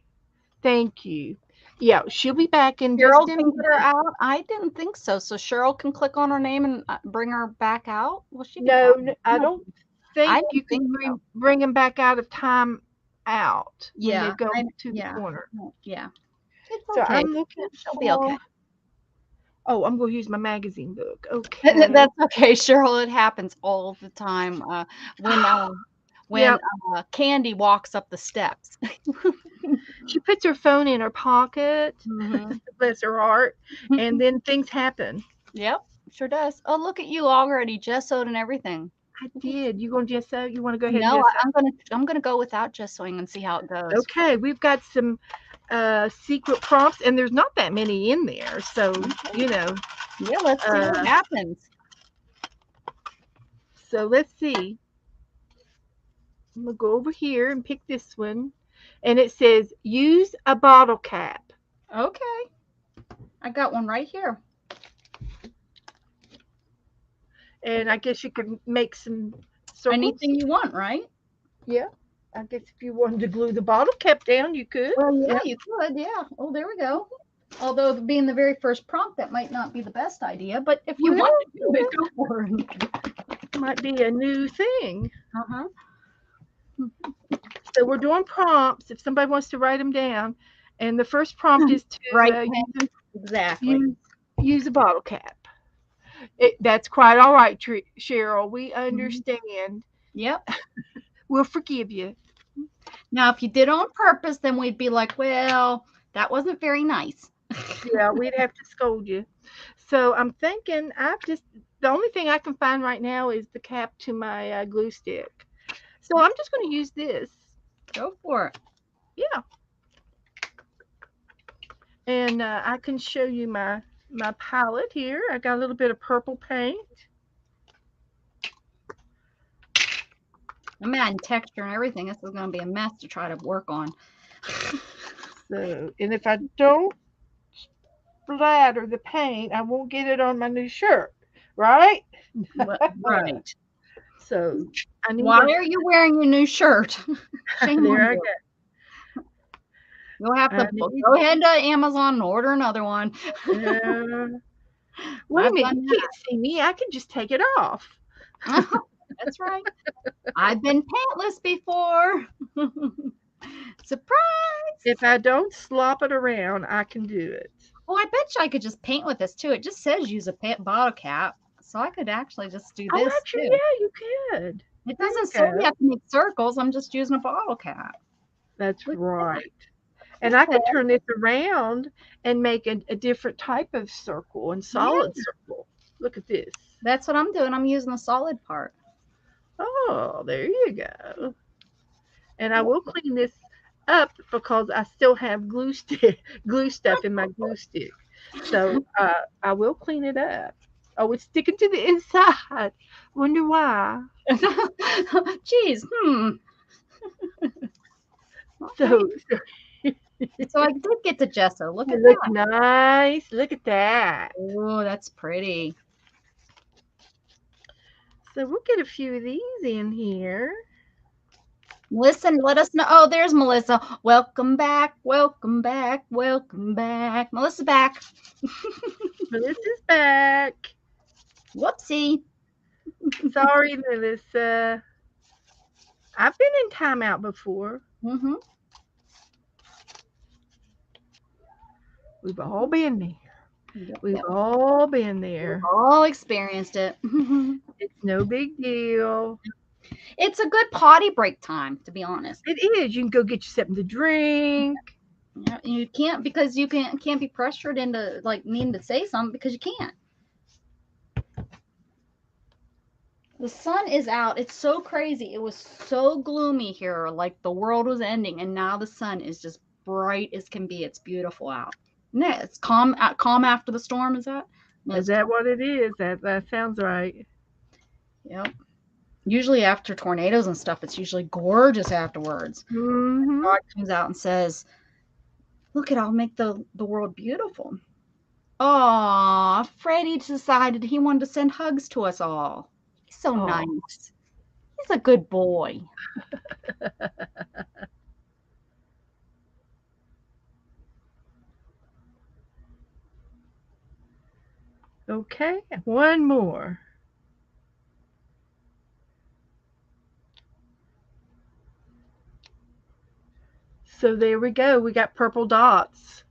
[SPEAKER 1] Thank you. Yeah, she'll be back in just
[SPEAKER 3] Cheryl
[SPEAKER 1] a
[SPEAKER 3] can get her
[SPEAKER 1] minute.
[SPEAKER 3] out. I didn't think so. So Cheryl can click on her name and bring her back out. Well, she can
[SPEAKER 1] No,
[SPEAKER 3] come.
[SPEAKER 1] I
[SPEAKER 3] No,
[SPEAKER 1] don't
[SPEAKER 3] I
[SPEAKER 1] think you
[SPEAKER 3] didn't
[SPEAKER 1] can
[SPEAKER 3] think so.
[SPEAKER 1] bring them back out of time out when they
[SPEAKER 3] Yeah,
[SPEAKER 1] go
[SPEAKER 3] I
[SPEAKER 1] to the
[SPEAKER 3] yeah,
[SPEAKER 1] corner.
[SPEAKER 3] no, yeah. It's
[SPEAKER 1] So
[SPEAKER 3] okay.
[SPEAKER 1] I'm looking
[SPEAKER 3] She'll be okay.
[SPEAKER 1] for. Oh, I'm going to use my magazine book. Okay.
[SPEAKER 3] That's okay, Cheryl. It happens all the time. When uh, when
[SPEAKER 1] Yep.
[SPEAKER 3] Candy walks up the steps.
[SPEAKER 1] She puts her phone in her pocket.
[SPEAKER 3] Hmm.
[SPEAKER 1] Bless her heart. And then things happen.
[SPEAKER 3] Yep, sure does. Oh, look at you already gessoed and everything.
[SPEAKER 1] I did. You going to gesso? You want to go ahead and
[SPEAKER 3] No,
[SPEAKER 1] gesso?
[SPEAKER 3] I'm gonna go without gessoing and see how it goes.
[SPEAKER 1] Okay. We've got some secret prompts, and there's not that many in there. So,
[SPEAKER 3] Okay.
[SPEAKER 1] you know,
[SPEAKER 3] Yeah, let's see what
[SPEAKER 1] uh,
[SPEAKER 3] happens.
[SPEAKER 1] so let's see. I'm going to go over here and pick this one. And it says use a bottle cap.
[SPEAKER 3] Okay, I got one right here.
[SPEAKER 1] And I guess you could make some circles.
[SPEAKER 3] Anything you want, right?
[SPEAKER 1] Yeah. I guess if you wanted to glue the bottle cap down, you could.
[SPEAKER 3] Well, yeah,
[SPEAKER 1] Yeah.
[SPEAKER 3] you could. Yeah. Oh, there we go. Although being the very first prompt, that might not be the best idea. But if you
[SPEAKER 1] Well,
[SPEAKER 3] want to do it, go for it.
[SPEAKER 1] might be a new thing.
[SPEAKER 3] Uh huh.
[SPEAKER 1] So we're doing prompts if somebody wants to write them down. And the first prompt is to
[SPEAKER 3] Right. Exactly.
[SPEAKER 1] use, use a bottle cap. That's quite all right, Cheryl. We
[SPEAKER 3] Mhm.
[SPEAKER 1] understand.
[SPEAKER 3] Yep.
[SPEAKER 1] We'll forgive you.
[SPEAKER 3] Now, if you did it on purpose, then we'd be like, well, that wasn't very nice.
[SPEAKER 1] Yeah, we'd have to scold you. So I'm thinking the only thing I can find right now is the cap to my glue stick. So I'm just going to use this.
[SPEAKER 3] Go for it.
[SPEAKER 1] Yeah. And I can show you my palette here. I got a little bit of purple paint.
[SPEAKER 3] I'm adding texture and everything. This is going to be a mess to try to work on.
[SPEAKER 1] So, and if I don't splatter the paint, I won't get it on my new shirt, right?
[SPEAKER 3] Right.
[SPEAKER 1] So I need
[SPEAKER 3] Why are you wearing your new shirt? Shame
[SPEAKER 1] there
[SPEAKER 3] on
[SPEAKER 1] I
[SPEAKER 3] you.
[SPEAKER 1] go.
[SPEAKER 3] You'll have
[SPEAKER 1] I
[SPEAKER 3] to
[SPEAKER 1] need,
[SPEAKER 3] go ahead to Amazon and order another one.
[SPEAKER 1] uh, wait a
[SPEAKER 3] I've
[SPEAKER 1] minute,
[SPEAKER 3] done
[SPEAKER 1] you can't see me. I can just take it off.
[SPEAKER 3] that. That's right. I've been pantless before. Surprise!
[SPEAKER 1] If I don't slop it around, I can do it.
[SPEAKER 3] Oh, I bet you I could just paint with this too. It just says use a bottle cap. So I could actually just do
[SPEAKER 1] Oh,
[SPEAKER 3] this
[SPEAKER 1] actually,
[SPEAKER 3] too.
[SPEAKER 1] yeah, you could.
[SPEAKER 3] It
[SPEAKER 1] There you
[SPEAKER 3] doesn't say you
[SPEAKER 1] go.
[SPEAKER 3] have to make circles. I'm just using a bottle cap.
[SPEAKER 1] That's
[SPEAKER 3] Look at
[SPEAKER 1] right.
[SPEAKER 3] that.
[SPEAKER 1] And I
[SPEAKER 3] Okay.
[SPEAKER 1] could turn this around and make a different type of circle and
[SPEAKER 3] Yeah,
[SPEAKER 1] solid circle. Look at this.
[SPEAKER 3] that's what I'm doing. I'm using the solid part.
[SPEAKER 1] Oh, there you go. And I
[SPEAKER 3] Yep.
[SPEAKER 1] will clean this up because I still have glue stuff in my glue stick. So I will clean it up. Oh, it's sticking to the inside. Wonder why.
[SPEAKER 3] Jeez. Okay.
[SPEAKER 1] So, so
[SPEAKER 3] So I did get the gesso. Look at
[SPEAKER 1] it looks
[SPEAKER 3] that.
[SPEAKER 1] nice. Look at that.
[SPEAKER 3] Oh, that's pretty.
[SPEAKER 1] So we'll get a few of these in here.
[SPEAKER 3] Listen, let us know. Oh, there's Melissa. Welcome back. Welcome back. Welcome back. Melissa's back.
[SPEAKER 1] Melissa's back.
[SPEAKER 3] Whoopsie.
[SPEAKER 1] Sorry, Melissa. I've been in timeout before.
[SPEAKER 3] Mm-hmm.
[SPEAKER 1] We've all been there.
[SPEAKER 3] Yep,
[SPEAKER 1] We've
[SPEAKER 3] yep.
[SPEAKER 1] all been there.
[SPEAKER 3] All experienced it.
[SPEAKER 1] It's no big deal.
[SPEAKER 3] It's a good potty break time, to be honest.
[SPEAKER 1] It is. You can go get you something to drink.
[SPEAKER 3] Yeah, you can't because you can't be pressured into like needing to say something because you can't. The sun is out. It's so crazy. It was so gloomy here, like the world was ending, and now the sun is just bright as can be. It's beautiful out. Yeah, it's calm after the storm. Is that?
[SPEAKER 1] Is
[SPEAKER 3] Yes.
[SPEAKER 1] that what it is? That sounds right.
[SPEAKER 3] Yep. Usually after tornadoes and stuff, it's usually gorgeous afterwards.
[SPEAKER 1] Mm-hmm.
[SPEAKER 3] God comes out and says, "Look at, I'll make the world beautiful." Aw, Freddie decided he wanted to send hugs to us all. He's so
[SPEAKER 1] Oh,
[SPEAKER 3] nice. He's a good boy.
[SPEAKER 1] okay. One more. So there we go. We got purple dots.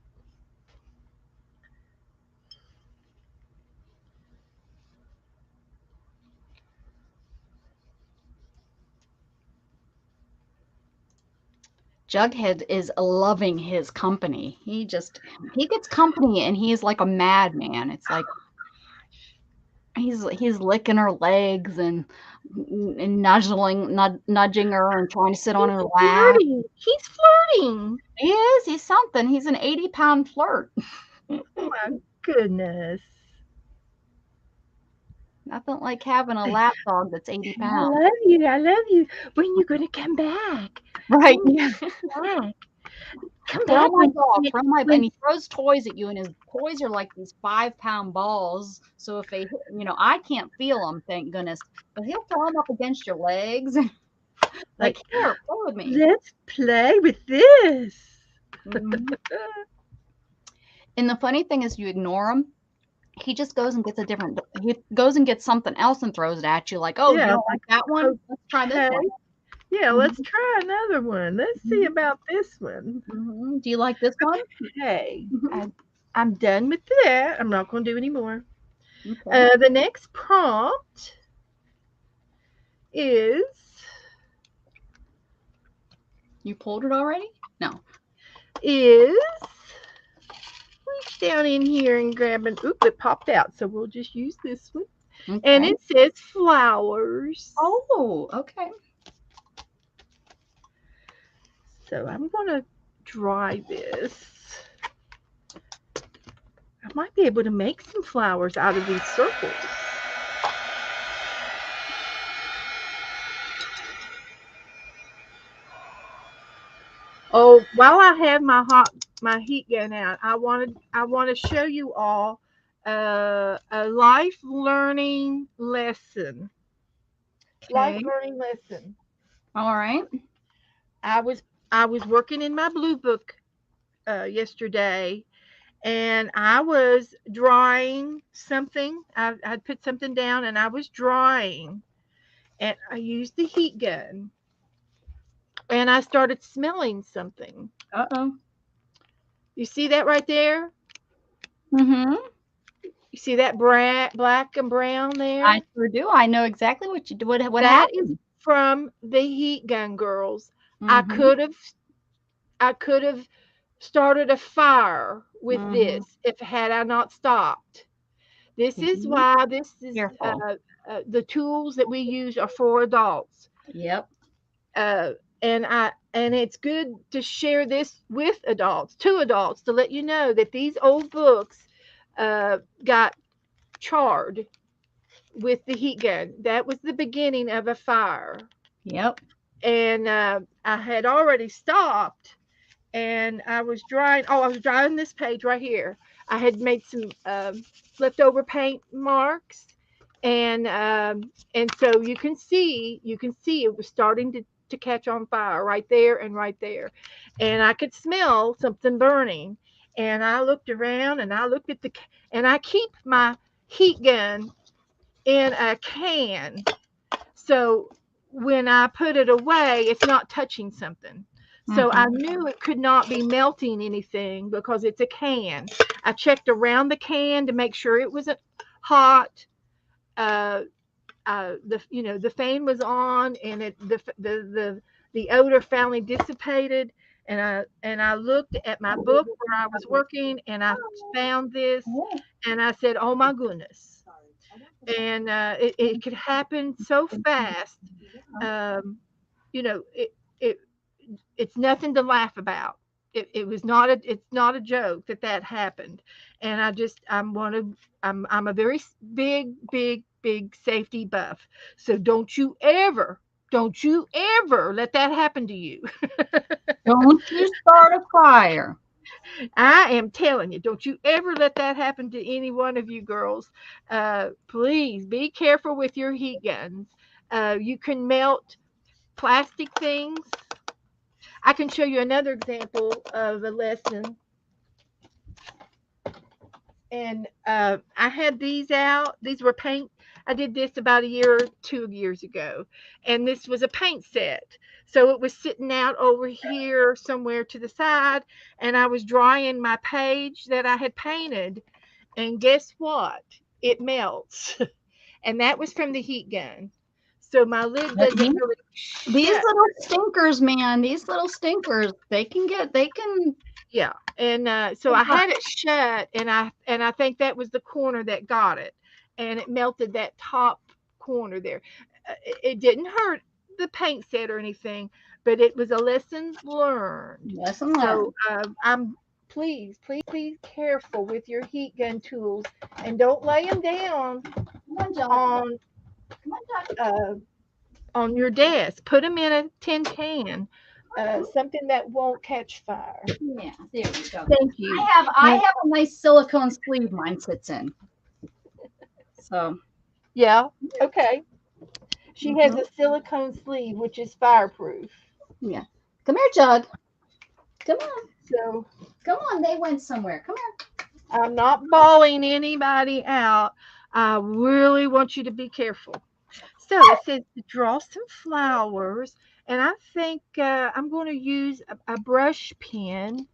[SPEAKER 3] Jughead is loving his company. He gets company and he's like a madman. It's like he's licking her legs and nudging her and trying to sit on her lap.
[SPEAKER 1] Flirting. He's flirting.
[SPEAKER 3] He is. He's something. He's an 80-pound flirt.
[SPEAKER 1] Oh my goodness.
[SPEAKER 3] Nothing like having a lap dog that's 80
[SPEAKER 1] I
[SPEAKER 3] pounds.
[SPEAKER 1] love you. I love you. When you gonna come back?
[SPEAKER 3] Right.
[SPEAKER 1] When you come back? Come
[SPEAKER 3] Throw
[SPEAKER 1] back
[SPEAKER 3] my
[SPEAKER 1] when
[SPEAKER 3] dog. Throw my, and
[SPEAKER 1] when
[SPEAKER 3] he throws toys at you, and his toys are like these 5-pound balls. So if they, I can't feel them, thank goodness. But he'll throw them up against your legs, like
[SPEAKER 1] like
[SPEAKER 3] here, play with me.
[SPEAKER 1] let's play with this.
[SPEAKER 3] Mhm. And the funny thing is, you ignore him. He just goes and gets a different. He goes and gets something else and throws it at you, like, oh, you
[SPEAKER 1] Yeah,
[SPEAKER 3] don't like that one? Let's try this
[SPEAKER 1] okay.
[SPEAKER 3] one.
[SPEAKER 1] Yeah,
[SPEAKER 3] Mhm.
[SPEAKER 1] let's try another one. Let's see
[SPEAKER 3] Mhm.
[SPEAKER 1] about this one.
[SPEAKER 3] Do you like this one?
[SPEAKER 1] Okay.
[SPEAKER 3] Mhm.
[SPEAKER 1] I'm done with that. I'm not going to do any more.
[SPEAKER 3] Okay.
[SPEAKER 1] The next prompt is
[SPEAKER 3] You pulled it already? No.
[SPEAKER 1] is reach down in here and grab an oop, it popped out, so we'll just use this one. And
[SPEAKER 3] Okay.
[SPEAKER 1] it says flowers.
[SPEAKER 3] Oh, okay.
[SPEAKER 1] So I'm gonna dry this. I might be able to make some flowers out of these circles. Oh, while I have my heat gun out, I want to show you all a life learning lesson. Life
[SPEAKER 3] Okay.
[SPEAKER 1] learning lesson.
[SPEAKER 3] All right.
[SPEAKER 1] I was I was working in my blue book yesterday, and I was drawing something. I'd put something down, and I was drawing, and I used the heat gun, and I started smelling something.
[SPEAKER 3] Uh-oh.
[SPEAKER 1] You see that right there?
[SPEAKER 3] Mm-hmm.
[SPEAKER 1] You see that black and brown
[SPEAKER 3] I
[SPEAKER 1] there?
[SPEAKER 3] sure do. I know exactly what you do. What
[SPEAKER 1] That is
[SPEAKER 3] happened?
[SPEAKER 1] from the heat gun, girls. I
[SPEAKER 3] Mm-hmm.
[SPEAKER 1] could have I could have started a fire with
[SPEAKER 3] Mm-hmm.
[SPEAKER 1] this if had I not stopped. This is
[SPEAKER 3] Be
[SPEAKER 1] why this is
[SPEAKER 3] careful.
[SPEAKER 1] the tools that we use are for adults.
[SPEAKER 3] Yep.
[SPEAKER 1] Uh, and it's good to share this with adults, to adults, to let you know that these old books got charred with the heat gun. That was the beginning of a fire.
[SPEAKER 3] Yep.
[SPEAKER 1] And I had already stopped, and I was drying. Oh, I was drying this page right here. I had made some leftover paint marks, and so you can see it was starting to catch on fire right there and right there, and I could smell something burning. And I looked around and I looked at and I keep my heat gun in a can, so when I put it away, it's not touching something. So I
[SPEAKER 3] Mm-hmm.
[SPEAKER 1] knew it could not be melting anything because it's a can. I checked around the can to make sure it wasn't hot. Uh, the fan was on, and the odor finally dissipated. And I looked at my book where I was working, and I found this, and I said, "Oh my goodness!" And it could happen so fast. Um, you know, it it's nothing to laugh about. it was not a it's not a joke that that happened. And I'm a very big safety buff. So don't you ever let that happen to you.
[SPEAKER 3] Don't you start a fire.
[SPEAKER 1] I am telling you, don't you ever let that happen to any one of you girls. Please be careful with your heat guns. You can melt plastic things. I can show you another example of a lesson. And I had these out. These were paint. I did this about a year or 2 years ago, and this was a paint set. So it was sitting out over here somewhere to the side, and I was drying my page that I had painted. And guess what? It melts, and that was from the heat gun. So my lid
[SPEAKER 3] But
[SPEAKER 1] doesn't really
[SPEAKER 3] these
[SPEAKER 1] shut.
[SPEAKER 3] little stinkers, man, these little stinkers, they can
[SPEAKER 1] Yeah, and so
[SPEAKER 3] get
[SPEAKER 1] I
[SPEAKER 3] hot.
[SPEAKER 1] had it shut, and I think that was the corner that got it, and it melted that top corner there. It didn't hurt the paint set or anything, but it was a lesson learned.
[SPEAKER 3] Lesson
[SPEAKER 1] So
[SPEAKER 3] learned.
[SPEAKER 1] I'm please careful with your heat gun tools, and don't lay them down
[SPEAKER 3] Come on, John.
[SPEAKER 1] on
[SPEAKER 3] Come on, John.
[SPEAKER 1] uh, on your desk. Put them in a tin can, something that won't catch fire.
[SPEAKER 3] Yeah, there you go.
[SPEAKER 1] Thank you.
[SPEAKER 3] I
[SPEAKER 1] Now,
[SPEAKER 3] have a nice silicone sleeve mine sits in. So
[SPEAKER 1] yeah, okay. She has
[SPEAKER 3] mhm.
[SPEAKER 1] a silicone sleeve, which is fireproof.
[SPEAKER 3] Yeah. Come here, Jug. Come on.
[SPEAKER 1] So
[SPEAKER 3] Come on. They went somewhere. Come here.
[SPEAKER 1] I'm not bawling anybody out. I really want you to be careful. So it says to draw some flowers, and I think I'm going to use a brush pen.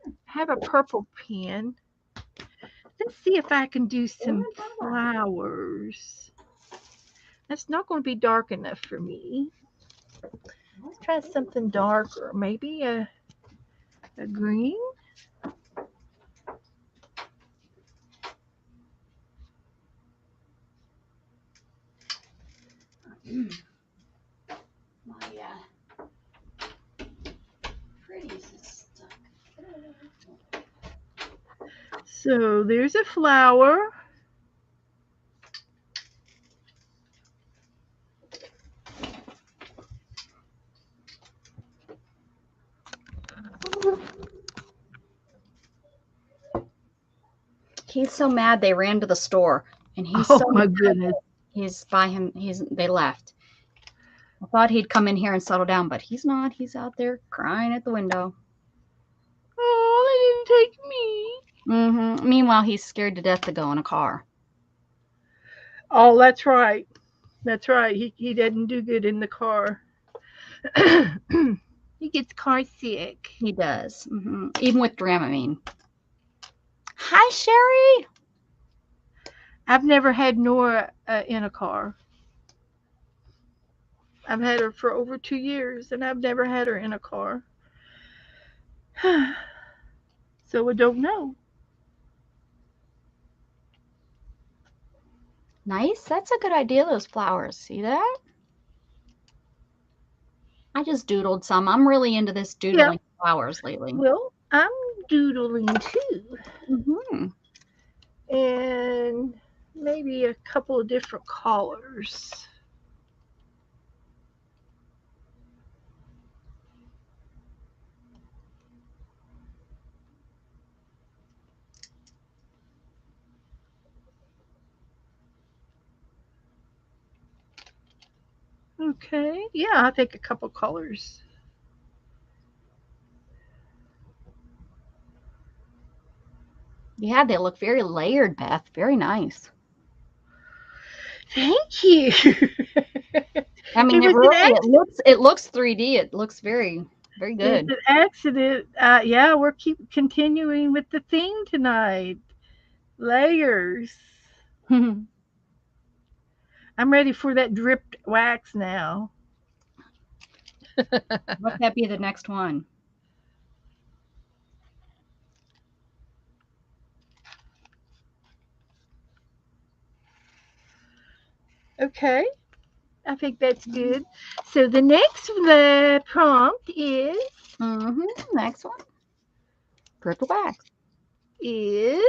[SPEAKER 1] I have a purple pen. Let's see if I can do some flowers. That's not going to be dark enough for me. Let's try something darker, maybe a green.
[SPEAKER 3] My pretties is stuck.
[SPEAKER 1] So there's a flower.
[SPEAKER 3] He's so mad they ran to the store, and he's
[SPEAKER 1] Oh
[SPEAKER 3] so
[SPEAKER 1] my
[SPEAKER 3] mad
[SPEAKER 1] goodness.
[SPEAKER 3] he's by him. They left. I thought he'd come in here and settle down, but he's not. He's out there crying at the window.
[SPEAKER 1] Oh, they didn't take me.
[SPEAKER 3] Meanwhile, he's scared to death to go in a car.
[SPEAKER 1] Oh, that's right. That's right. He didn't do good in the car. He gets car sick.
[SPEAKER 3] He does. Even with Dramamine. Hi, Sherry.
[SPEAKER 1] I've never had Nora in a car. I've had her for over 2 years, and I've never had her in a car. So I don't know.
[SPEAKER 3] Nice. That's a good idea, those flowers. See that? I just doodled some. I'm really into this
[SPEAKER 1] Yeah.
[SPEAKER 3] doodling flowers lately.
[SPEAKER 1] Well, I'm doodling too,
[SPEAKER 3] Mm-hmm.
[SPEAKER 1] and maybe a couple of different colors. Okay. Yeah, I think a couple colors.
[SPEAKER 3] Yeah, they look very layered, Beth. Very nice.
[SPEAKER 1] Thank you.
[SPEAKER 3] I mean,
[SPEAKER 1] It was an
[SPEAKER 3] it looks 3D. It looks very
[SPEAKER 1] It's
[SPEAKER 3] good.
[SPEAKER 1] an accident. Yeah, we're keep continuing with the theme tonight. Layers. I'm ready for that dripped wax now.
[SPEAKER 3] Let that be the next one.
[SPEAKER 1] Okay, I think that's good. So the next prompt is
[SPEAKER 3] Next one. Purple wax.
[SPEAKER 1] is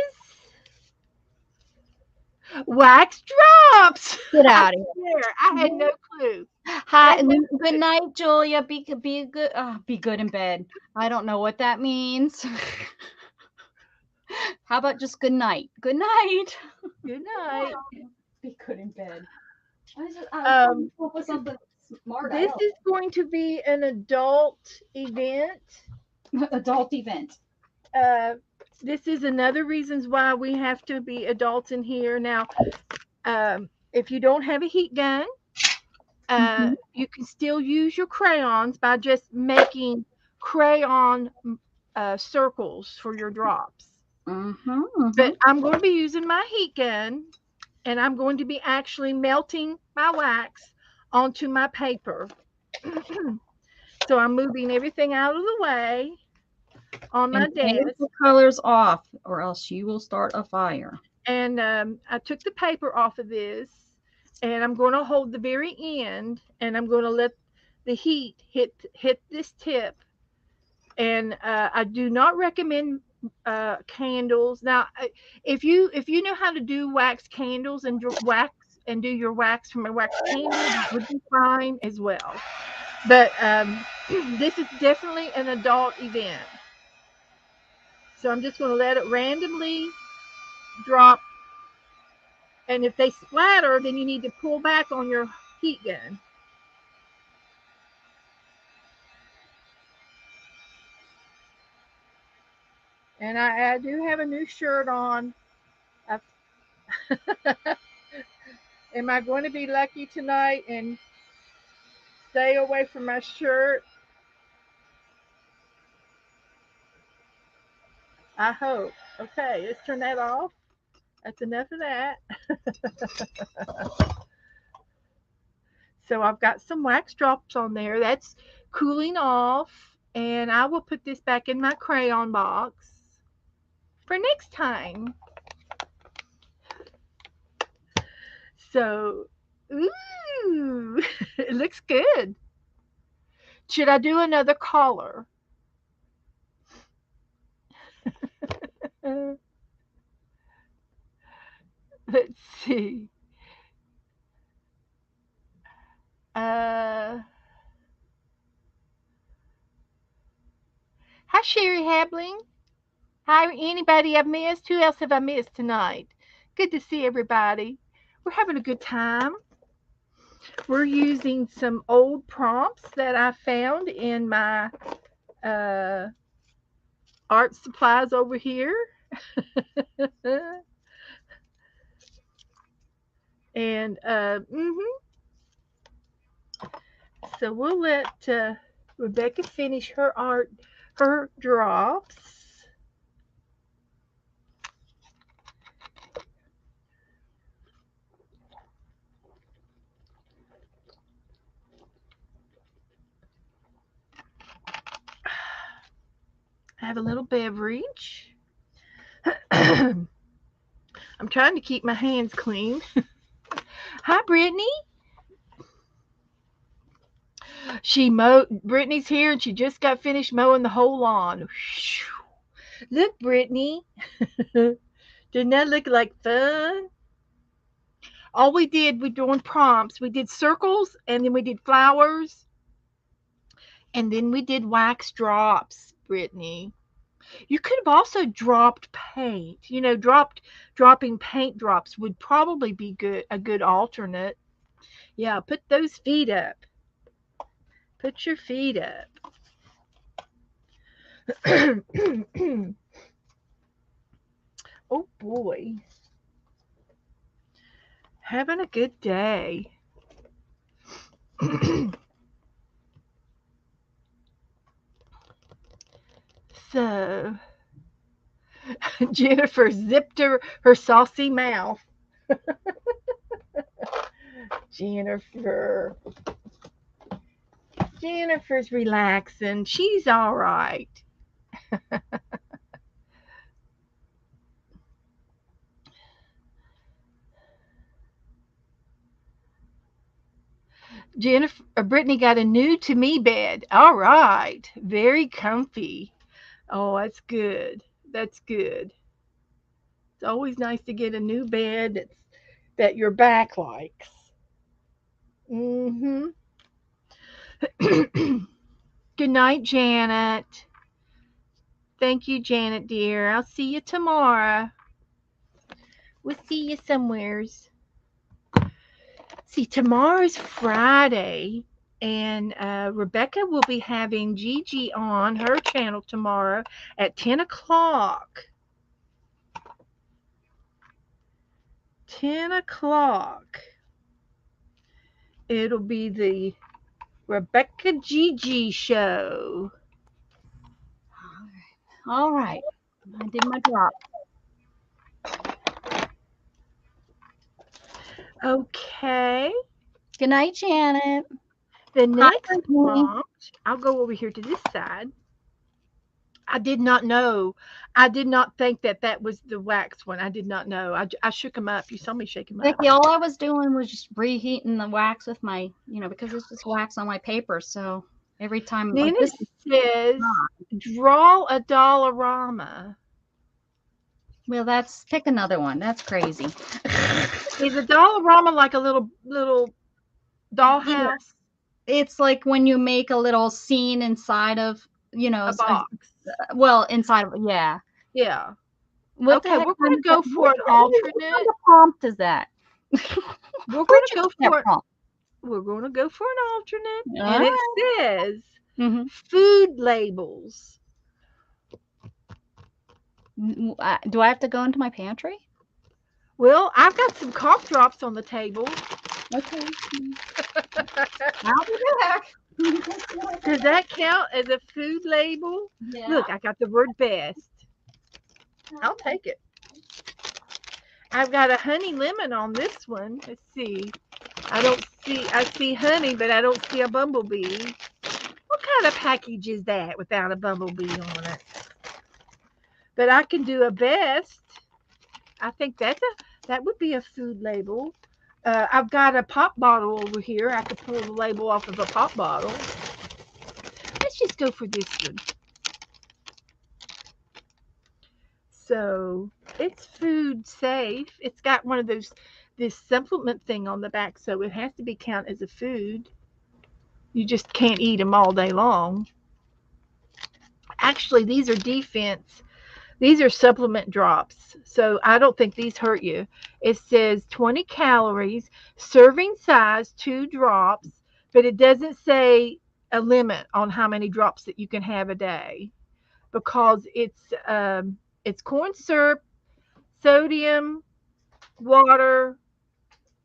[SPEAKER 1] wax drops.
[SPEAKER 3] Get
[SPEAKER 1] I
[SPEAKER 3] out of
[SPEAKER 1] swear, I had
[SPEAKER 3] here.
[SPEAKER 1] no clue. I
[SPEAKER 3] Hi,
[SPEAKER 1] had no
[SPEAKER 3] good
[SPEAKER 1] clue.
[SPEAKER 3] night, Julia. Be good in bed. I don't know what that means. How about just good night? Good night.
[SPEAKER 1] Good night.
[SPEAKER 3] Be good in bed. I was trying to
[SPEAKER 1] Um,
[SPEAKER 3] come up with something smart. I
[SPEAKER 1] this
[SPEAKER 3] don't
[SPEAKER 1] is going to be an adult event.
[SPEAKER 3] know. Adult event.
[SPEAKER 1] Uh, this is another reasons why we have to be adults in here. Now, if you don't have a heat gun,
[SPEAKER 3] Mm-hmm.
[SPEAKER 1] you can still use your crayons by just making crayon circles for your drops.
[SPEAKER 3] Mm-hmm. Mm-hmm.
[SPEAKER 1] But I'm going to be using my heat gun and I'm going to be actually melting my wax onto my paper. So I'm moving everything out of the way on
[SPEAKER 3] And
[SPEAKER 1] my
[SPEAKER 3] take
[SPEAKER 1] desk.
[SPEAKER 3] the colors off, or else you will start a fire.
[SPEAKER 1] And I took the paper off of this and I'm going to hold the very end and I'm going to let the heat hit this tip. And I do not recommend candles. Now, if you know how to do wax candles and wax and do your wax from a wax candle, that would be fine as well. But this is definitely an adult event, so I'm just going to let it randomly drop. And if they splatter, then you need to pull back on your heat gun. And I do have a new shirt on. I, am I going to be lucky tonight and stay away from my shirt? I hope. Okay, let's turn that off. That's enough of that. So I've got some wax drops on there. That's cooling off. And I will put this back in my crayon box for next time. So, ooh, it looks good. Should I do another color? Let's see. Uh, Hi, Sherry Habling. Hi, anybody I've missed? Who else have I missed tonight? Good to see everybody. We're having a good time. We're using some old prompts that I found in my uh, art supplies over here. And so we'll let Rebecca finish her art, her drops. I have a little beverage. I'm trying to keep my hands clean. Hi, Brittany. Brittany's here and she just got finished mowing the whole lawn. Look, Brittany. Didn't that look like fun? All we doing prompts. We did circles and then we did flowers and then we did wax drops, Brittany. You could have also dropped paint. Dropping paint drops would probably be a good alternate. Yeah, put those feet up. Put your feet up. Oh boy. Having a good day. So, Jennifer zipped her saucy mouth. Jennifer. Jennifer's relaxing. She's all right. Brittany got a new to me bed. All right. Very comfy. Oh, that's good. That's good. It's always nice to get a new bed that your back likes. Mhm. Good night, Janet. Thank you, Janet dear. I'll see you tomorrow. We'll see you somewheres. See, tomorrow's Friday, and Rebecca will be having Gigi on her channel tomorrow at 10 o'clock. 10 o'clock. It'll be the Rebecca Gigi show.
[SPEAKER 3] All right. I did my drop.
[SPEAKER 1] Okay.
[SPEAKER 3] Good night, Janet.
[SPEAKER 1] The
[SPEAKER 3] Hi,
[SPEAKER 1] next
[SPEAKER 3] Brittany.
[SPEAKER 1] prompt, I'll go over here to this side. I did not know. I did not think that that was the wax one. I did not know. I shook him up. You saw me shake him up.
[SPEAKER 3] Becky, all I was doing was just reheating the wax with my, because it's just wax on my paper. So every time,
[SPEAKER 1] Then
[SPEAKER 3] like
[SPEAKER 1] it
[SPEAKER 3] this is
[SPEAKER 1] says,
[SPEAKER 3] not.
[SPEAKER 1] draw a dollarama.
[SPEAKER 3] Well, that's pick another one. That's crazy.
[SPEAKER 1] Is a dollarama like a little
[SPEAKER 3] Yeah,
[SPEAKER 1] dollhouse?
[SPEAKER 3] it's like when you make a little scene inside of,
[SPEAKER 1] A box.
[SPEAKER 3] well, inside of, yeah.
[SPEAKER 1] Yeah.
[SPEAKER 3] What the
[SPEAKER 1] Okay,
[SPEAKER 3] heck
[SPEAKER 1] we're
[SPEAKER 3] kind
[SPEAKER 1] going to go for an
[SPEAKER 3] what kind
[SPEAKER 1] alternate.
[SPEAKER 3] of prompt is that?
[SPEAKER 1] We're
[SPEAKER 3] Where'd
[SPEAKER 1] going to
[SPEAKER 3] you
[SPEAKER 1] go
[SPEAKER 3] get that
[SPEAKER 1] for
[SPEAKER 3] prompt?
[SPEAKER 1] we're going to go for an alternate,
[SPEAKER 3] All
[SPEAKER 1] and it
[SPEAKER 3] right.
[SPEAKER 1] says
[SPEAKER 3] Mm-hmm.
[SPEAKER 1] food labels.
[SPEAKER 3] Do I have to go into my pantry?
[SPEAKER 1] Well, I've got some cough drops on the table.
[SPEAKER 3] Okay. I'll be back.
[SPEAKER 1] Does that count as a food label?
[SPEAKER 3] Yeah.
[SPEAKER 1] Look, I got the word best. I'll take it. I've got a honey lemon on this one. Let's see. I see honey, but I don't see a bumblebee. What kind of package is that without a bumblebee on it? But I can do a best. I think that would be a food label. I've got a pop bottle over here. I could pull the label off of a pop bottle. Let's just go for this one. So it's food safe. It's got one of this supplement thing on the back, so it has to be counted as a food. You just can't eat them all day long. Actually, these are defense. These are supplement drops, so I don't think these hurt you. It says 20 calories, serving size 2 drops, but it doesn't say a limit on how many drops that you can have a day because it's corn syrup, sodium, water,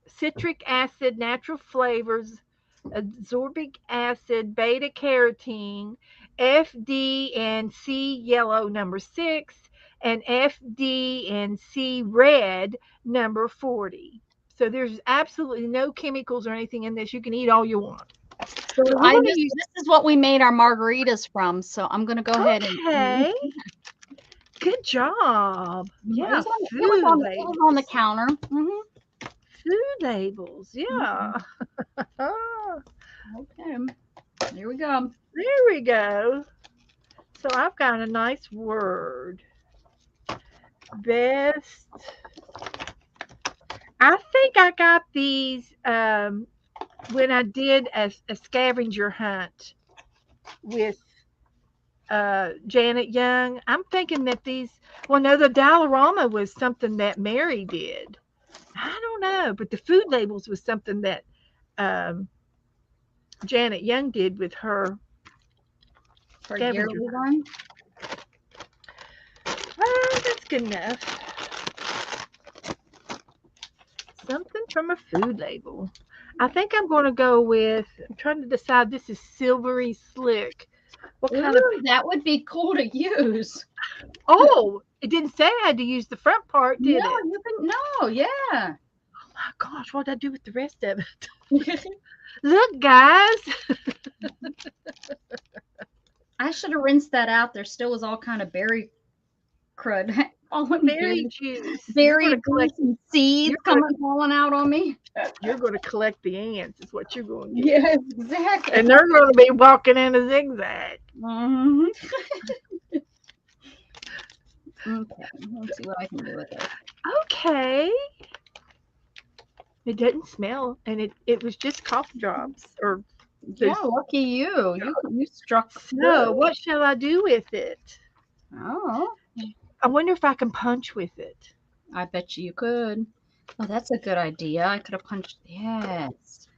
[SPEAKER 1] citric acid, natural flavors, ascorbic acid, beta carotene, FD and C yellow number 6, and FD and C red number 40. So there's absolutely no chemicals or anything in this. You can eat all you want.
[SPEAKER 3] So
[SPEAKER 1] But we're going to use.
[SPEAKER 3] this is what we made our margaritas from. So I'm going to go ahead and.
[SPEAKER 1] Okay. Good job. Yeah,
[SPEAKER 3] It
[SPEAKER 1] food
[SPEAKER 3] was
[SPEAKER 1] labels.
[SPEAKER 3] on the counter. Mm-hmm.
[SPEAKER 1] Food labels. Yeah.
[SPEAKER 3] Okay. Here we go.
[SPEAKER 1] There we go. So I've got a nice word. Best. I think I got these when I did a scavenger hunt with Janet Young. I'm thinking that these, well, no, the Dollarama was something that Mary did. I don't know, but the food labels was something that um, Janet Young did with her
[SPEAKER 3] For
[SPEAKER 1] scavenger
[SPEAKER 3] yearly
[SPEAKER 1] hunt.
[SPEAKER 3] one.
[SPEAKER 1] Well, that's good enough. Something from a food label. I think I'm going to go with, I'm trying to decide, this is silvery slick. What kind of,
[SPEAKER 3] Ooh, that would be cool to use.
[SPEAKER 1] oh, it didn't say I had to use the front part, did
[SPEAKER 3] No,
[SPEAKER 1] it?
[SPEAKER 3] you can. No, yeah.
[SPEAKER 1] Oh my gosh, what did I do with the rest of it? Look, guys.
[SPEAKER 3] I should have rinsed that out. There still was all kind of berry crud, all in
[SPEAKER 1] Berry juice.
[SPEAKER 3] berry juice and seeds
[SPEAKER 1] you're gonna-
[SPEAKER 3] falling out on me.
[SPEAKER 1] You're going to collect the ants, is what you're going to get.
[SPEAKER 3] Yes, exactly.
[SPEAKER 1] And they're going to be walking in a zigzag.
[SPEAKER 3] Mhm. Okay, let's see what I can do with this.
[SPEAKER 1] Okay. It doesn't smell, and it was just cough drops. Or
[SPEAKER 3] Yeah,
[SPEAKER 1] those.
[SPEAKER 3] lucky you. You struck
[SPEAKER 1] So,
[SPEAKER 3] gold.
[SPEAKER 1] what shall I do with it?
[SPEAKER 3] Oh,
[SPEAKER 1] I wonder if I can punch with it.
[SPEAKER 3] I bet you could. Oh, that's a good idea. I could have punched. Yes.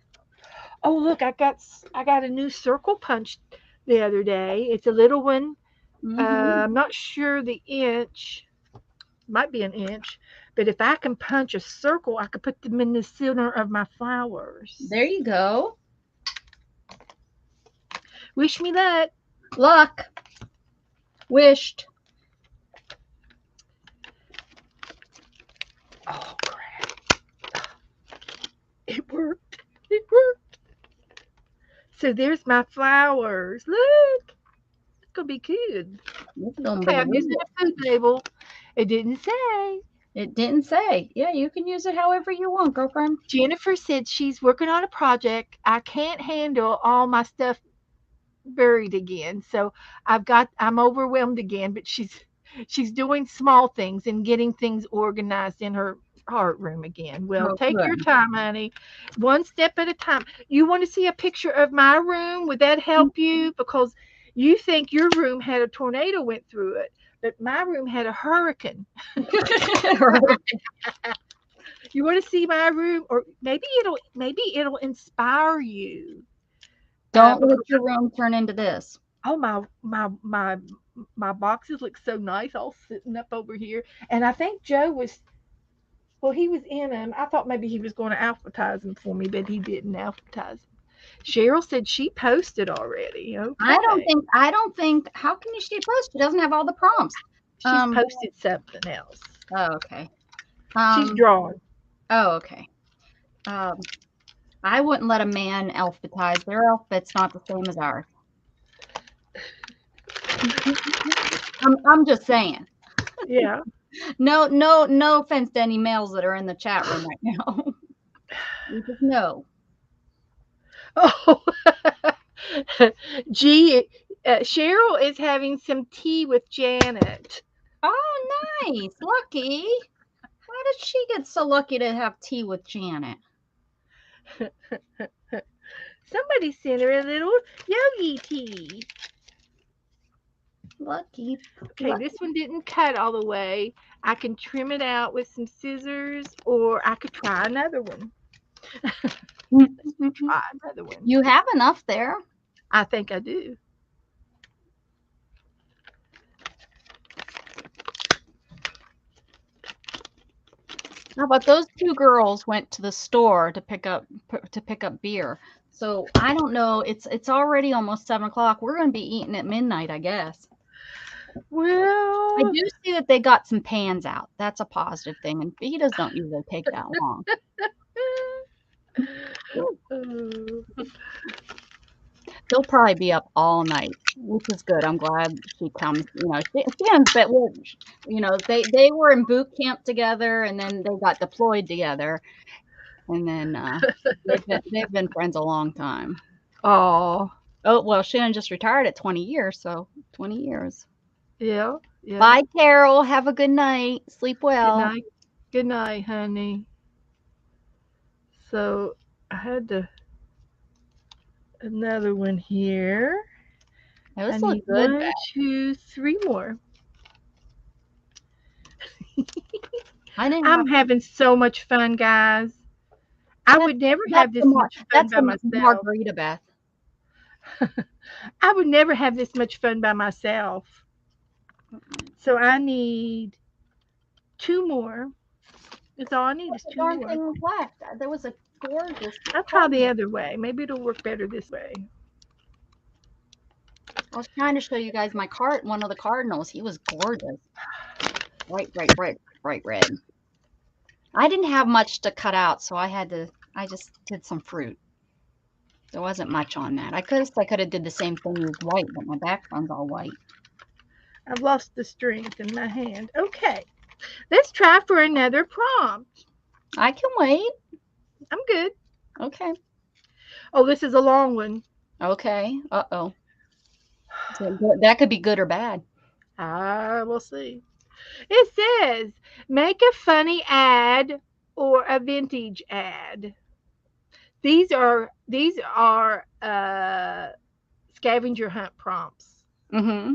[SPEAKER 1] Oh, look, I got a new circle punch the other day. It's a little one.
[SPEAKER 3] Mm-hmm.
[SPEAKER 1] I'm not sure the inch. Might be an inch. But if I can punch a circle, I could put them in the center of my flowers.
[SPEAKER 3] There you go.
[SPEAKER 1] Wish me luck.
[SPEAKER 3] Luck. Wished.
[SPEAKER 1] Oh, crap. It worked. It worked. So there's my flowers. Look. It's going to be good.
[SPEAKER 3] It's gonna
[SPEAKER 1] Okay,
[SPEAKER 3] be
[SPEAKER 1] I'm using
[SPEAKER 3] real.
[SPEAKER 1] a food label. It didn't say.
[SPEAKER 3] It didn't say. Yeah, you can use it however you want, girlfriend.
[SPEAKER 1] Jennifer said she's working on a project. I can't handle all my stuff buried again. So I'm overwhelmed again, but she's doing small things and getting things organized in her art room again. Well,
[SPEAKER 3] Oh,
[SPEAKER 1] take your
[SPEAKER 3] good.
[SPEAKER 1] time, honey. One step at a time. You want to see a picture of my room? Would that help you? Because you think your room had a tornado went through it, but my room had a hurricane. You want to see my room, or maybe it'll inspire you.
[SPEAKER 3] Don't let
[SPEAKER 1] Because
[SPEAKER 3] your room turn into this.
[SPEAKER 1] oh my boxes look so nice, all sitting up over here. And I think Joe was well, he was in them. I thought maybe he was going to alphabetize them for me, but he didn't alphabetize them. Cheryl said she posted already. Okay,
[SPEAKER 3] I don't think how can you she post? She doesn't have all the prompts.
[SPEAKER 1] she's posted something else.
[SPEAKER 3] Oh, okay.
[SPEAKER 1] She's
[SPEAKER 3] Um
[SPEAKER 1] drawing.
[SPEAKER 3] oh, okay. Um I wouldn't let a man alphabetize. Their alphabet's not the same as ours. I'm just saying.
[SPEAKER 1] Yeah.
[SPEAKER 3] No offense to any males that are in the chat room right now. You just know.
[SPEAKER 1] Oh, gee, Cheryl is having some tea with Janet.
[SPEAKER 3] Oh, nice. Lucky. Why did she get so lucky to have tea with Janet?
[SPEAKER 1] Somebody sent her a little yogi tea.
[SPEAKER 3] Lucky.
[SPEAKER 1] Okay, this one didn't cut all the way. I can trim it out with some scissors, or I could try another one. Try another one.
[SPEAKER 3] You have enough there.
[SPEAKER 1] I think I do.
[SPEAKER 3] No, but those two girls went to the store to pick up beer. So I don't know. It's already almost 7 o'clock. We're going to be eating at midnight, I guess. I
[SPEAKER 1] Well,
[SPEAKER 3] do see that they got some pans out. That's a positive thing, and fajitas don't usually take that long. They'll probably be up all night, which is good. I'm glad she comes. Shannon's but they were in boot camp together, and then they got deployed together, and then they've been friends a long time.
[SPEAKER 1] oh,
[SPEAKER 3] Oh well, Shannon just retired at 20 years, so 20 years.
[SPEAKER 1] yeah, yeah.
[SPEAKER 3] Bye, Carol. Have a good night. Sleep well.
[SPEAKER 1] Good night, honey. So I had another one here. I
[SPEAKER 3] This looks
[SPEAKER 1] need
[SPEAKER 3] good.
[SPEAKER 1] one, two, three more. I'm having so much fun, guys. I would never have this much fun
[SPEAKER 3] That's
[SPEAKER 1] by
[SPEAKER 3] the
[SPEAKER 1] myself.
[SPEAKER 3] margarita, Beth.
[SPEAKER 1] I would never have this much fun by myself. So I need two more. That's all I need is two
[SPEAKER 3] Darn
[SPEAKER 1] more.
[SPEAKER 3] thing was left. There was a gorgeous.
[SPEAKER 1] I'll try the other way. Maybe it'll work better this way.
[SPEAKER 3] I was trying to show you guys my one of the cardinals. He was gorgeous. Bright red. I didn't have much to cut out, so I just did some fruit. There wasn't much on that. I could have did the same thing with white, but my background's all white.
[SPEAKER 1] I've lost the strength in my hand. Okay. Let's try for another prompt.
[SPEAKER 3] I can wait.
[SPEAKER 1] I'm good.
[SPEAKER 3] Okay.
[SPEAKER 1] Oh, this is a long one.
[SPEAKER 3] Okay. Uh-oh. So that could be good or bad.
[SPEAKER 1] We'll see. It says, make a funny ad or a vintage ad. These are scavenger hunt prompts.
[SPEAKER 3] Mm-hmm.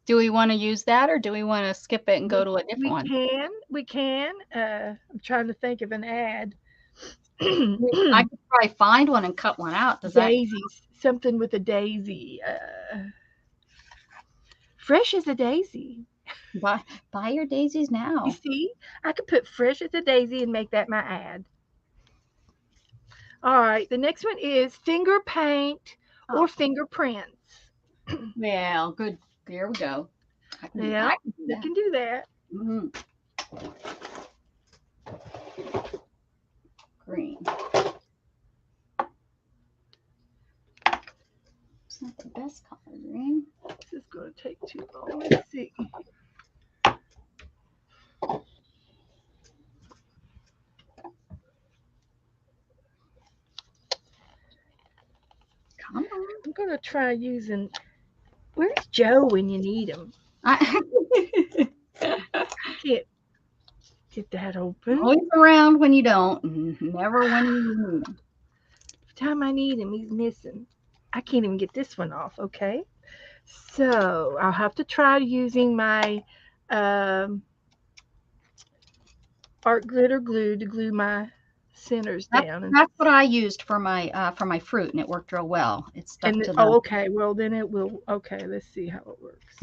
[SPEAKER 3] Do we want to use that or do we want to skip it and go
[SPEAKER 1] We
[SPEAKER 3] to a different
[SPEAKER 1] we
[SPEAKER 3] one?
[SPEAKER 1] can we can. I'm trying to think of an ad.
[SPEAKER 3] I could probably find one and cut one out. Does that
[SPEAKER 1] Daisies, something with a daisy. Fresh as a daisy.
[SPEAKER 3] buy your daisies
[SPEAKER 1] You
[SPEAKER 3] now?
[SPEAKER 1] see, I could put fresh as a daisy and make that my ad. All right, the next one is finger paint
[SPEAKER 3] Oh,
[SPEAKER 1] or fingerprints.
[SPEAKER 3] well, good. There we go.
[SPEAKER 1] Yeah,
[SPEAKER 3] I can do
[SPEAKER 1] we
[SPEAKER 3] that.
[SPEAKER 1] can do that.
[SPEAKER 3] Mhm. Green. It's not the best color, green.
[SPEAKER 1] This is going to take too long. Let's see.
[SPEAKER 3] Come on.
[SPEAKER 1] I'm going to try using. Where's Joe when you need him?
[SPEAKER 3] I,
[SPEAKER 1] Can't get that open.
[SPEAKER 3] always around when you don't, and never when you need them.
[SPEAKER 1] Every time I need him, he's missing. I can't even get this one off. Okay. So I'll have to try using my um, art glitter glue to glue my centers
[SPEAKER 3] That's
[SPEAKER 1] down.
[SPEAKER 3] that's what I used for my fruit, and it worked real well. It stuck to the.
[SPEAKER 1] Oh, okay. Well, then it will. Okay. Let's see how it works.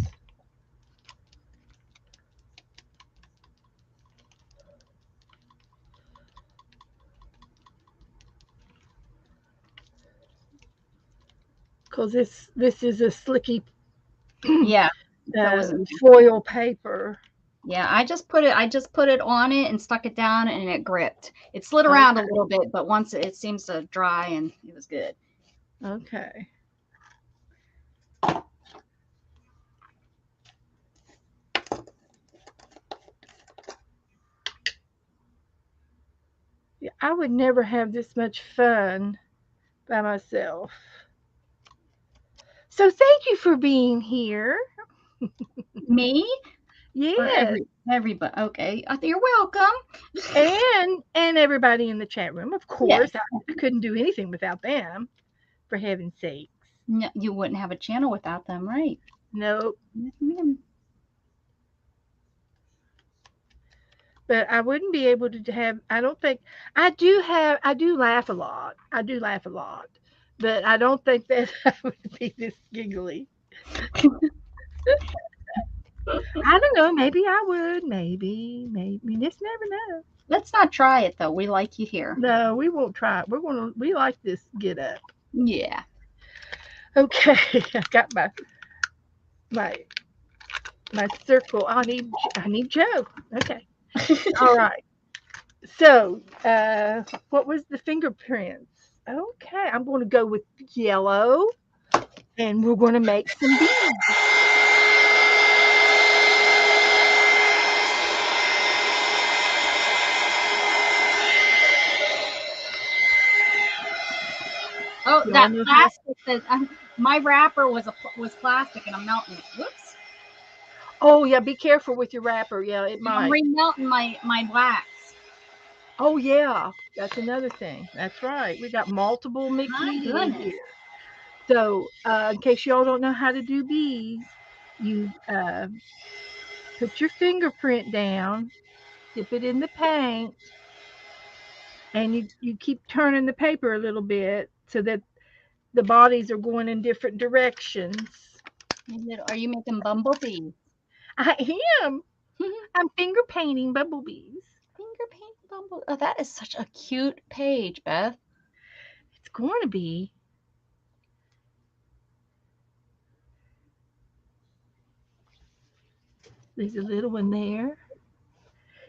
[SPEAKER 1] Because this is a slicky
[SPEAKER 3] Yeah, so was
[SPEAKER 1] foil paper.
[SPEAKER 3] yeah. I just put it on it and stuck it down, and it gripped. It slid around a
[SPEAKER 1] Okay.
[SPEAKER 3] little bit, but once it seems to dry, and it was good.
[SPEAKER 1] Okay. Yeah, I would never have this much fun by myself. So thank you for being here.
[SPEAKER 3] Me or
[SPEAKER 1] Yes.
[SPEAKER 3] everybody? Okay, you're welcome.
[SPEAKER 1] And everybody in the chat room, of
[SPEAKER 3] Yeah,
[SPEAKER 1] course. I couldn't do anything without them, for heaven's sakes.
[SPEAKER 3] no, you wouldn't have a channel without them, right?
[SPEAKER 1] Nope.
[SPEAKER 3] Yes, ma'am.
[SPEAKER 1] But I wouldn't be able to have. I don't think I do laugh a lot. I do laugh a lot, but I don't think that I would be this giggly. I don't know. Maybe I would. Maybe. You just never know.
[SPEAKER 3] Let's not try it though. We like you here.
[SPEAKER 1] No, we won't try it. We like this get up.
[SPEAKER 3] Yeah.
[SPEAKER 1] Okay, I got my my circle. I need Joe. Okay. All right. So, what was the fingerprints? Okay, I'm going to go with yellow, and we're going to make some beads.
[SPEAKER 3] Oh,
[SPEAKER 1] Y'all
[SPEAKER 3] that
[SPEAKER 1] know how?
[SPEAKER 3] plastic that my wrapper was plastic and I'm melting it. Whoops.
[SPEAKER 1] Oh yeah, be careful with your wrapper. Yeah, it
[SPEAKER 3] I'm
[SPEAKER 1] might.
[SPEAKER 3] remelting my wax.
[SPEAKER 1] Oh yeah, that's another thing. That's right. We got multiple mixed
[SPEAKER 3] My
[SPEAKER 1] media in
[SPEAKER 3] goodness.
[SPEAKER 1] here. So, in case y'all don't know how to do bees, you put your fingerprint down, dip it in the paint, and you keep turning the paper a little bit so that the bodies are going in different directions.
[SPEAKER 3] Are you making bumblebees?
[SPEAKER 1] I am. I'm finger painting bumblebees.
[SPEAKER 3] Finger paint bumble. Oh, that is such a cute page, Beth.
[SPEAKER 1] It's going to be. There's a little one there.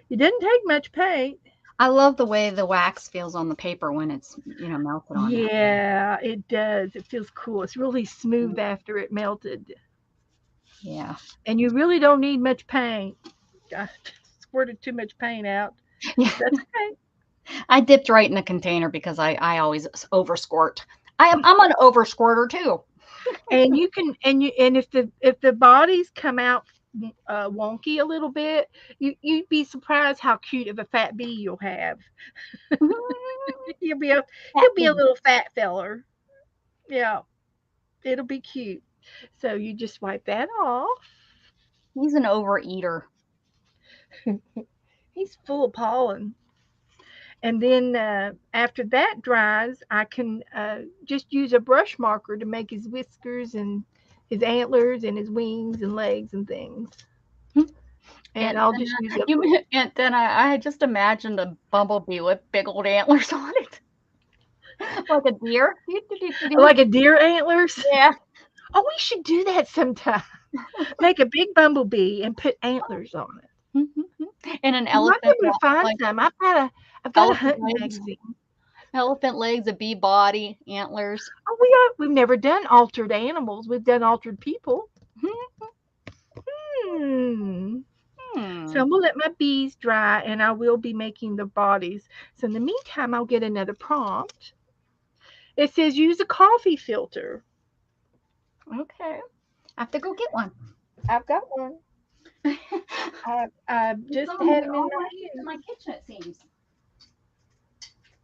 [SPEAKER 1] It doesn't take much paint.
[SPEAKER 3] I love the way the wax feels on the paper when it's melted on that.
[SPEAKER 1] Yeah, it does. It feels cool. It's really smooth after it melted.
[SPEAKER 3] Yeah.
[SPEAKER 1] And you really don't need much paint. I squirted too much paint out.
[SPEAKER 3] Yeah.
[SPEAKER 1] That's okay.
[SPEAKER 3] I dipped right in the container because I always over squirt. I'm an over squirter too.
[SPEAKER 1] And you can and if the bodies come out wonky a little bit. You'd be surprised how cute of a fat bee you'll have. He'll be a
[SPEAKER 3] That
[SPEAKER 1] he'll be a
[SPEAKER 3] bee.
[SPEAKER 1] little fat feller. Yeah, it'll be cute. So you just wipe that off.
[SPEAKER 3] He's an overeater.
[SPEAKER 1] He's full of pollen. And then after that dries, I can just use a brush marker to make his whiskers and his antlers and his wings and legs and things. And
[SPEAKER 3] And
[SPEAKER 1] I'll
[SPEAKER 3] then
[SPEAKER 1] just use a
[SPEAKER 3] and then I just imagined a bumblebee with big old antlers on it, like a deer.
[SPEAKER 1] like a deer antlers.
[SPEAKER 3] Yeah.
[SPEAKER 1] Oh, we should do that sometime. Make a big bumblebee and put antlers on it.
[SPEAKER 3] And an
[SPEAKER 1] You might be
[SPEAKER 3] elephant,
[SPEAKER 1] able to find
[SPEAKER 3] like
[SPEAKER 1] some. I've got a
[SPEAKER 3] elephant
[SPEAKER 1] hunting
[SPEAKER 3] legs,
[SPEAKER 1] magazine.
[SPEAKER 3] a bee body, antlers.
[SPEAKER 1] Oh, we've never done altered animals. We've done altered people. Hmm. So
[SPEAKER 3] Hmm.
[SPEAKER 1] I'm gonna let my bees dry, and I will be making the bodies. So in the meantime, I'll get another prompt. It says use a coffee filter.
[SPEAKER 3] Okay. I have to go get one.
[SPEAKER 1] I've got one. I just
[SPEAKER 3] Some of them
[SPEAKER 1] had
[SPEAKER 3] are
[SPEAKER 1] them in
[SPEAKER 3] all
[SPEAKER 1] my
[SPEAKER 3] right in
[SPEAKER 1] hand.
[SPEAKER 3] my kitchen, it seems.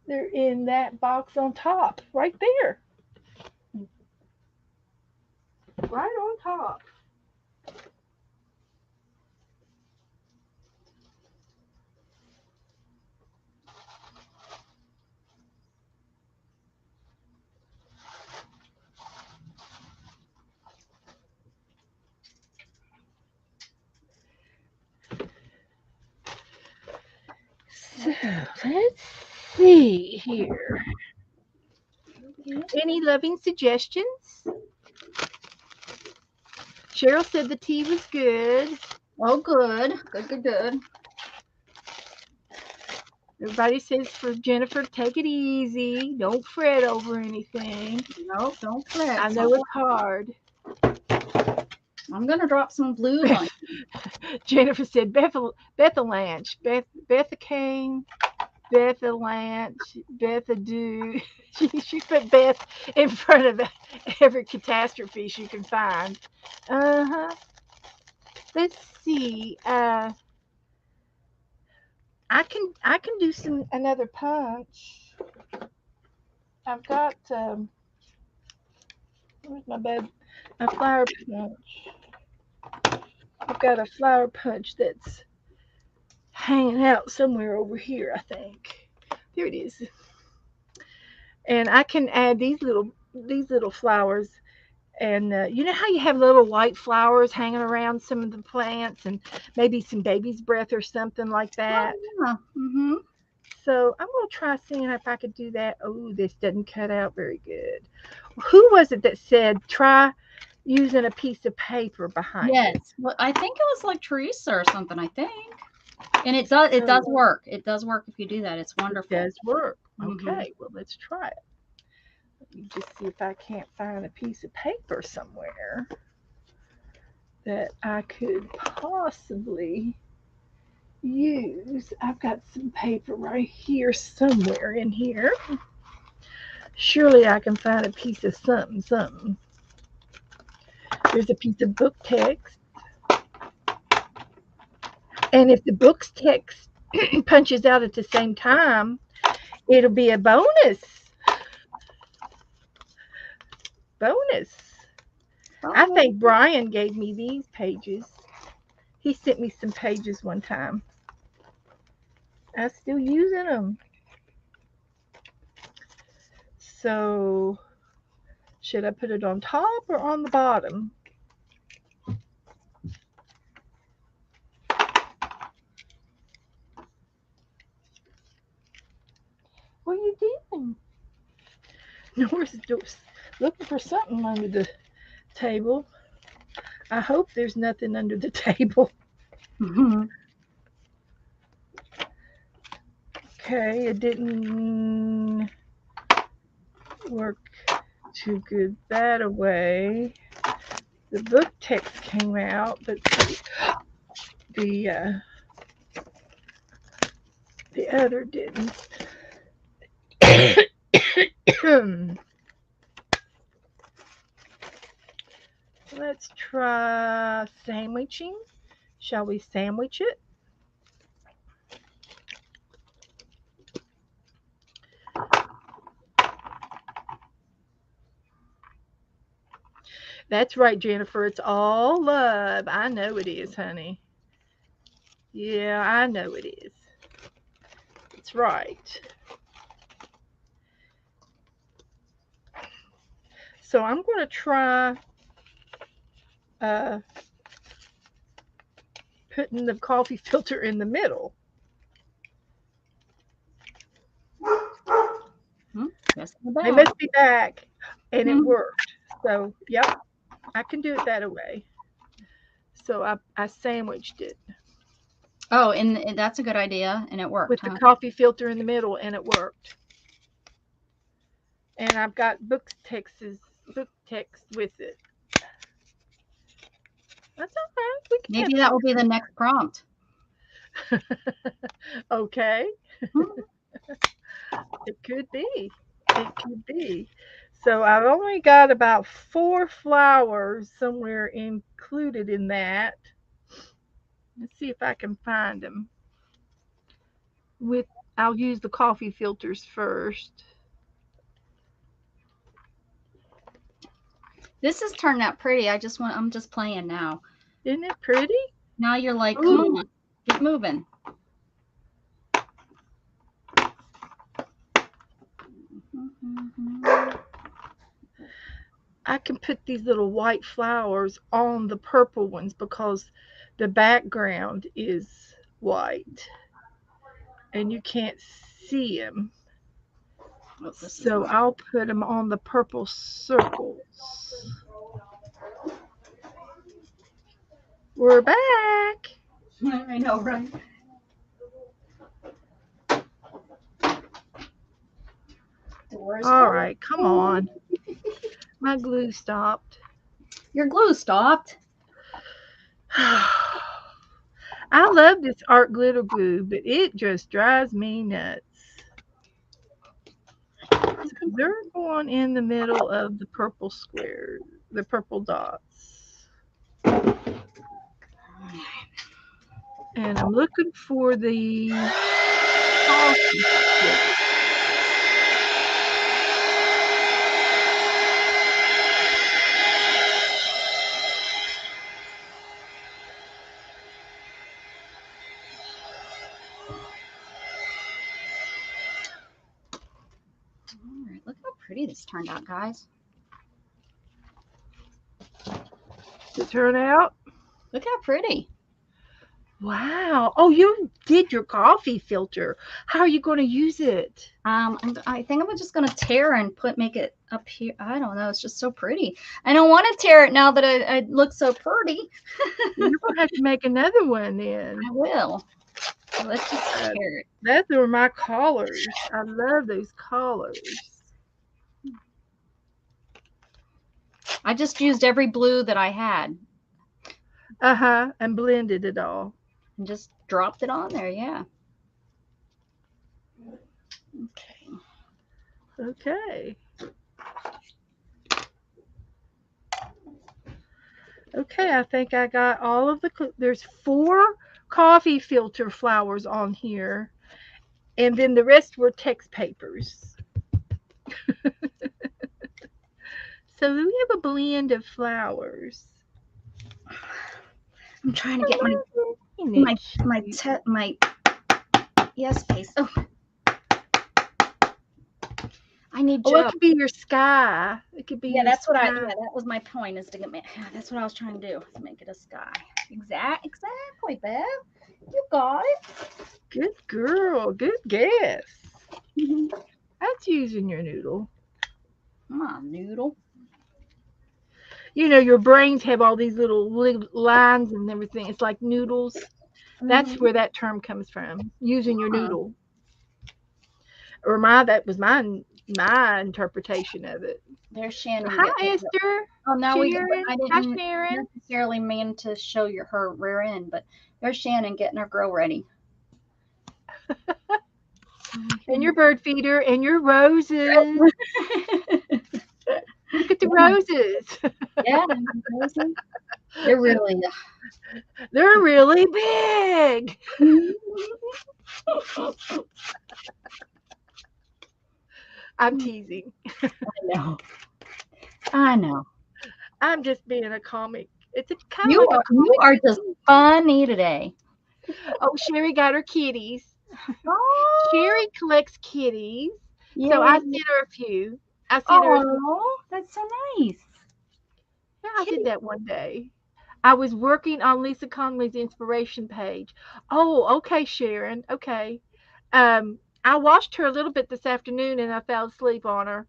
[SPEAKER 1] They're in that box on top, right there, right on top. So let's see here.
[SPEAKER 3] Okay.
[SPEAKER 1] Any loving suggestions? Cheryl said the tea was good.
[SPEAKER 3] Oh, good. Good, good, good.
[SPEAKER 1] Everybody says for Jennifer, take it easy. Don't fret over anything.
[SPEAKER 3] No, don't fret.
[SPEAKER 1] I know it's hard.
[SPEAKER 3] I'm gonna drop some blues on
[SPEAKER 1] Jennifer said Bethalanche, Betha Kane, Bethalanche, Bethadu. She put Beth in front of every catastrophe she can find. Uh huh. Let's see. I can do some another punch. I've got where's my flower punch. I've got a flower punch that's hanging out somewhere over here. I think there it is, and I can add these little flowers. And you know how you have little white flowers hanging around some of the plants, and maybe some baby's breath or something like
[SPEAKER 3] Oh,
[SPEAKER 1] that.
[SPEAKER 3] yeah. Mm-hmm.
[SPEAKER 1] So I'm gonna try seeing if I could do that. Oh, this doesn't cut out very good. Who was it that said try using a piece of paper behind it?
[SPEAKER 3] Yes. Well, I think it was like Teresa or something, I think. And it does
[SPEAKER 1] Oh,
[SPEAKER 3] work. It does work if you do that. It's
[SPEAKER 1] it
[SPEAKER 3] wonderful.
[SPEAKER 1] does work.
[SPEAKER 3] Hmm.
[SPEAKER 1] Okay, well let's try it. Let me just see if I can't find a piece of paper somewhere that I could possibly use. I've got some paper right here somewhere in here. Surely I can find a piece of something, something. There's a piece of book text. And if the book's text punches out at the same time, it'll be a bonus. Bonus. I
[SPEAKER 3] Oh,
[SPEAKER 1] think Brian gave me these pages. He sent me some pages one time. I'm still using them. So, should I put it on top or on the bottom? What are you doing? Nora's looking for something under the table. I hope there's nothing under the table.
[SPEAKER 3] mhm.
[SPEAKER 1] Okay, it didn't work too good that away. The book text came out, but the uh, the other didn't. Let's try sandwiching. Shall we sandwich it? That's right, Jennifer. It's all love. I know it is, honey. Yeah, I know it is. That's right. So I'm going to try uh, putting the coffee filter in the middle.
[SPEAKER 3] Yes,
[SPEAKER 1] They must be back, and it worked. So, yep, I can do it that way. So I sandwiched it
[SPEAKER 3] Oh, and that's a good idea, and it worked,
[SPEAKER 1] with the
[SPEAKER 3] huh?
[SPEAKER 1] coffee filter in the middle, and it worked. And I've got book text with it. That's all right. We can
[SPEAKER 3] Maybe that will be the next prompt.
[SPEAKER 1] have okay.
[SPEAKER 3] Hmm.
[SPEAKER 1] It could be. It could be. So I've only got about 4 flowers somewhere included in that. Let's see if I can find them. With I'll use the coffee filters first.
[SPEAKER 3] This is turning out pretty. I'm just playing now.
[SPEAKER 1] Isn't it pretty?
[SPEAKER 3] Now you're like, come
[SPEAKER 1] Ooh.
[SPEAKER 3] on, keep moving.
[SPEAKER 1] I can put these little white flowers on the purple ones because the background is white and you can't see them.
[SPEAKER 3] Oh, this is
[SPEAKER 1] So
[SPEAKER 3] not.
[SPEAKER 1] I'll put them on the purple circles. We're back.
[SPEAKER 3] I know, right? Doors
[SPEAKER 1] All
[SPEAKER 3] closed.
[SPEAKER 1] right, come on. My glue stopped.
[SPEAKER 3] Your glue stopped.
[SPEAKER 1] I love this art glitter glue, but it just drives me nuts. So they're going in the middle of the purple square, the purple dots. And I'm looking for the coffee filter.
[SPEAKER 3] All right, look how pretty this turned out, guys.
[SPEAKER 1] To turn out.
[SPEAKER 3] Look how pretty.
[SPEAKER 1] Wow. Oh, you did your coffee filter. How are you going to use it?
[SPEAKER 3] I think I'm just gonna tear and make it up here. I don't know. It's just so pretty. I don't want to tear it now that I look so pretty.
[SPEAKER 1] You're going to have to make another one then.
[SPEAKER 3] I will. So let's just tear it.
[SPEAKER 1] Those are my collars. I love those collars.
[SPEAKER 3] I just used every blue that I had
[SPEAKER 1] Uh-huh. And blended it all.
[SPEAKER 3] and just dropped it on there. Yeah.
[SPEAKER 1] Okay. Okay, I think I got all of there's 4 coffee filter flowers on here. And then the rest were text papers. So we have a blend of flowers.
[SPEAKER 3] I'm trying to get my yes face. Oh, I need
[SPEAKER 1] Oh, it
[SPEAKER 3] Joe.
[SPEAKER 1] could be your sky. It could be
[SPEAKER 3] Yeah,
[SPEAKER 1] your
[SPEAKER 3] that's what
[SPEAKER 1] sky.
[SPEAKER 3] yeah, that was my point is to get me. Yeah, that's what I was trying to do. To make it a sky. Exactly, Bev. You got it.
[SPEAKER 1] Good girl. Good guess. That's using your noodle.
[SPEAKER 3] Come on, noodle.
[SPEAKER 1] You know, your brains have all these little lines and everything. It's like noodles. That's where that term comes from. Using your noodle. Or that was my interpretation of it.
[SPEAKER 3] There's Shannon.
[SPEAKER 1] Hi, Esther.
[SPEAKER 3] Oh, now
[SPEAKER 1] Sharon.
[SPEAKER 3] I
[SPEAKER 1] Hi,
[SPEAKER 3] didn't
[SPEAKER 1] Sharon.
[SPEAKER 3] necessarily mean to show her rear end, but there's Shannon getting her grill ready.
[SPEAKER 1] And your bird feeder and your roses. Look at the roses.
[SPEAKER 3] Yeah, they're really
[SPEAKER 1] They're really big. I'm teasing.
[SPEAKER 3] know. I know.
[SPEAKER 1] I'm just being a comic. It's a kind of
[SPEAKER 3] You
[SPEAKER 1] like a
[SPEAKER 3] are you
[SPEAKER 1] comic
[SPEAKER 3] are just
[SPEAKER 1] relief.
[SPEAKER 3] funny today.
[SPEAKER 1] Oh, Sherry got her kitties.
[SPEAKER 3] Oh,
[SPEAKER 1] Sherry collects kitties, so I
[SPEAKER 3] yay.
[SPEAKER 1] sent her a few. I sent her a few.
[SPEAKER 3] Oh, that's so nice.
[SPEAKER 1] Yeah, I did
[SPEAKER 3] Kitty.
[SPEAKER 1] that one day. I was working on Lisa Conley's inspiration page. Oh, okay, Sharon. Okay. I watched her a little bit this afternoon and I fell asleep on her.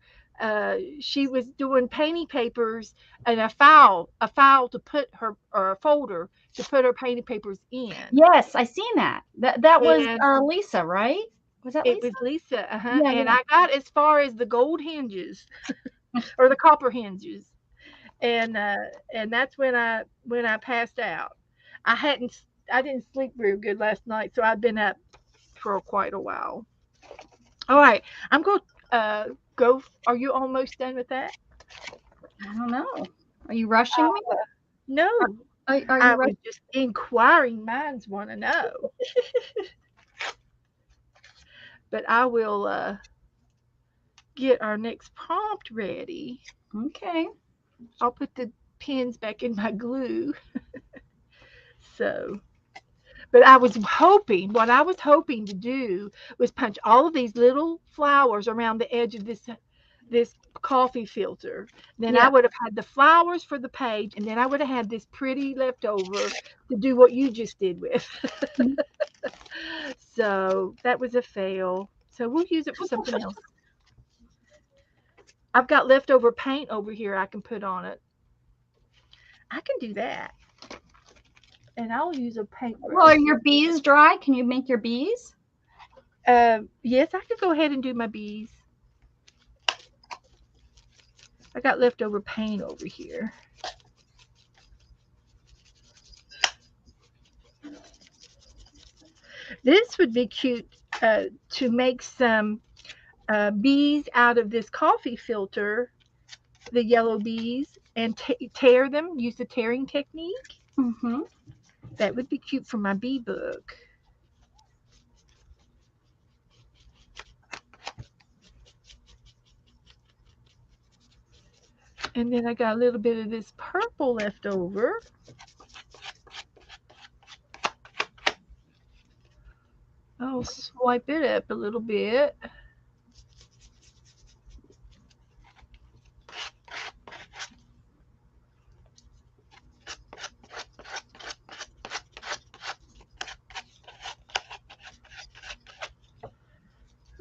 [SPEAKER 1] She was doing painting papers and a file to put her, or a folder to put her painting papers in.
[SPEAKER 3] Yes, I seen that. That was
[SPEAKER 1] And
[SPEAKER 3] Lisa, right? Was that
[SPEAKER 1] it
[SPEAKER 3] Lisa?
[SPEAKER 1] was Lisa,
[SPEAKER 3] Yeah,
[SPEAKER 1] and
[SPEAKER 3] yeah.
[SPEAKER 1] I got as far as the gold hinges or the copper hinges, and that's when I passed out. I hadn't I didn't sleep very good last night, so I've been up for quite a while. All right, I'm going to go. Are you almost done with that?
[SPEAKER 3] I don't know. Are you rushing me? Are,
[SPEAKER 1] No,
[SPEAKER 3] are
[SPEAKER 1] I
[SPEAKER 3] you
[SPEAKER 1] was
[SPEAKER 3] rushing?
[SPEAKER 1] just inquiring. Minds want to know, but I will get our next prompt ready.
[SPEAKER 3] Okay.
[SPEAKER 1] I'll put the pins back in my glue. So, but what I was hoping to do was punch all of these little flowers around the edge of this coffee filter. Then I
[SPEAKER 3] Yeah.
[SPEAKER 1] would have had the flowers for the page, and then I would have had this pretty leftover to do what you just did with.
[SPEAKER 3] Mhm.
[SPEAKER 1] So that was a fail. So we'll use it for something else. I've got leftover paint over here I can put on it. I can do that. And I'll use a
[SPEAKER 3] Well, are
[SPEAKER 1] paintbrush.
[SPEAKER 3] your bees dry? Can you make your bees?
[SPEAKER 1] Yes, I could go ahead and do my bees. I got leftover paint over here. This would be cute to make some bees out of this coffee filter, the yellow bees, and tear them, use the tearing technique.
[SPEAKER 3] Mm-hmm.
[SPEAKER 1] That would be cute for my bee book. And then I got a little bit of this purple left over. I'll swipe it up a little bit.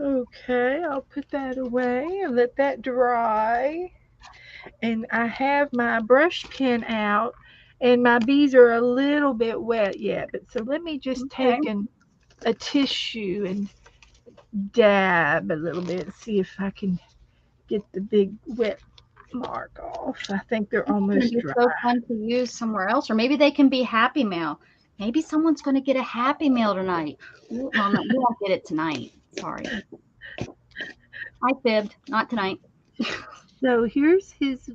[SPEAKER 1] Okay, I'll put that away and let that dry. And I have my brush pen out, and my bees are a little bit wet yet. But so let me just
[SPEAKER 3] Okay.
[SPEAKER 1] take a tissue and dab a little bit and see if I can get the big wet mark off. I think they're
[SPEAKER 3] It's going to
[SPEAKER 1] almost
[SPEAKER 3] be
[SPEAKER 1] dry.
[SPEAKER 3] so fun to use somewhere else, or maybe they can be Happy Mail. Maybe someone's going to get a Happy Mail tonight. Well, no, you won't get it tonight. Sorry. I fibbed. Not tonight.
[SPEAKER 1] So here's his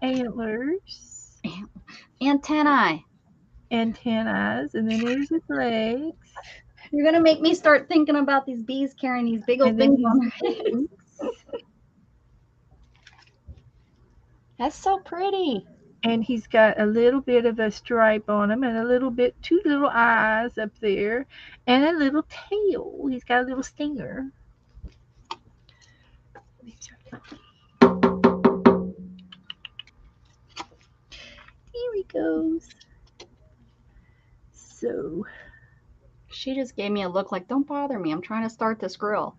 [SPEAKER 1] antlers,
[SPEAKER 3] Antennae.
[SPEAKER 1] antennas, and then here's his legs,
[SPEAKER 3] You're going to make me start thinking about these bees carrying these big old
[SPEAKER 1] and then
[SPEAKER 3] things
[SPEAKER 1] his
[SPEAKER 3] on their heads.
[SPEAKER 1] wings.
[SPEAKER 3] That's so pretty.
[SPEAKER 1] And he's got a little bit of a stripe on him and a little bit, two little eyes up there, and a little tail. He's got a little stinger. Here he goes. So,
[SPEAKER 3] She just gave me a look like, don't bother me. I'm trying to start this grill.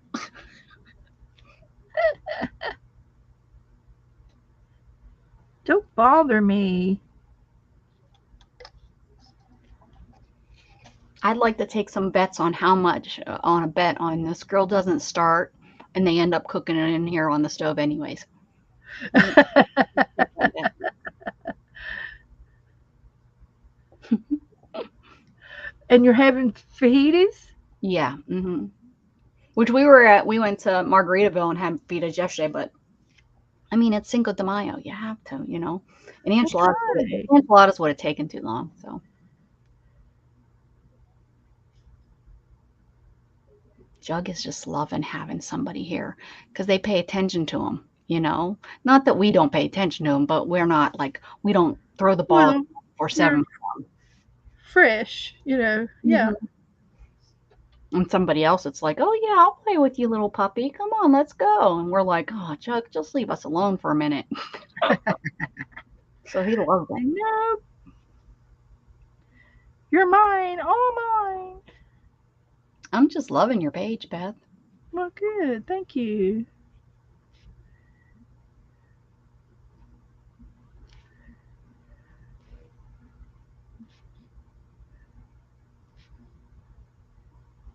[SPEAKER 1] don't bother me.
[SPEAKER 3] I'd like to take some bets on how much on a bet on this grill doesn't start and they end up cooking it in here on the stove anyways.
[SPEAKER 1] And you're having fajitas?
[SPEAKER 3] Yeah. Which we went to Margaritaville and had fajitas yesterday, but I mean, it's Cinco de Mayo. You have to, you know. And
[SPEAKER 1] That's right.
[SPEAKER 3] enchiladas would have taken too long. So Jug is just loving having somebody here because they pay attention to him, you know. Not that we don't pay attention to him, but we're not like we don't throw the ball
[SPEAKER 1] Well,
[SPEAKER 3] for
[SPEAKER 1] you're
[SPEAKER 3] 7.
[SPEAKER 1] fresh, you know. Yeah.
[SPEAKER 3] Mhm. And somebody else, it's like, oh yeah, I'll play with you, little puppy. Come on, let's go. And we're like, oh, Jug, just leave us alone for a minute. So he loves it.
[SPEAKER 1] No, you're mine, all mine.
[SPEAKER 3] I'm just loving your page, Beth.
[SPEAKER 1] Well, good. Thank you.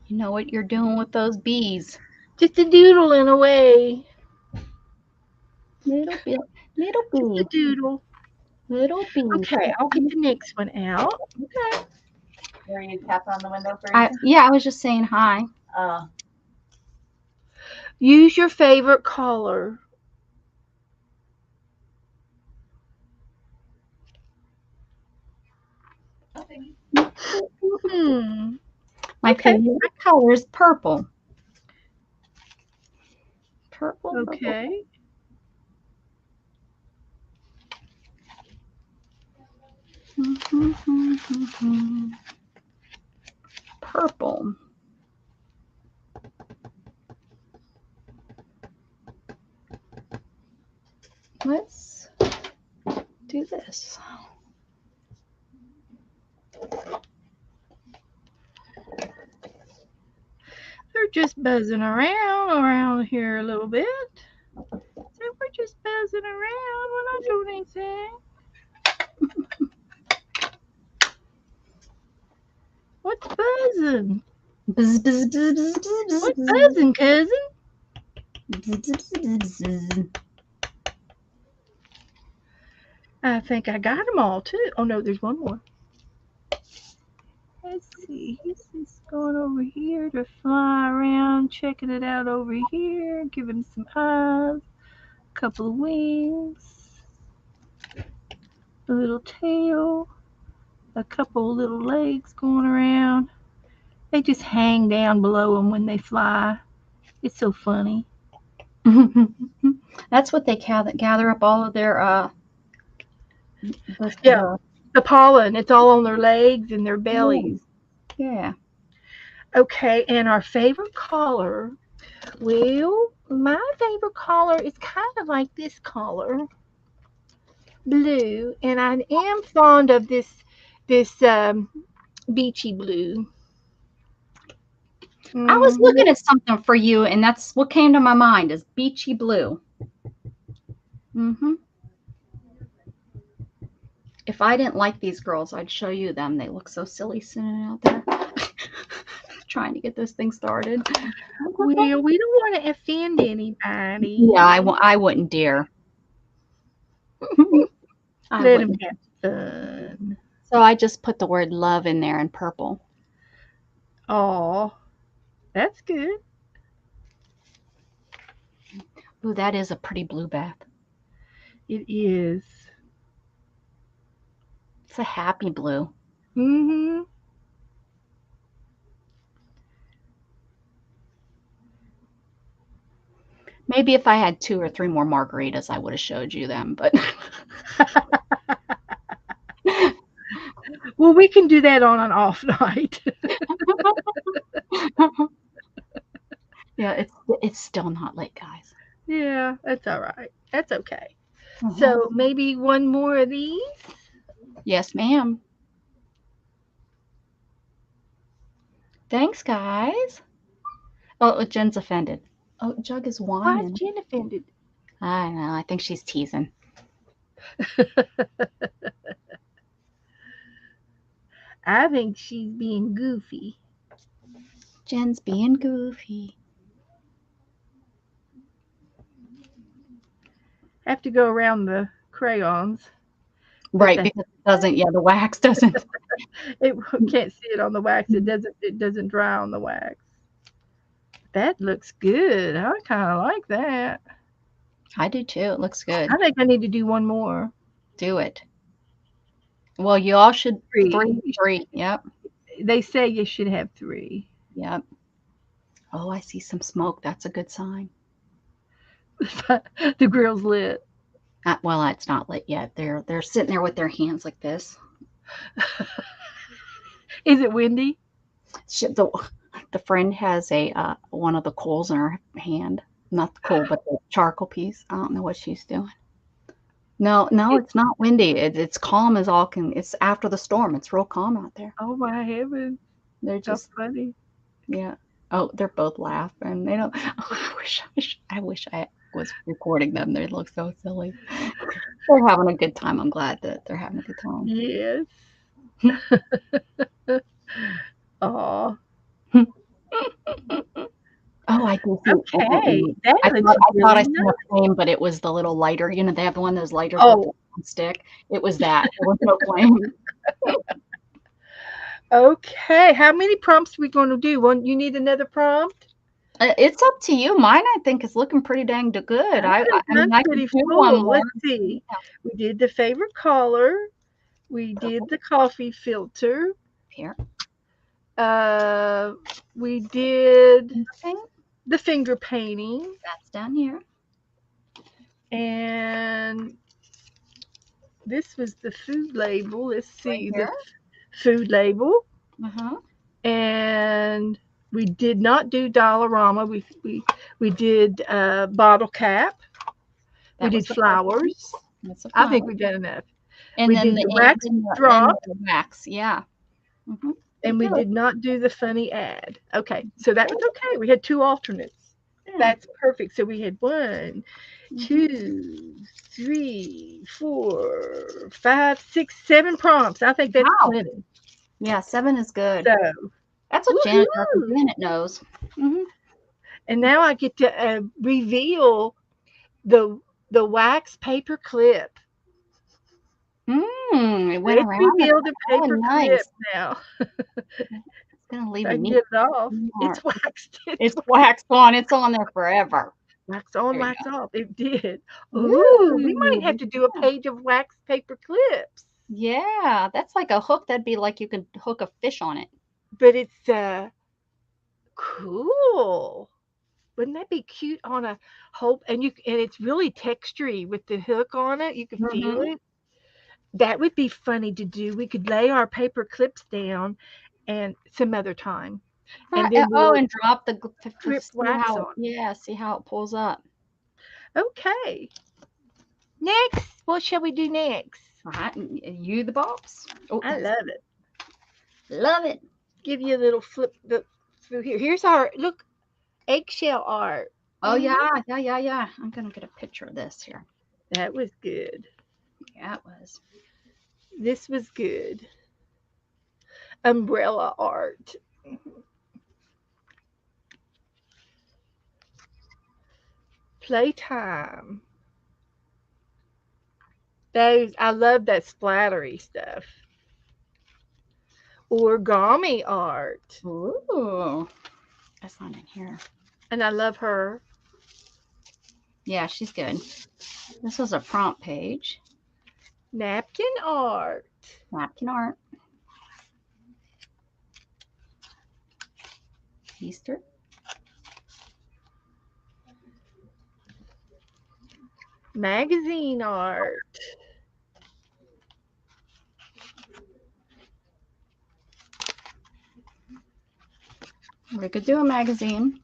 [SPEAKER 3] You know what you're doing with those bees.
[SPEAKER 1] Just a doodling away.
[SPEAKER 3] Little bit, little
[SPEAKER 1] Just a
[SPEAKER 3] bee,
[SPEAKER 1] doodle.
[SPEAKER 3] little bee.
[SPEAKER 1] Okay, I'll get the next one out.
[SPEAKER 3] Okay.
[SPEAKER 4] Are you tapping on the window for you?
[SPEAKER 3] Yeah, I was just saying hi.
[SPEAKER 1] Use your favorite color.
[SPEAKER 4] Nothing.
[SPEAKER 1] Hmm.
[SPEAKER 3] My
[SPEAKER 1] Okay.
[SPEAKER 3] favorite color is purple. Purple, purple.
[SPEAKER 1] Okay.
[SPEAKER 3] Purple. Let's do this.
[SPEAKER 1] They're just buzzing around here a little bit. So we're just buzzing around. We're not doing anything. What's buzzing?
[SPEAKER 3] Buzz, buzz, buzz, buzz, buzz,
[SPEAKER 1] What's
[SPEAKER 3] buzz,
[SPEAKER 1] buzzing, cousin?
[SPEAKER 3] buzz.
[SPEAKER 1] I think I got them all too. Oh no, there's one more. Let's see. He's just going over here to fly around, checking it out over here, giving it some eyes, a couple of wings, a little tail, a couple of little legs going around. They just hang down below them when they fly. It's so funny.
[SPEAKER 3] That's what they gather up all of their
[SPEAKER 1] Yeah, the pollen, it's all on their legs and their bellies.
[SPEAKER 3] yeah.
[SPEAKER 1] Okay, and our favorite color. Well, my favorite color is kind of like this color, blue, and I am fond of this beachy blue.
[SPEAKER 3] I was
[SPEAKER 1] Mhm.
[SPEAKER 3] looking at something for you, and that's what came to my mind is beachy blue. Mm-hmm. If I didn't like these girls, I'd show you them. They look so silly sitting out there trying to get this thing started.
[SPEAKER 1] Well, we don't want to offend anybody.
[SPEAKER 3] Yeah, I wouldn't dare. I
[SPEAKER 1] Let them
[SPEAKER 3] wouldn't.
[SPEAKER 1] have fun.
[SPEAKER 3] So I just put the word love in there in purple.
[SPEAKER 1] Oh, that's good.
[SPEAKER 3] Ooh, that is a pretty blue, Beth.
[SPEAKER 1] It is.
[SPEAKER 3] It's a happy blue.
[SPEAKER 1] Mhm.
[SPEAKER 3] Maybe if I had 2 or 3 more margaritas, I would have showed you them. But
[SPEAKER 1] Well, we can do that on an off night.
[SPEAKER 3] yeah, it's still not late, guys.
[SPEAKER 1] Yeah, that's all right. That's okay.
[SPEAKER 3] Mhm.
[SPEAKER 1] So maybe one more of these.
[SPEAKER 3] Yes, ma'am. Thanks, guys. Oh, Jen's offended. Oh, Jug is
[SPEAKER 1] Why is
[SPEAKER 3] whining.
[SPEAKER 1] Jen offended?
[SPEAKER 3] I know. I think she's teasing.
[SPEAKER 1] I think she's being goofy.
[SPEAKER 3] Jen's being goofy.
[SPEAKER 1] Have to go around the crayons.
[SPEAKER 3] Right,
[SPEAKER 1] the-
[SPEAKER 3] because it doesn't. Yeah, the wax doesn't.
[SPEAKER 1] It can't see it on the wax. It doesn't dry on the wax. That looks good. I kind of like that.
[SPEAKER 3] I do too. It looks good.
[SPEAKER 1] I think I need to do one more.
[SPEAKER 3] Do it. Well, you all should
[SPEAKER 1] Three.
[SPEAKER 3] three. Yep.
[SPEAKER 1] They say you should have three.
[SPEAKER 3] Yep. Oh, I see some smoke. That's a good sign.
[SPEAKER 1] The grill's lit.
[SPEAKER 3] Well, it's not lit yet. They're sitting there with their hands like this.
[SPEAKER 1] Is it windy?
[SPEAKER 3] The friend has a one of the coals in her hand. Not the coal, but the charcoal piece. I don't know what she's doing. No, no, it's not windy. It's calm as all can. It's after the storm. It's real calm out there.
[SPEAKER 1] Oh my heavens.
[SPEAKER 3] They're
[SPEAKER 1] How
[SPEAKER 3] just
[SPEAKER 1] funny.
[SPEAKER 3] yeah. Oh, they're both laughing. They don't. Oh, I wish I was recording them. They look so silly. They're having a good time. I'm glad that they're having a good time.
[SPEAKER 1] Yes. Oh.
[SPEAKER 3] Oh, I do see.
[SPEAKER 1] Okay. That
[SPEAKER 3] I
[SPEAKER 1] looks
[SPEAKER 3] thought I
[SPEAKER 1] really
[SPEAKER 3] saw
[SPEAKER 1] nice.
[SPEAKER 3] a flame, but it was the little lighter. You know, they have one of those lighters with
[SPEAKER 1] Oh,
[SPEAKER 3] the stick. It was that. There was no flame.
[SPEAKER 1] okay. How many prompts are we going to do? One, you need another prompt?
[SPEAKER 3] It's up to you. Mine, I think, is looking pretty dang good.
[SPEAKER 1] I think
[SPEAKER 3] I mean,
[SPEAKER 1] mine's
[SPEAKER 3] I could
[SPEAKER 1] pretty
[SPEAKER 3] do one
[SPEAKER 1] full.
[SPEAKER 3] more.
[SPEAKER 1] Let's see. We did the favorite color. We did the coffee filter.
[SPEAKER 3] Here.
[SPEAKER 1] We did
[SPEAKER 3] Okay.
[SPEAKER 1] the finger painting.
[SPEAKER 3] That's down here.
[SPEAKER 1] And this was the food label. Let's see
[SPEAKER 3] Right
[SPEAKER 1] the
[SPEAKER 3] here.
[SPEAKER 1] food label.
[SPEAKER 3] Uh-huh.
[SPEAKER 1] And we did not do Dollarama. We did bottle cap.
[SPEAKER 3] That
[SPEAKER 1] We
[SPEAKER 3] was
[SPEAKER 1] did
[SPEAKER 3] the first one.
[SPEAKER 1] flowers.
[SPEAKER 3] That's the
[SPEAKER 1] I think
[SPEAKER 3] flower.
[SPEAKER 1] we've done enough.
[SPEAKER 3] And
[SPEAKER 1] We
[SPEAKER 3] then
[SPEAKER 1] did
[SPEAKER 3] the
[SPEAKER 1] the
[SPEAKER 3] ink
[SPEAKER 1] wax
[SPEAKER 3] and
[SPEAKER 1] drop,
[SPEAKER 3] the wax. Yeah. Mm-hmm.
[SPEAKER 1] and we did not do the funny ad. Okay, so that was okay. We had two alternates.
[SPEAKER 3] Yeah.
[SPEAKER 1] That's perfect. So we had 1,
[SPEAKER 3] Mhm.
[SPEAKER 1] 2, 3, 4, 5, 6, 7 prompts. I think that's
[SPEAKER 3] Wow.
[SPEAKER 1] plenty.
[SPEAKER 3] Yeah, 7 is good.
[SPEAKER 1] So,
[SPEAKER 3] That's what Janet does.
[SPEAKER 1] woohoo!
[SPEAKER 3] Janet knows. Mm-hmm.
[SPEAKER 1] And now I get to reveal the wax paper clip.
[SPEAKER 3] It went
[SPEAKER 1] Let's
[SPEAKER 3] around.
[SPEAKER 1] reveal the
[SPEAKER 3] Oh,
[SPEAKER 1] paper clip
[SPEAKER 3] nice.
[SPEAKER 1] now.
[SPEAKER 3] It's gonna leave
[SPEAKER 1] I
[SPEAKER 3] a
[SPEAKER 1] can
[SPEAKER 3] neat
[SPEAKER 1] get it off.
[SPEAKER 3] mark.
[SPEAKER 1] It's waxed.
[SPEAKER 3] It's waxed on. It's on there forever.
[SPEAKER 1] Wax on,
[SPEAKER 3] There you
[SPEAKER 1] wax off. It did.
[SPEAKER 3] go.
[SPEAKER 1] Ooh, we might have
[SPEAKER 3] Ooh,
[SPEAKER 1] to do a page of wax paper clips.
[SPEAKER 3] yeah, that's like a hook. That'd be like you could hook a fish on it.
[SPEAKER 1] But it's cool. Wouldn't that be cute on a whole and it's really textury with the hook on it. You can feel
[SPEAKER 3] Mm-hmm.
[SPEAKER 1] it. That would be funny to do. We could lay our paper clips down and some other time. And then
[SPEAKER 3] Oh,
[SPEAKER 1] we'll
[SPEAKER 3] and drop the
[SPEAKER 1] drip
[SPEAKER 3] see
[SPEAKER 1] wax
[SPEAKER 3] how
[SPEAKER 1] on.
[SPEAKER 3] yeah, see how it pulls up.
[SPEAKER 1] Okay. Next, what shall we do next?
[SPEAKER 3] All right, you the boss. Oh,
[SPEAKER 1] I love it.
[SPEAKER 3] love it.
[SPEAKER 1] Give you a little flip through here. Here's our look eggshell art.
[SPEAKER 3] Oh
[SPEAKER 1] Mhm.
[SPEAKER 3] yeah. I'm gonna get a picture of this here.
[SPEAKER 1] That was good.
[SPEAKER 3] Yeah, it was.
[SPEAKER 1] This was good. Umbrella art. Playtime. Those I love that splattery stuff. Origami art.
[SPEAKER 3] Ooh, that's not in here.
[SPEAKER 1] And I love her.
[SPEAKER 3] Yeah, she's good. This was a prompt page.
[SPEAKER 1] Napkin art.
[SPEAKER 3] Napkin art. Easter.
[SPEAKER 1] Magazine art.
[SPEAKER 3] We could do a magazine.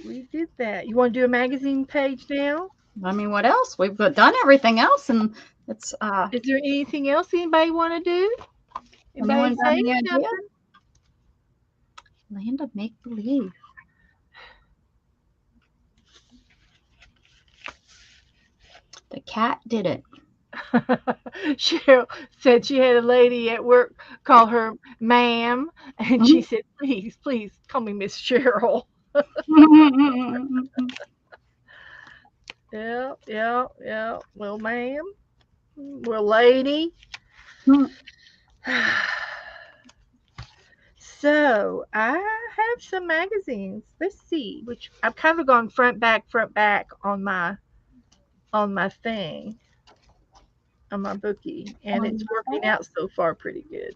[SPEAKER 1] We did that. You want to do a magazine page now?
[SPEAKER 3] I mean, what else? We've done everything else, and it's
[SPEAKER 1] Is there anything else anybody want to do?
[SPEAKER 3] anyone
[SPEAKER 1] Anybody
[SPEAKER 3] got
[SPEAKER 1] say
[SPEAKER 3] any idea?
[SPEAKER 1] something?
[SPEAKER 3] Land of make believe. The cat did it.
[SPEAKER 1] Cheryl said she had a lady at work call her ma'am, and she said, please, please call me Miss Cheryl. Yeah. Well, ma'am. Well, lady. So I have some magazines. Let's see, which I've kind of gone front back on my on my thing, on my bookie, and it's working out so far pretty good.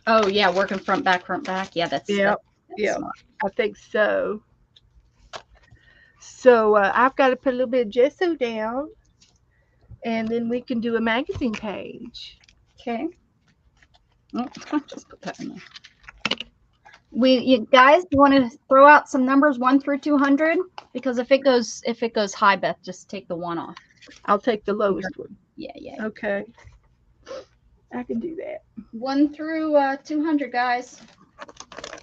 [SPEAKER 3] Oh yeah, working front back. Yeah, that's
[SPEAKER 1] Yep,
[SPEAKER 3] that's
[SPEAKER 1] yep,
[SPEAKER 3] smart.
[SPEAKER 1] I think so. So I've got to put a little bit of gesso down, and then we can do a magazine page.
[SPEAKER 3] Okay. Just put that in there. You guys, you want to throw out some numbers 1 through 200? Because if it goes high, Beth, just take the one off.
[SPEAKER 1] I'll take the lowest one.
[SPEAKER 3] Yeah.
[SPEAKER 1] Okay, I can do that.
[SPEAKER 3] 1 through 200, guys.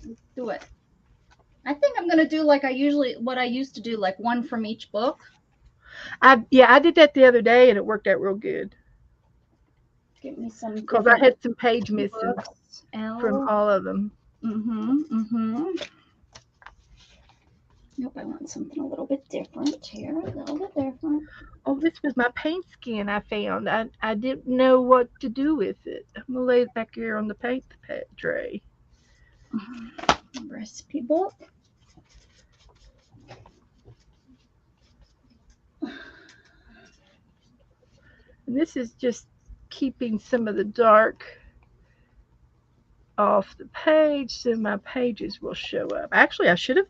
[SPEAKER 3] Let's do it. I think I'm gonna do like what I used to do, like one from each book.
[SPEAKER 1] I did that the other day, and it worked out real good
[SPEAKER 3] Give me some
[SPEAKER 1] because I
[SPEAKER 3] different
[SPEAKER 1] had some page missing
[SPEAKER 3] books.
[SPEAKER 1] from
[SPEAKER 3] L.
[SPEAKER 1] all of them.
[SPEAKER 3] Nope, I want something a little bit different here. A little bit different.
[SPEAKER 1] Oh, this was my paint skin I found. I didn't know what to do with it. I'm gonna lay it back here on the paint tray.
[SPEAKER 3] Recipe book.
[SPEAKER 1] And this is just keeping some of the dark off the page so my pages will show up. Actually, I should have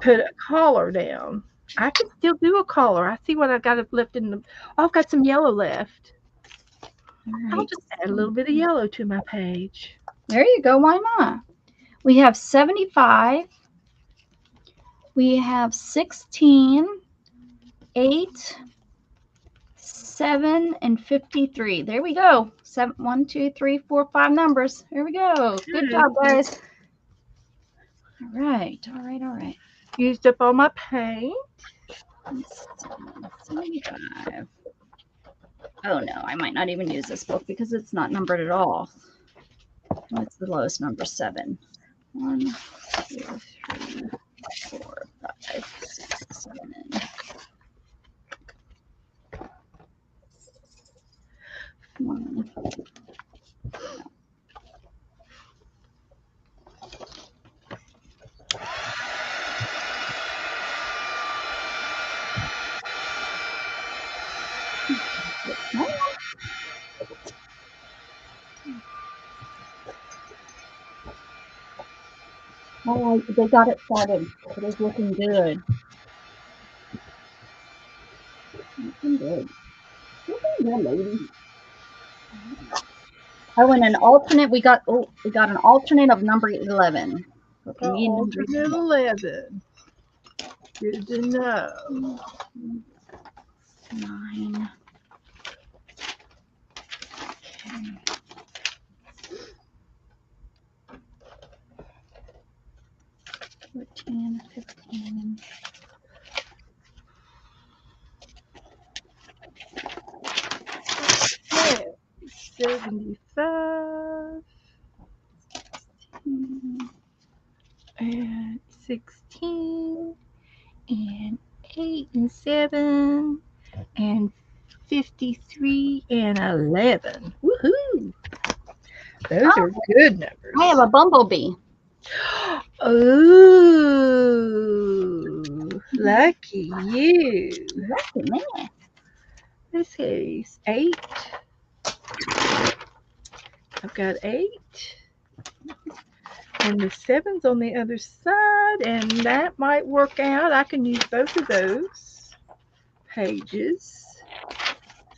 [SPEAKER 1] put a collar down. I can still do a collar. I see what I got left in the. Oh, I've got some yellow left. I'll
[SPEAKER 3] Right.
[SPEAKER 1] just add a little bit of yellow to my page.
[SPEAKER 3] There you go. Why not? We have 75. We have 16, 8, 7, and 53. There we go. 7, 1, 2, 3, 4, 5 numbers. There we go. Good job, guys. All right.
[SPEAKER 1] Used up all my paint.
[SPEAKER 3] 75. Oh no, I might not even use this book because it's not numbered at all. What's the lowest number? 7. 1, 2, 3, 4, 5, 6, 7. One. Oh, they got it started. It is looking good. Looking good. Looking good, lady. Oh, and an alternate. We got an alternate of number 11. So if you need number
[SPEAKER 1] Alternate 11. Good to know.
[SPEAKER 3] 9. 14, 15.
[SPEAKER 1] Okay. 75 and 16 and 8 and 7 and 53 and 11. Woohoo! Those are good numbers.
[SPEAKER 3] I have a bumblebee.
[SPEAKER 1] Ooh, lucky you.
[SPEAKER 3] Lucky man.
[SPEAKER 1] This is 8. I've got 8. And the 7's on the other side, and that might work out. I can use both of those pages.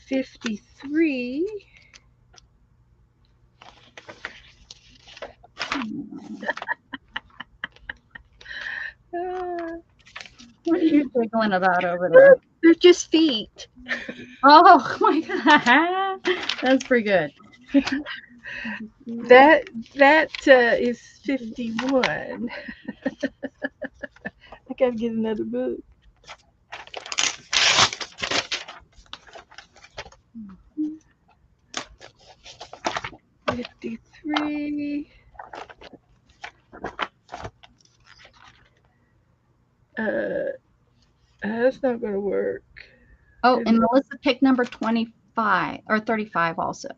[SPEAKER 1] 53.
[SPEAKER 3] What are you giggling about over there?
[SPEAKER 1] They're just feet.
[SPEAKER 3] Oh my god, that's pretty good.
[SPEAKER 1] That is 51. I gotta get another book.
[SPEAKER 3] Mhm.
[SPEAKER 1] 53. That's not gonna work.
[SPEAKER 3] Oh, and Melissa picked number 25 or 35 also.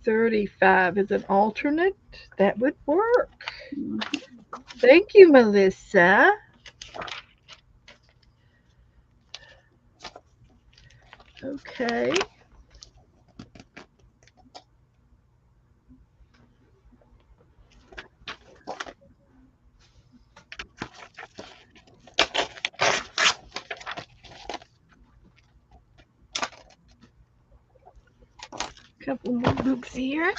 [SPEAKER 1] 35 is an alternate. That would work.
[SPEAKER 3] Mhm.
[SPEAKER 1] Thank you, Melissa. Okay. Couple more books here.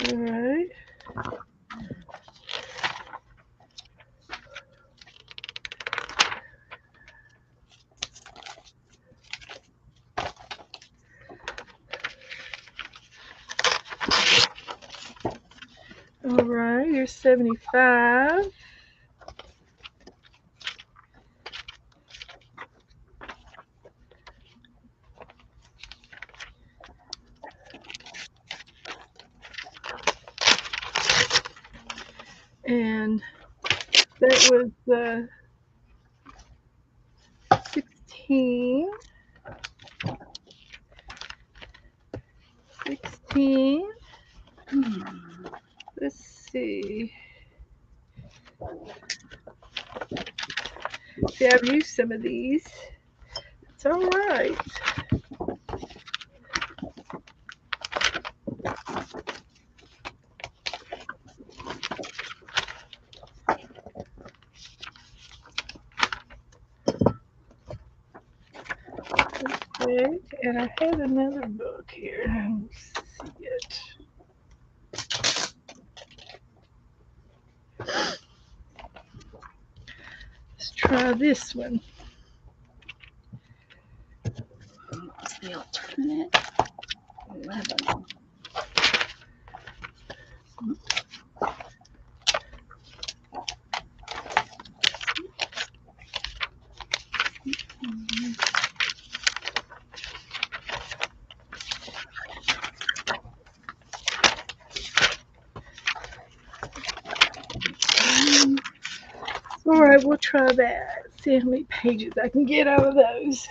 [SPEAKER 1] All right. All right. Here's 75. And that was 16. 16. Let's see. See, I've used some of these. It's all right. Okay. And I had another book here. Let's see it. Let's try this one.
[SPEAKER 3] What's the alternate? 11.
[SPEAKER 1] All right, we'll try that. See how many pages I can get out of those.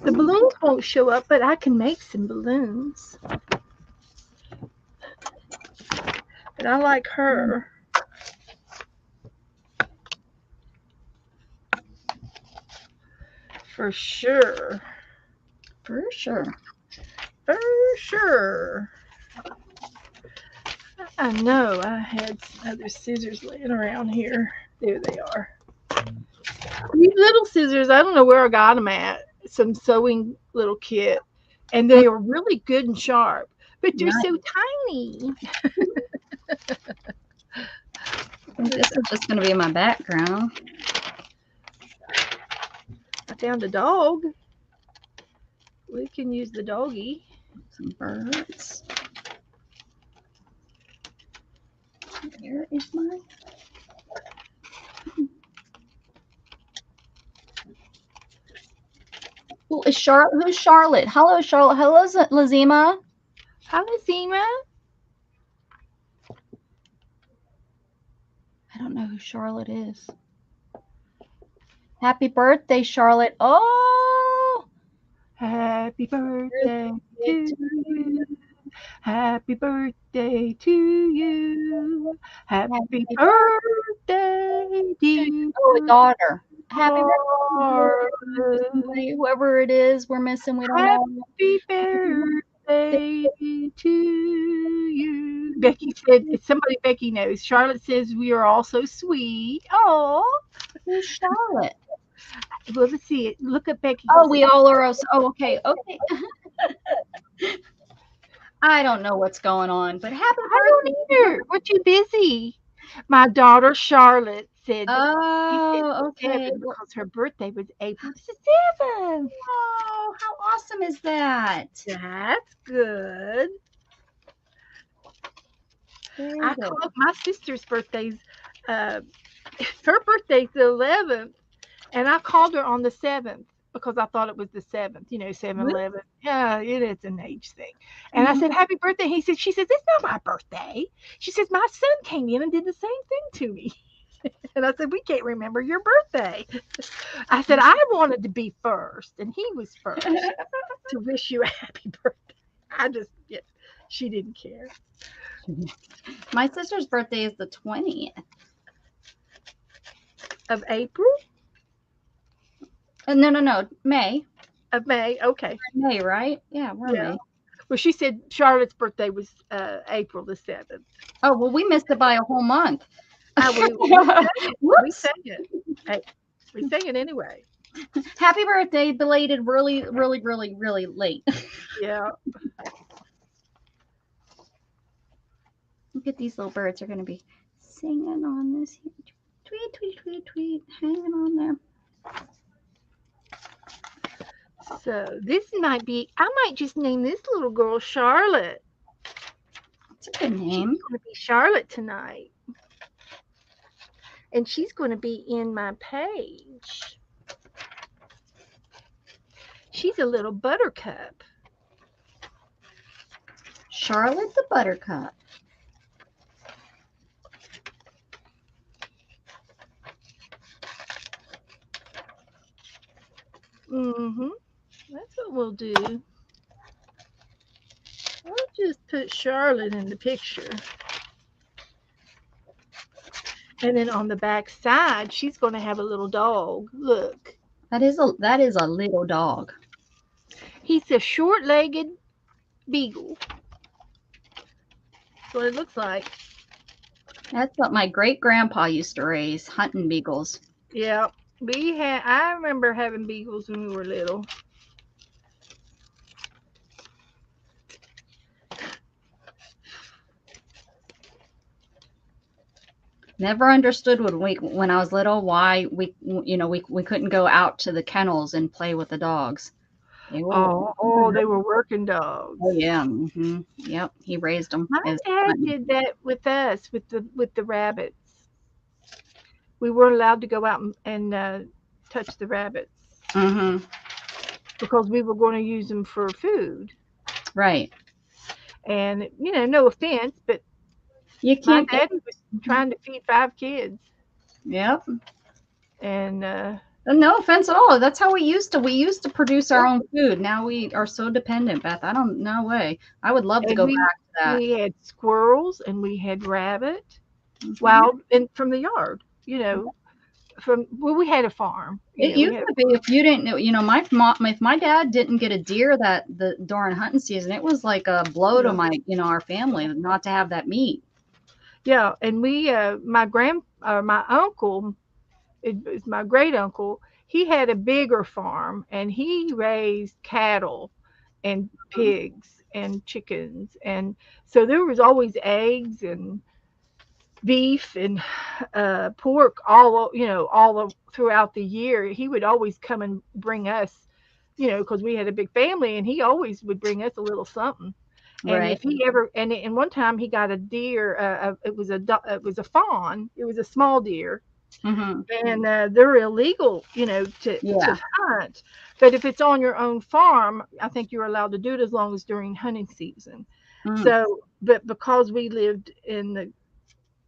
[SPEAKER 1] The balloons won't show up, but I can make some balloons. And I like her. For sure.
[SPEAKER 3] For sure.
[SPEAKER 1] For sure. I know I had some other scissors laying around here. There they are. These little scissors, I don't know where I got them at. Some sewing little kit. And they are really good and sharp. But they're
[SPEAKER 3] Nice.
[SPEAKER 1] so tiny.
[SPEAKER 3] I think this is just going to be my background.
[SPEAKER 1] I found a dog. We can use the doggy.
[SPEAKER 3] Some birds. Where is my? Who is Charlotte? Who's Charlotte? Hello, Charlotte. Hello, Lazima.
[SPEAKER 1] Hi, Zima.
[SPEAKER 3] I don't know who Charlotte is. Happy birthday, Charlotte. Oh,
[SPEAKER 1] Happy birthday to you. Happy birthday to you. Happy birthday, dear
[SPEAKER 3] oh, a daughter. Happy
[SPEAKER 1] Lord.
[SPEAKER 3] birthday, whoever it is we're missing. We don't know.
[SPEAKER 1] Happy birthday to you. Becky said, somebody Becky knows. Charlotte says we are all so sweet. Oh,
[SPEAKER 3] Who's Charlotte?
[SPEAKER 1] well, let's see it. Look at Becky.
[SPEAKER 3] Oh, we all are. Oh, okay. Okay. I don't know what's going on, but happy
[SPEAKER 1] I don't
[SPEAKER 3] birthday.
[SPEAKER 1] either. We're too busy. My daughter Charlotte said
[SPEAKER 3] Oh, okay.
[SPEAKER 1] 7
[SPEAKER 3] Well,
[SPEAKER 1] because her birthday was April 7th.
[SPEAKER 3] oh, how awesome is that?
[SPEAKER 1] That's good.
[SPEAKER 3] Very
[SPEAKER 1] I
[SPEAKER 3] good.
[SPEAKER 1] called my sister's birthday's her birthday's the 11th, and I called her on the 7th because I thought it was the 7th, 7/11. Yeah, it is an age thing. And I
[SPEAKER 3] Mhm.
[SPEAKER 1] said, "Happy birthday." She says, "It's not my birthday." She says, "My son came in and did the same thing to me." And I said, we can't remember your birthday. I said, I wanted to be first, and he was first to wish you a happy birthday. I just, yeah, she didn't care.
[SPEAKER 3] My sister's birthday is the 20th.
[SPEAKER 1] Of April?
[SPEAKER 3] No, no, no. May.
[SPEAKER 1] Of May? Okay.
[SPEAKER 3] May, right? Yeah, we're
[SPEAKER 1] Yeah.
[SPEAKER 3] May.
[SPEAKER 1] Well, she said Charlotte's birthday was April the 7th.
[SPEAKER 3] Oh, well, we missed it by a whole month.
[SPEAKER 1] We sang it. We
[SPEAKER 3] Whoops.
[SPEAKER 1] sang it. Hey, we sang it anyway.
[SPEAKER 3] Happy birthday, belated, really, really, really, really late.
[SPEAKER 1] Yeah.
[SPEAKER 3] Look at these little birds are going to be singing on this here. Tweet, tweet, tweet, tweet, hanging on there.
[SPEAKER 1] So this might be, I might just name this little girl Charlotte.
[SPEAKER 3] It's a good
[SPEAKER 1] She's
[SPEAKER 3] name.
[SPEAKER 1] going to be Charlotte tonight. And she's going to be in my page. She's a little buttercup.
[SPEAKER 3] Charlotte the Buttercup.
[SPEAKER 1] Mm-hmm. That's what we'll do. I'll just put Charlotte in the picture. And then on the back side, she's going to have a little dog. Look.
[SPEAKER 3] That is a little dog.
[SPEAKER 1] He's a short-legged beagle. That's what it looks like.
[SPEAKER 3] That's what my great grandpa used to raise, hunting beagles.
[SPEAKER 1] Yeah. I remember having beagles when we were little.
[SPEAKER 3] Never understood when I was little why we couldn't go out to the kennels and play with the dogs. They
[SPEAKER 1] They were working dogs.
[SPEAKER 3] Oh yeah. Mm-hmm. Yep. He raised them.
[SPEAKER 1] My dad did that with us with the rabbits. We weren't allowed to go out and touch the rabbits
[SPEAKER 3] Mm-hmm.
[SPEAKER 1] because we were going to use them for food.
[SPEAKER 3] Right.
[SPEAKER 1] And no offense, but
[SPEAKER 3] You
[SPEAKER 1] my
[SPEAKER 3] can't.
[SPEAKER 1] daddy was trying to feed 5 kids,
[SPEAKER 3] Yep.
[SPEAKER 1] and
[SPEAKER 3] No offense at all. That's how we used to produce our own food. Now we are so dependent, Beth. No way. I would love to
[SPEAKER 1] and
[SPEAKER 3] go back to that.
[SPEAKER 1] we had squirrels and we had rabbit,
[SPEAKER 3] Mhm.
[SPEAKER 1] wild and from the yard. We had a farm.
[SPEAKER 3] It used to be if you didn't know, my mom, if my dad didn't get a deer during hunting season, it was like a blow to our family not to have that meat.
[SPEAKER 1] Yeah, and my uncle, it was my great uncle. He had a bigger farm, and he raised cattle and pigs and chickens, and so there was always eggs and beef and pork all throughout the year. He would always come and bring us, because we had a big family, and he always would bring us a little something. And
[SPEAKER 3] Right.
[SPEAKER 1] if he ever, and one time he got a deer, it was a fawn. It was a small deer,
[SPEAKER 3] Mm-hmm.
[SPEAKER 1] and they're illegal, to
[SPEAKER 3] Yeah.
[SPEAKER 1] hunt. But if it's on your own farm, I think you're allowed to do it as long as during hunting season.
[SPEAKER 3] Mm.
[SPEAKER 1] So, but because we lived in the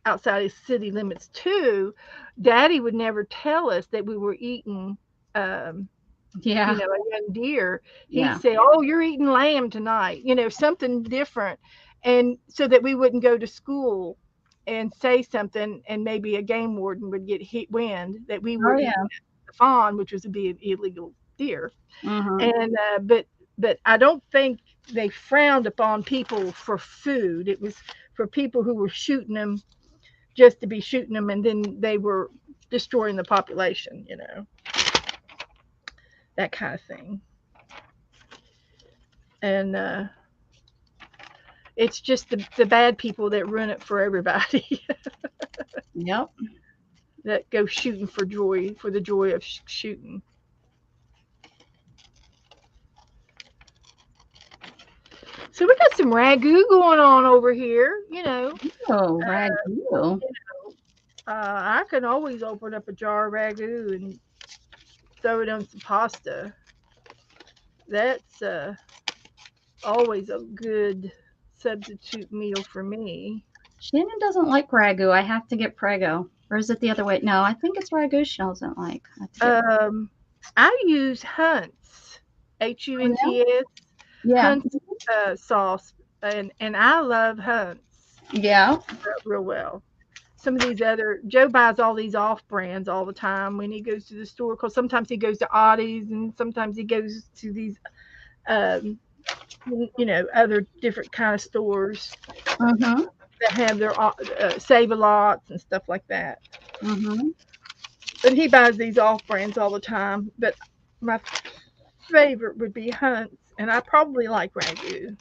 [SPEAKER 1] outside of city limits too, Daddy would never tell us that we were eating.
[SPEAKER 3] Yeah.
[SPEAKER 1] A young deer. He'd
[SPEAKER 3] Yeah.
[SPEAKER 1] say, "Oh, you're eating lamb tonight," something different, and so that we wouldn't go to school and say something, and maybe a game warden would get wind that we were
[SPEAKER 3] Oh yeah.
[SPEAKER 1] eating the fawn, which was an illegal deer.
[SPEAKER 3] Mm-hmm.
[SPEAKER 1] And but I don't think they frowned upon people for food. It was for people who were shooting them just to be shooting them, and then they were destroying the population. That kind of thing. And it's just the bad people that run it for everybody.
[SPEAKER 3] Yep.
[SPEAKER 1] That go shooting for the joy of shooting. So we got some ragu going on over here.
[SPEAKER 3] Oh, ragu.
[SPEAKER 1] I can always open up a jar of ragu and throw it on some pasta. That's always a good substitute meal for me.
[SPEAKER 3] Shannon doesn't like ragu. I have to get Prego. Or is it the other way? No, I think it's ragu she doesn't like. I have to get.
[SPEAKER 1] Um, I use Hunt's,
[SPEAKER 3] Oh,
[SPEAKER 1] Hunts,
[SPEAKER 3] yeah.
[SPEAKER 1] Hunt's sauce, and I love Hunt's
[SPEAKER 3] Yeah.
[SPEAKER 1] real well. Some of these other Joe buys all these off brands all the time when he goes to the store because sometimes he goes to Audie's and sometimes he goes to these um, other different kind of stores
[SPEAKER 3] Mhm.
[SPEAKER 1] that have their save a lots and stuff like that.
[SPEAKER 3] Mhm.
[SPEAKER 1] But he buys these off brands all the time. But my favorite would be Hunt's, and I probably like Ragu.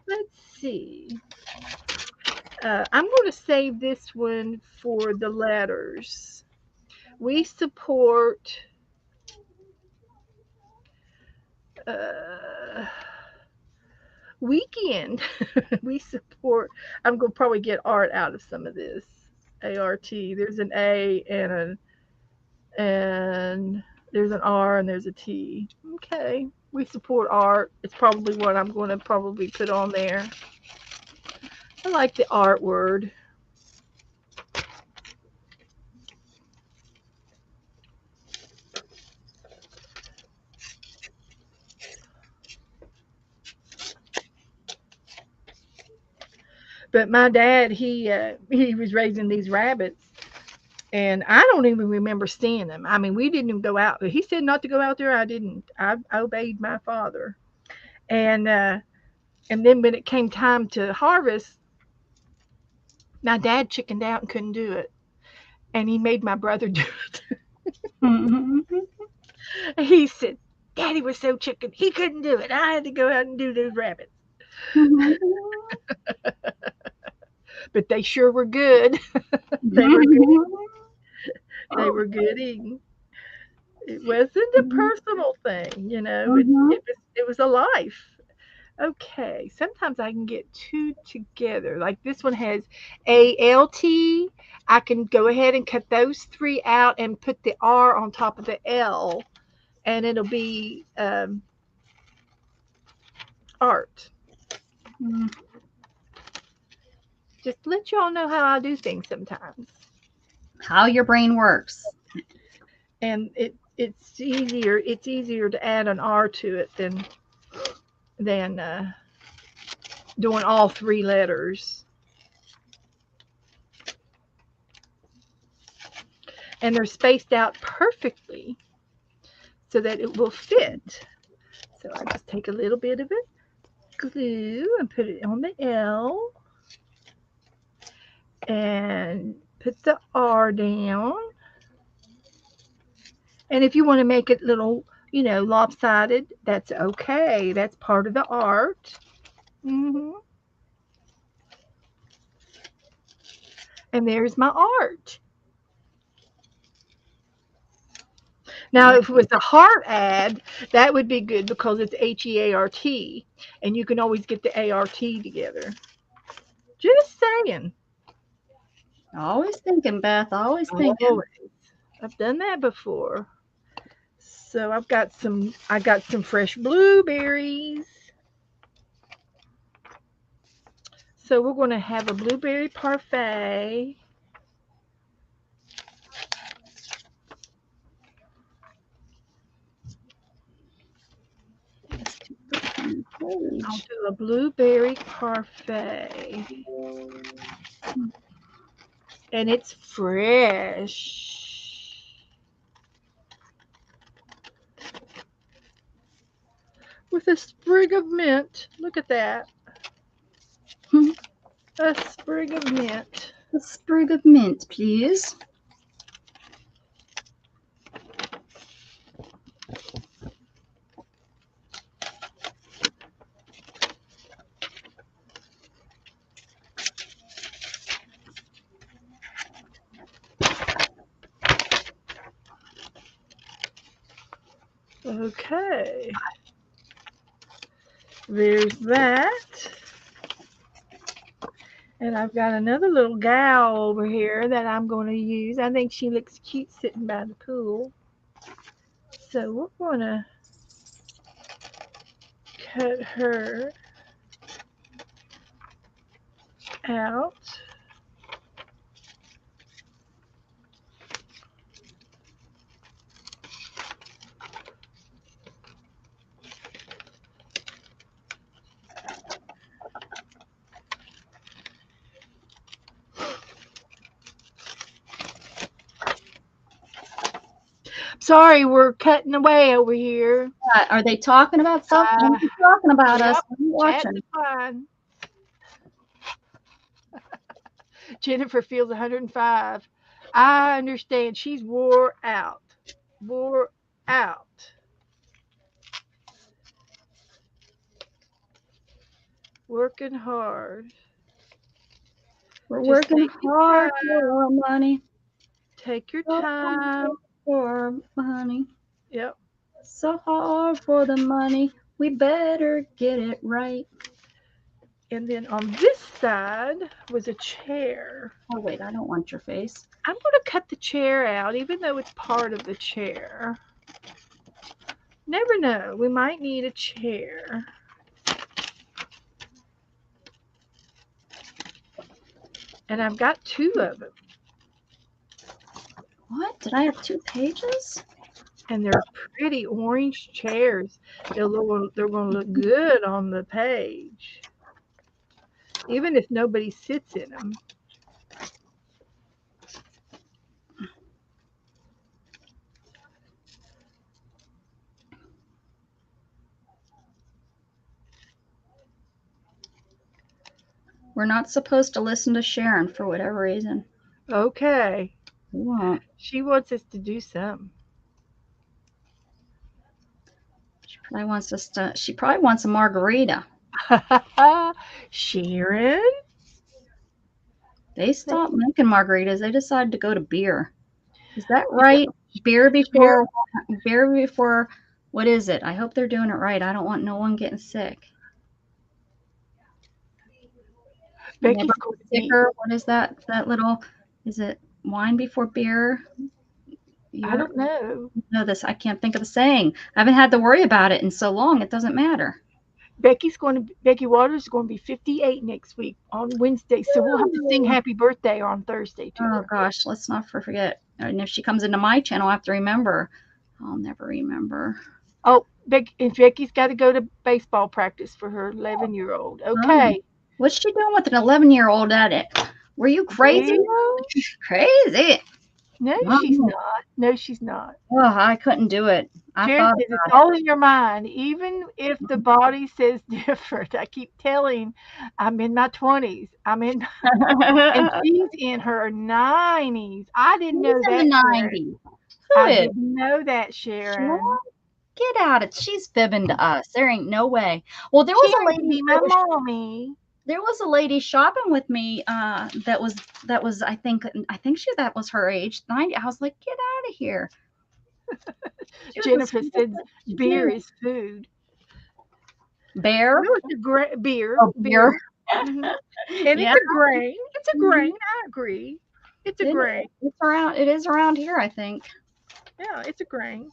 [SPEAKER 1] Let's see. I'm going to save this one for the letters. We support uh, weekend. We support. I'm going to probably get art out of some of this. ART. There's an A and there's an R and there's a T. Okay. We support art. It's probably what I'm going to probably put on there. I like the art word. But my dad, he was raising these rabbits, and I don't even remember seeing them. I mean, we didn't even go out. He said not to go out there. I didn't. I obeyed my father. And and then when it came time to harvest, my dad chickened out and couldn't do it, and he made my brother do it.
[SPEAKER 3] Mhm.
[SPEAKER 1] He said, "Daddy was so chicken, he couldn't do it. I had to go out and do those rabbits."
[SPEAKER 3] Mhm.
[SPEAKER 1] But they sure were good. They were good.
[SPEAKER 3] Mhm.
[SPEAKER 1] They were good eating. It wasn't a personal thing, you know.
[SPEAKER 3] Mhm.
[SPEAKER 1] It was a life. Okay, sometimes I can get two together. Like this one has ALT. I can go ahead and cut those three out and put the R on top of the L, and it'll be art.
[SPEAKER 3] Mhm.
[SPEAKER 1] Just to let y'all know how I do things sometimes.
[SPEAKER 3] How your brain works.
[SPEAKER 1] And it's easier to add an R to it than doing all three letters. And they're spaced out perfectly so that it will fit. So I just take a little bit of it, glue, and put it on the L, and put the R down. And if you want to make it little, lopsided, that's okay. That's part of the art. hmm And there's my art. Now,
[SPEAKER 3] Yeah.
[SPEAKER 1] if it was a heart ad, that would be good because it's HEART, and you can always get the ART together. Just saying.
[SPEAKER 3] Always thinking, Beth. Always thinking.
[SPEAKER 1] Always. I've done that before. So I got some fresh blueberries. So we're going to have a blueberry parfait.
[SPEAKER 3] It's too thick on the
[SPEAKER 1] I'll
[SPEAKER 3] page.
[SPEAKER 1] do a blueberry parfait. And it's fresh. With a sprig of mint. Look at that. A sprig of mint.
[SPEAKER 3] A sprig of mint, please.
[SPEAKER 1] Okay. There's that. And I've got another little gal over here that I'm going to use. I think she looks cute sitting by the pool. So we're going to cut her out Sorry, we're cutting away over here.
[SPEAKER 3] Are they talking about something?
[SPEAKER 1] Uh,
[SPEAKER 3] They're talking about us.
[SPEAKER 1] yep,
[SPEAKER 3] What are you
[SPEAKER 1] chatting
[SPEAKER 3] watching?
[SPEAKER 1] is fine. Jennifer feels 105. I understand. She's wore out. Wore out. Working hard.
[SPEAKER 3] We're
[SPEAKER 1] Just
[SPEAKER 3] working
[SPEAKER 1] take your
[SPEAKER 3] hard
[SPEAKER 1] time.
[SPEAKER 3] for our money.
[SPEAKER 1] Take your
[SPEAKER 3] So
[SPEAKER 1] time.
[SPEAKER 3] hard for our money.
[SPEAKER 1] Yep.
[SPEAKER 3] So hard for the money. We better get it right.
[SPEAKER 1] And then on this side was a chair.
[SPEAKER 3] Oh, wait, I don't want your face.
[SPEAKER 1] I'm going to cut the chair out, even though it's part of the chair. Never know. We might need a chair. And I've got two of them.
[SPEAKER 3] What? Did I have 2 pages?
[SPEAKER 1] And they're pretty orange chairs. They're going to look good on the page, even if nobody sits in them.
[SPEAKER 3] We're not supposed to listen to Sharon for whatever reason.
[SPEAKER 1] Okay.
[SPEAKER 3] We won't.
[SPEAKER 1] She wants us to do some.
[SPEAKER 3] She probably wants a margarita.
[SPEAKER 1] Sharon?
[SPEAKER 3] They stopped making margaritas. They decided to go to beer. Is that right? Beer
[SPEAKER 1] Sharon?
[SPEAKER 3] before, what is it? I hope they're doing it right. I don't want no one getting sick.
[SPEAKER 1] Becky's
[SPEAKER 3] Never
[SPEAKER 1] going to
[SPEAKER 3] get
[SPEAKER 1] be.
[SPEAKER 3] sicker. What is that? That little, is it wine before beer?
[SPEAKER 1] I don't know.
[SPEAKER 3] know this. I can't think of the saying. I haven't had to worry about it in so long. It doesn't matter.
[SPEAKER 1] Becky Waters is going to be 58 next week on Wednesday, so we'll have to sing happy birthday on Thursday to
[SPEAKER 3] Oh
[SPEAKER 1] her.
[SPEAKER 3] gosh, let's not forget. And if she comes into my channel, I have to remember. I'll never remember.
[SPEAKER 1] Oh, Becky's got to go to baseball practice for her 11-year-old. Okay.
[SPEAKER 3] What's she doing with an 11-year-old at it? Were you crazy? Crazy.
[SPEAKER 1] No, she's not. No, she's not.
[SPEAKER 3] Oh, I couldn't do it.
[SPEAKER 1] Sharon says it's all in your mind, even if the body says different. I keep telling, I'm in my 20s. And she's in her 90s. I didn't know
[SPEAKER 3] in
[SPEAKER 1] that.
[SPEAKER 3] the
[SPEAKER 1] Sharon.
[SPEAKER 3] 90s.
[SPEAKER 1] I didn't know that, Sharon.
[SPEAKER 3] Get out it. She's fibbing to us. There ain't no way. Well, there was a lady.
[SPEAKER 1] Be my mommy.
[SPEAKER 3] There was a lady shopping with me that was I think that was her age, 90. I was like, get out of here.
[SPEAKER 1] Jennifer said beer is food.
[SPEAKER 3] Beer?
[SPEAKER 1] No, it's a beer.
[SPEAKER 3] Oh, beer.
[SPEAKER 1] Mm-hmm. And it's a grain. It's a grain. I agree. It's a grain.
[SPEAKER 3] It's around. It is around here, I think.
[SPEAKER 1] Yeah, it's a grain.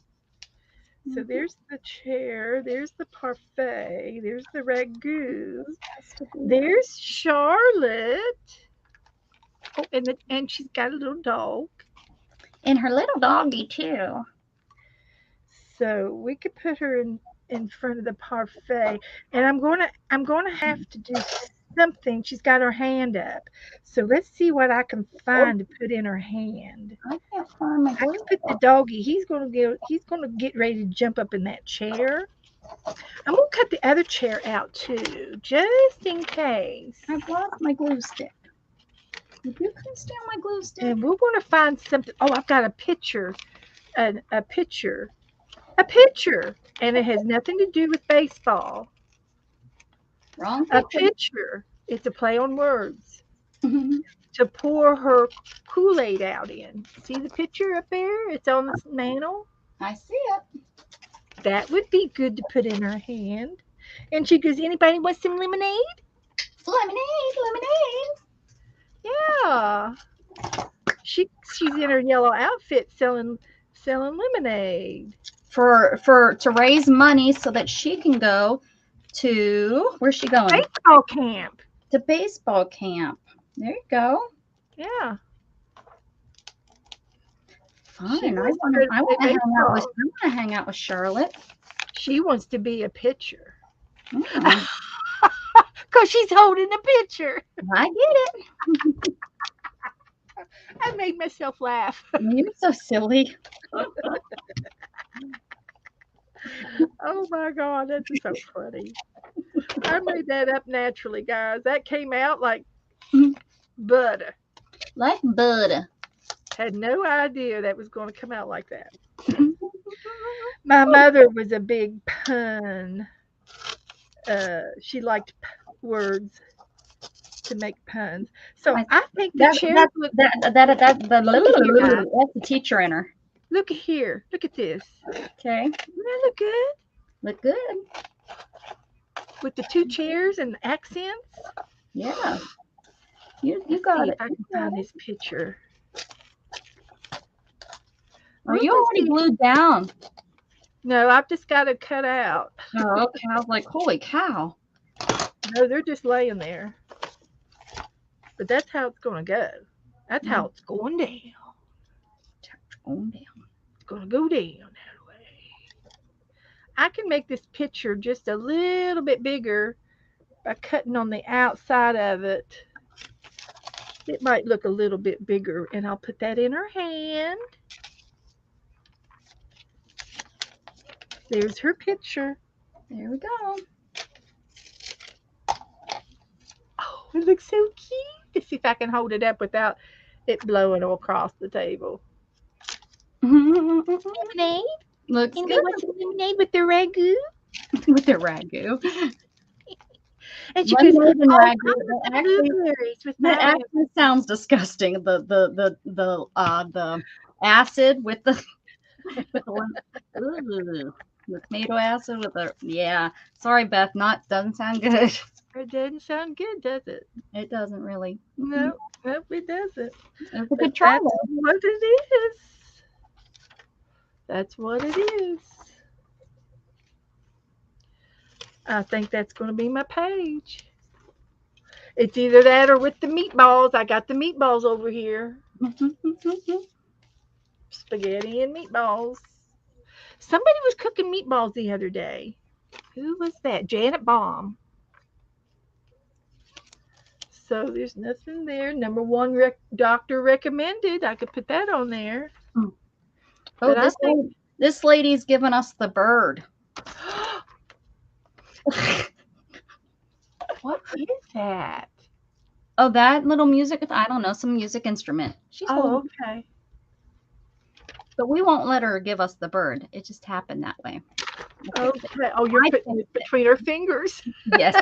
[SPEAKER 1] So there's the chair, there's the parfait, there's the ragu, there's Charlotte. Oh, and she's got a little dog.
[SPEAKER 3] And her little doggy too.
[SPEAKER 1] So we could put her in front of the parfait, and I'm gonna have to do something. She's got her hand up, so let's see what I can find to put in her hand.
[SPEAKER 3] I can't find my.
[SPEAKER 1] I can put the doggy. He's gonna get ready to jump up in that chair. I'm gonna cut the other chair out too, just in case.
[SPEAKER 3] I've lost my glue stick. If you can stand my glue stick.
[SPEAKER 1] And we're gonna find something. Oh, I've got a picture, a picture, and it has nothing to do with baseball.
[SPEAKER 3] Wrong
[SPEAKER 1] picture. A picture. It's a play on words.
[SPEAKER 3] Mm-hmm.
[SPEAKER 1] To pour her Kool-Aid out in. See the picture up there? It's on the mantle.
[SPEAKER 3] I see it.
[SPEAKER 1] That would be good to put in her hand. And she goes, anybody want some lemonade?
[SPEAKER 3] Lemonade.
[SPEAKER 1] Yeah. She's in her yellow outfit selling lemonade.
[SPEAKER 3] To raise money so that she can go to, where's she going?
[SPEAKER 1] Baseball camp.
[SPEAKER 3] To baseball camp. There you go.
[SPEAKER 1] Yeah.
[SPEAKER 3] Fine. I want to hang out with Charlotte.
[SPEAKER 1] She wants to be a pitcher. Because she's holding a pitcher.
[SPEAKER 3] I get it.
[SPEAKER 1] I made myself laugh.
[SPEAKER 3] You're so silly.
[SPEAKER 1] Oh my God, that's so funny. I made that up naturally, guys. That came out like butter.
[SPEAKER 3] Like butter.
[SPEAKER 1] Had no idea that was going to come out like that. My mother was a big pun. She liked words to make puns. So
[SPEAKER 3] I,
[SPEAKER 1] I think the
[SPEAKER 3] that
[SPEAKER 1] chairs
[SPEAKER 3] that
[SPEAKER 1] look.
[SPEAKER 3] look
[SPEAKER 1] Look at here, guys.
[SPEAKER 3] that's the teacher in her.
[SPEAKER 1] Look at here. Look at this.
[SPEAKER 3] Okay,
[SPEAKER 1] Doesn't that look good?
[SPEAKER 3] look good.
[SPEAKER 1] With the two chairs and the accents.
[SPEAKER 3] Yeah, you
[SPEAKER 1] Let's
[SPEAKER 3] got
[SPEAKER 1] see if
[SPEAKER 3] it.
[SPEAKER 1] I
[SPEAKER 3] You
[SPEAKER 1] can
[SPEAKER 3] got
[SPEAKER 1] find
[SPEAKER 3] it.
[SPEAKER 1] this picture.
[SPEAKER 3] Are
[SPEAKER 1] Look
[SPEAKER 3] you
[SPEAKER 1] and
[SPEAKER 3] already
[SPEAKER 1] see.
[SPEAKER 3] glued down?
[SPEAKER 1] No, I've just got to cut out.
[SPEAKER 3] Oh, okay. I was like, holy cow.
[SPEAKER 1] No, they're just laying there. But that's how it's going to go. That's how it's going down.
[SPEAKER 3] Oh, damn.
[SPEAKER 1] It's going to go down that way. I can make this picture just a little bit bigger by cutting on the outside of it. It might look a little bit bigger, and I'll put that in her hand. There's her picture.
[SPEAKER 3] There we go.
[SPEAKER 1] Oh, it looks so cute. Let's see if I can hold it up without it blowing all across the table. Lemonade?
[SPEAKER 3] Looks
[SPEAKER 1] Anybody
[SPEAKER 3] good
[SPEAKER 1] want some lemonade with the ragu?
[SPEAKER 3] with the ragu.
[SPEAKER 1] And she goes,
[SPEAKER 3] Lemonade and
[SPEAKER 1] oh,
[SPEAKER 3] ragu.
[SPEAKER 1] I'm with the blueberries with
[SPEAKER 3] That
[SPEAKER 1] my
[SPEAKER 3] actually sounds disgusting. The acid with the with the the tomato acid with the yeah. Sorry, Beth. Not doesn't sound good.
[SPEAKER 1] It doesn't sound good, does it?
[SPEAKER 3] It doesn't really.
[SPEAKER 1] No, nope, it doesn't.
[SPEAKER 3] It's a
[SPEAKER 1] But
[SPEAKER 3] good try
[SPEAKER 1] that's
[SPEAKER 3] though.
[SPEAKER 1] what it is. That's what it is. I think that's going to be my page. It's either that or with the meatballs. I got the meatballs over here. Spaghetti and meatballs. Somebody was cooking meatballs the other day. Who was that? Janet Baum. So there's nothing there. Number one doctor recommended. I could put that on there.
[SPEAKER 3] Oh,
[SPEAKER 1] But I think
[SPEAKER 3] this lady's giving us the bird.
[SPEAKER 1] what is that?
[SPEAKER 3] Oh, that little music. I don't know, some music instrument. She's
[SPEAKER 1] Oh,
[SPEAKER 3] holding,
[SPEAKER 1] okay.
[SPEAKER 3] but we won't let her give us the bird. It just happened that way.
[SPEAKER 1] Okay. Oh, you're
[SPEAKER 3] I
[SPEAKER 1] putting it between her fingers.
[SPEAKER 3] Yes.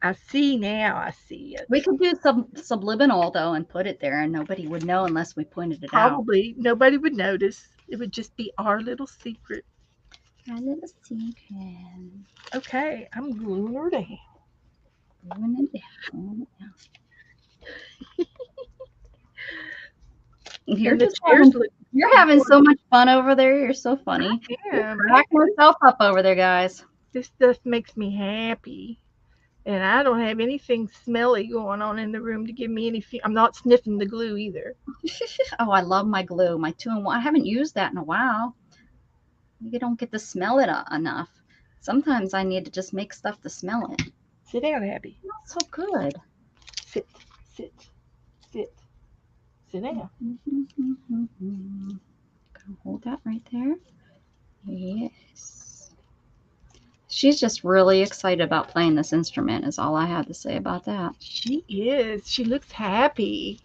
[SPEAKER 1] I see now. I see it.
[SPEAKER 3] We could do some subliminal though and put it there and nobody would know unless we pointed it out.
[SPEAKER 1] Probably nobody would notice. It would just be our little secret.
[SPEAKER 3] Our little secret.
[SPEAKER 1] Okay, I'm gluing her down.
[SPEAKER 3] Gluing it down.
[SPEAKER 1] And the chairs look.
[SPEAKER 3] You're having so much fun over there. You're so funny.
[SPEAKER 1] Yeah,
[SPEAKER 3] Cracking yourself up over there, guys.
[SPEAKER 1] this stuff makes me happy. And I don't have anything smelly going on in the room to give me any. I'm not sniffing the glue either.
[SPEAKER 3] Oh, I love my glue, my 2-in-1. I haven't used that in a while. You don't get to smell it enough. Sometimes I need to just make stuff to smell it.
[SPEAKER 1] Sit down, Abby.
[SPEAKER 3] Not so good.
[SPEAKER 1] Sit, sit, sit. Sit down.
[SPEAKER 3] Hold that right there. Yes. She's just really excited about playing this instrument is all I have to say about that.
[SPEAKER 1] She is. She looks happy.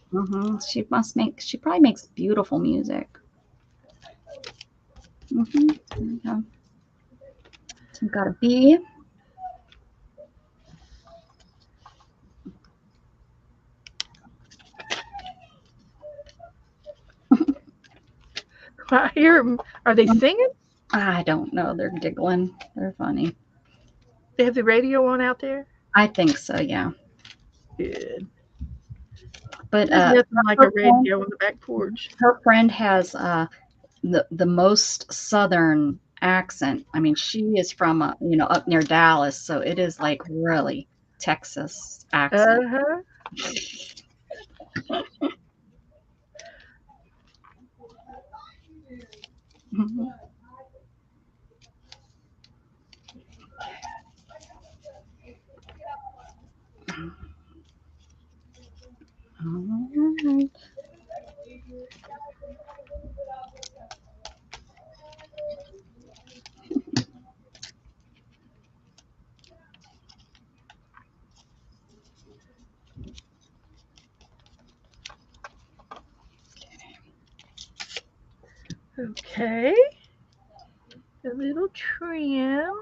[SPEAKER 3] She probably makes beautiful music. There we go. So we've got a bee.
[SPEAKER 1] I hear them. Are they singing?
[SPEAKER 3] I don't know. They're giggling. They're funny.
[SPEAKER 1] They have the radio on out there?
[SPEAKER 3] I think so, yeah.
[SPEAKER 1] Good.
[SPEAKER 3] But
[SPEAKER 1] There's nothing like a radio on the back porch.
[SPEAKER 3] her friend has the most southern accent. I mean, she is from up near Dallas, so it is like really Texas accent.
[SPEAKER 1] Uh-huh.
[SPEAKER 3] Alright.
[SPEAKER 1] Okay. A little trim.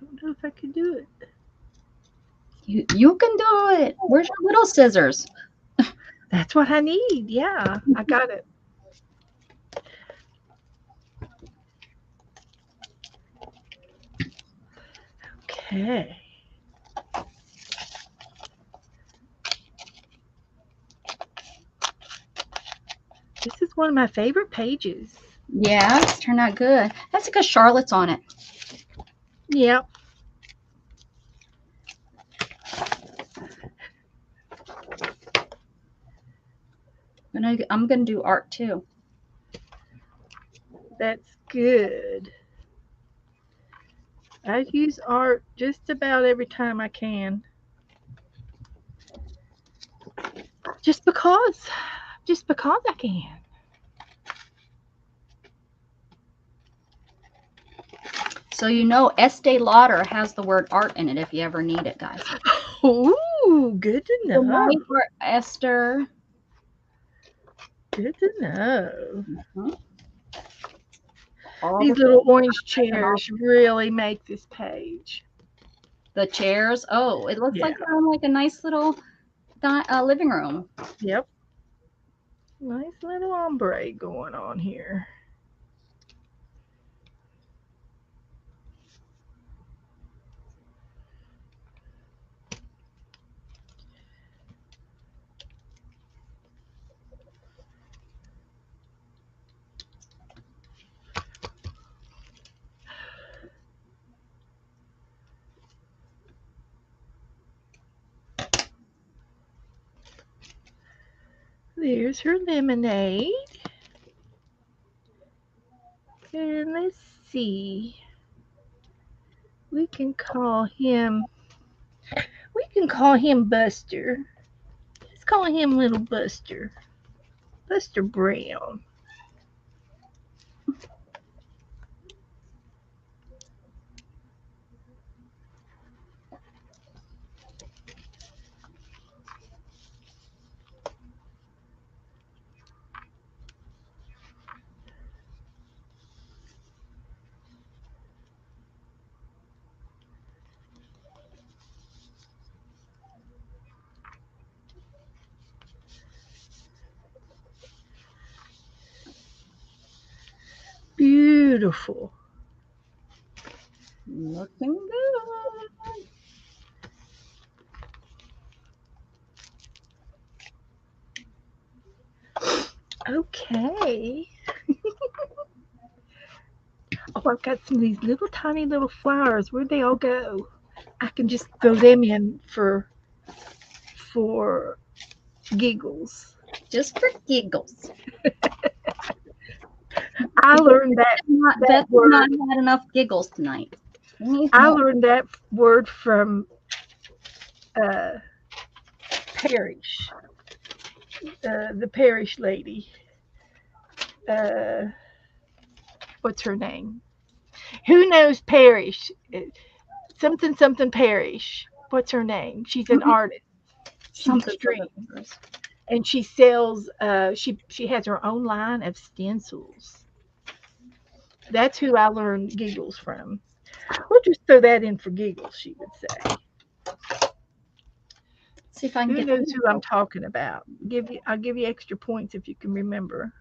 [SPEAKER 1] I don't know if I can do it.
[SPEAKER 3] You can do it. Where's your little scissors?
[SPEAKER 1] That's what I need. Yeah, I got it. Okay. This is one of my favorite pages.
[SPEAKER 3] Yeah, it's turned out good. That's because Charlotte's on it.
[SPEAKER 1] Yep.
[SPEAKER 3] I'm gonna do art too.
[SPEAKER 1] That's good. I use art just about every time I can. Just because. Just because I can.
[SPEAKER 3] So you know Estee Lauder has the word art in it if you ever need it, guys.
[SPEAKER 1] Ooh, good to
[SPEAKER 3] Good
[SPEAKER 1] know.
[SPEAKER 3] night, Esther.
[SPEAKER 1] Good to know.
[SPEAKER 3] Mhm. All
[SPEAKER 1] These little orange
[SPEAKER 3] the
[SPEAKER 1] chairs really make this page.
[SPEAKER 3] the chairs. Oh, it looks
[SPEAKER 1] Yeah.
[SPEAKER 3] like they're in like a nice little living room.
[SPEAKER 1] Yep. Nice little ombre going on here. There's her lemonade. And let's see. We can call him Buster. Let's call him little Buster. Buster Brown. Beautiful.
[SPEAKER 3] Looking good.
[SPEAKER 1] Okay. Oh, I've got some of these little tiny little flowers. Where'd they all go? I can just throw them in for giggles.
[SPEAKER 3] Just for giggles.
[SPEAKER 1] I learned
[SPEAKER 3] Beth
[SPEAKER 1] that
[SPEAKER 3] has not
[SPEAKER 1] word.
[SPEAKER 3] had enough giggles tonight. She needs
[SPEAKER 1] I
[SPEAKER 3] more.
[SPEAKER 1] learned that word from uh, Parrish, the Parrish lady. Uh, what's her name? Who knows Parrish? Something something Parrish. What's her name? She's an artist. She's
[SPEAKER 3] Something for the
[SPEAKER 1] extreme,
[SPEAKER 3] giggles.
[SPEAKER 1] and she sells. She has her own line of stencils. That's who I learned giggles from. We'll just throw that in for giggles, she would say.
[SPEAKER 3] See if I can
[SPEAKER 1] Who
[SPEAKER 3] get.
[SPEAKER 1] knows who I'm talking about? I'll give you extra points if you can remember.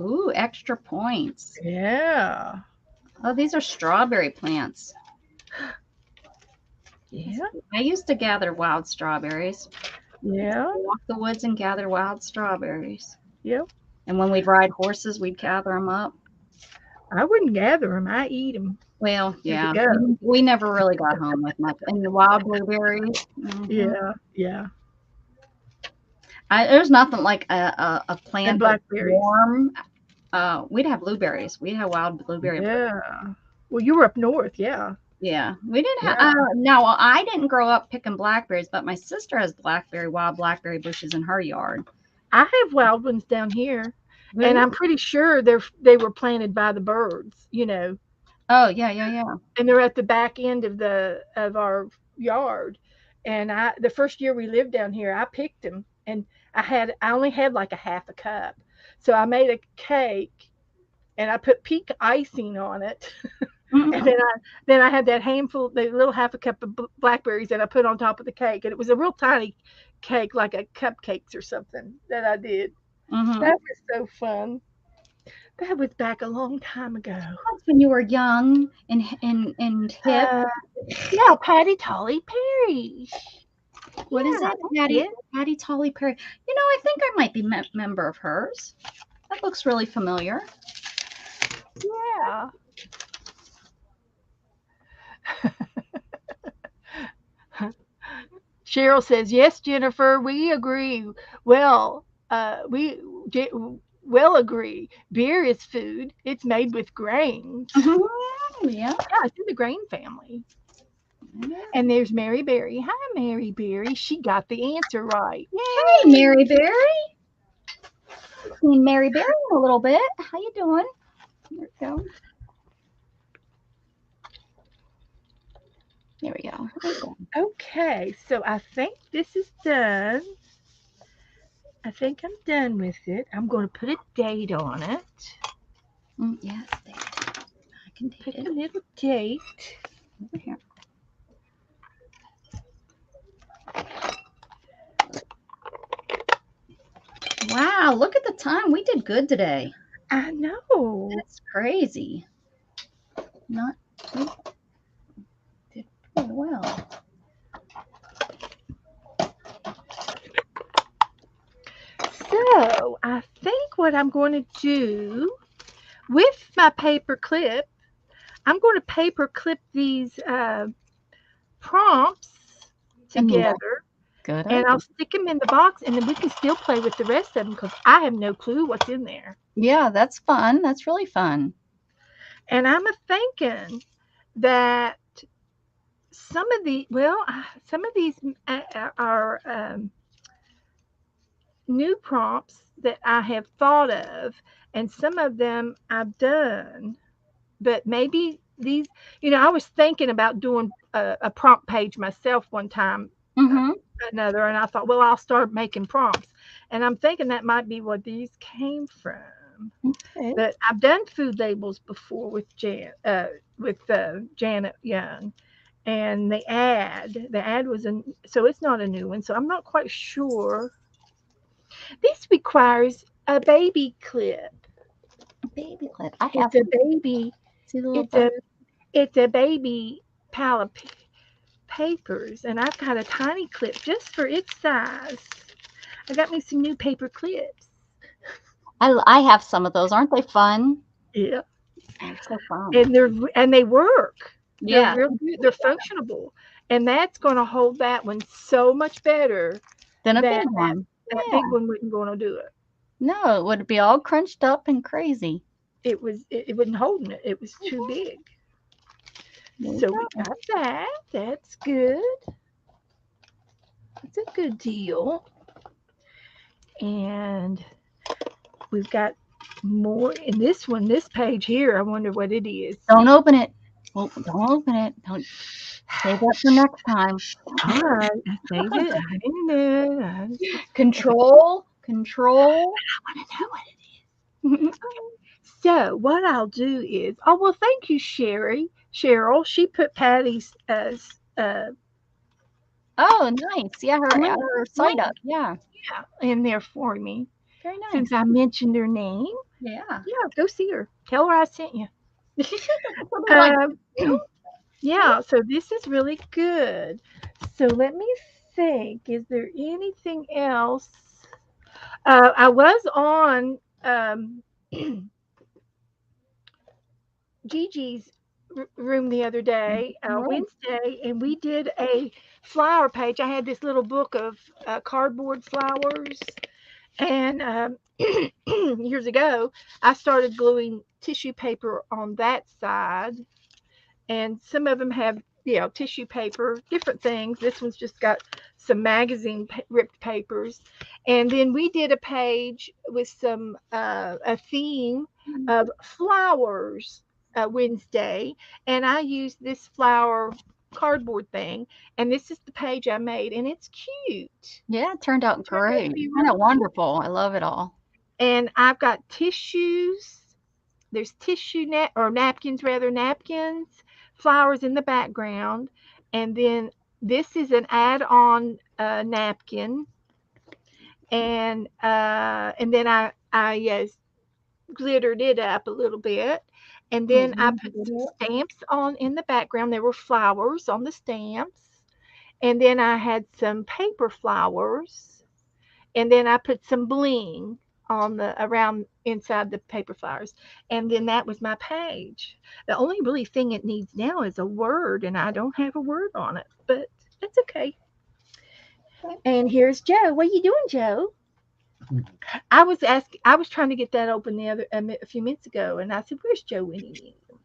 [SPEAKER 3] Ooh, extra points.
[SPEAKER 1] Yeah.
[SPEAKER 3] Oh, these are strawberry plants.
[SPEAKER 1] Yeah.
[SPEAKER 3] I used to gather wild strawberries.
[SPEAKER 1] Yeah.
[SPEAKER 3] Walk the woods and gather wild strawberries.
[SPEAKER 1] Yep.
[SPEAKER 3] And when we'd ride horses, we'd gather them up.
[SPEAKER 1] I wouldn't gather them. I eat them
[SPEAKER 3] Well,
[SPEAKER 1] as they
[SPEAKER 3] yeah,
[SPEAKER 1] go.
[SPEAKER 3] we never really got home with much. And the wild blueberries. Mhm.
[SPEAKER 1] Yeah. Yeah.
[SPEAKER 3] There's nothing like a
[SPEAKER 1] And
[SPEAKER 3] plant that's
[SPEAKER 1] blackberries.
[SPEAKER 3] warm. We'd have blueberries. We'd have wild blueberry.
[SPEAKER 1] Yeah. Well, you were up north. Yeah.
[SPEAKER 3] Yeah, we didn't have.
[SPEAKER 2] Yeah.
[SPEAKER 3] Now I didn't grow up picking blackberries, but my sister has wild blackberry bushes in her yard.
[SPEAKER 1] I have wild ones down here, and
[SPEAKER 3] Really?
[SPEAKER 1] I'm pretty sure they were planted by the birds, you know,
[SPEAKER 3] Oh yeah, yeah, yeah.
[SPEAKER 1] and they're at the back end of our yard. And the first year we lived down here, I picked them, and I only had like a half a cup, so I made a cake and I put pink icing on it. And
[SPEAKER 3] Mm-mm.
[SPEAKER 1] then I had that handful, the little half a cup of blackberries that I put on top of the cake, and it was a real tiny cake, like a cupcakes or something that I did.
[SPEAKER 3] Mm-hmm.
[SPEAKER 1] That was so fun. That was back a long time ago.
[SPEAKER 3] That's when you were young and hip.
[SPEAKER 1] Uh, yeah, Patty Tolly Perry.
[SPEAKER 3] What is
[SPEAKER 1] Yeah,
[SPEAKER 3] it,
[SPEAKER 1] that's
[SPEAKER 3] Patty?
[SPEAKER 1] it.
[SPEAKER 3] Patty Tolly Perry. I think I might be member of hers. That looks really familiar.
[SPEAKER 1] Yeah. Cheryl says, "Yes, Jennifer, we agree. Well, we j- well agree. Beer is food. It's made with grains.
[SPEAKER 3] Yeah.
[SPEAKER 1] Yeah, it's in the grain family." And there's Mary Berry. Hi, Mary Berry. She got the answer right.
[SPEAKER 3] Hey,
[SPEAKER 1] Yay!
[SPEAKER 3] Mary Berry. Seen Mary Berry in a little bit. How you doing? There we go. There we go. There we go.
[SPEAKER 1] Okay, so I think this is done. I think I'm done with it. I'm going to put a date on it.
[SPEAKER 3] Yes, there. I can date
[SPEAKER 1] Pick
[SPEAKER 3] it
[SPEAKER 1] a little date.
[SPEAKER 3] over here. Wow, look at the time. We did good today.
[SPEAKER 1] I know.
[SPEAKER 3] That's crazy. Not we did pretty well.
[SPEAKER 1] So I think what I'm going to do with my paper clip, I'm going to paper clip these prompts
[SPEAKER 3] Yeah,
[SPEAKER 1] together,
[SPEAKER 3] good
[SPEAKER 1] and
[SPEAKER 3] idea.
[SPEAKER 1] I'll stick them in the box, and then we can still play with the rest of them because I have no clue what's in there.
[SPEAKER 3] Yeah, that's fun. That's really fun.
[SPEAKER 1] And I'm a thinking that some of these are new prompts that I have thought of, and some of them I've done. But maybe these, I was thinking about doing a prompt page myself one time, uh,
[SPEAKER 3] Mm-hmm.
[SPEAKER 1] another, and I thought, well, I'll start making prompts. And I'm thinking that might be where these came from.
[SPEAKER 3] Okay.
[SPEAKER 1] But I've done food labels before with Janet Young, and the ad was so it's not a new one. So I'm not quite sure. This requires a baby clip.
[SPEAKER 3] Baby clip. I have
[SPEAKER 1] It's a baby.
[SPEAKER 3] see the little
[SPEAKER 1] It's a
[SPEAKER 3] bird.
[SPEAKER 1] it's a baby pile of papers, and I've got a tiny clip just for its size. I got me some new paper clips.
[SPEAKER 3] I have some of those. Aren't they fun?
[SPEAKER 1] Yeah,
[SPEAKER 3] Oh, so fun.
[SPEAKER 1] and they work. They're
[SPEAKER 3] Yeah.
[SPEAKER 1] real good. They're functionable, and that's going to hold that one so much better
[SPEAKER 3] Then a big
[SPEAKER 1] that
[SPEAKER 3] one.
[SPEAKER 1] that
[SPEAKER 3] Yeah.
[SPEAKER 1] big one wasn't going to do it.
[SPEAKER 3] No, it would be all crunched up and crazy.
[SPEAKER 1] It wasn't holding it. It was too big.
[SPEAKER 3] There you
[SPEAKER 1] So we
[SPEAKER 3] go.
[SPEAKER 1] got that. That's good. It's a good deal. And we've got more in this one, this page here. I wonder what it is.
[SPEAKER 3] Don't open it. Well, don't open it. Don't save that for next time.
[SPEAKER 1] All right, I saved it. I didn't know. Okay,
[SPEAKER 3] Control. Control.
[SPEAKER 1] I want to know what it is. So what I'll do is, oh well, thank you, Cheryl. She put Patty's
[SPEAKER 3] Oh, nice. Yeah,
[SPEAKER 1] link,
[SPEAKER 3] her site
[SPEAKER 1] link
[SPEAKER 3] up. Yeah.
[SPEAKER 1] in there for me
[SPEAKER 3] Very nice.
[SPEAKER 1] since I mentioned her name.
[SPEAKER 3] Yeah.
[SPEAKER 1] Yeah, go see her. Tell her I sent you.
[SPEAKER 3] What do like
[SPEAKER 1] Um, yeah, so this is really good. So let me think. Is there anything else? I was on Gigi's room the other day,
[SPEAKER 3] Right.
[SPEAKER 1] Wednesday, and we did a flower page. I had this little book of cardboard flowers, and years ago, I started gluing tissue paper on that side, and some of them have, tissue paper, different things. This one's just got some magazine ripped papers. And then we did a page with some a theme of flowers Wednesday, and I used this flower cardboard thing, and this is the page I made, and it's cute.
[SPEAKER 3] Yeah, it turned out
[SPEAKER 1] Turned out to
[SPEAKER 3] great.
[SPEAKER 1] be
[SPEAKER 3] Turned
[SPEAKER 1] really
[SPEAKER 3] out
[SPEAKER 1] cute.
[SPEAKER 3] wonderful. I love it all.
[SPEAKER 1] And I've got tissues. There's tissue or napkins, rather, napkins, flowers in the background, and then this is an add-on napkin, and then I glittered it up a little bit, and then I put some
[SPEAKER 3] Mhm.
[SPEAKER 1] stamps on in the background. There were flowers on the stamps, and then I had some paper flowers, and then I put some bling on the around inside the paper flowers, and then that was my page. The only really thing it needs now is a word, and I don't have a word on it, but that's okay. And here's Joe. What are you doing, Joe? I was trying to get that open a few minutes ago, and I said, "Where's Joe when you need him?"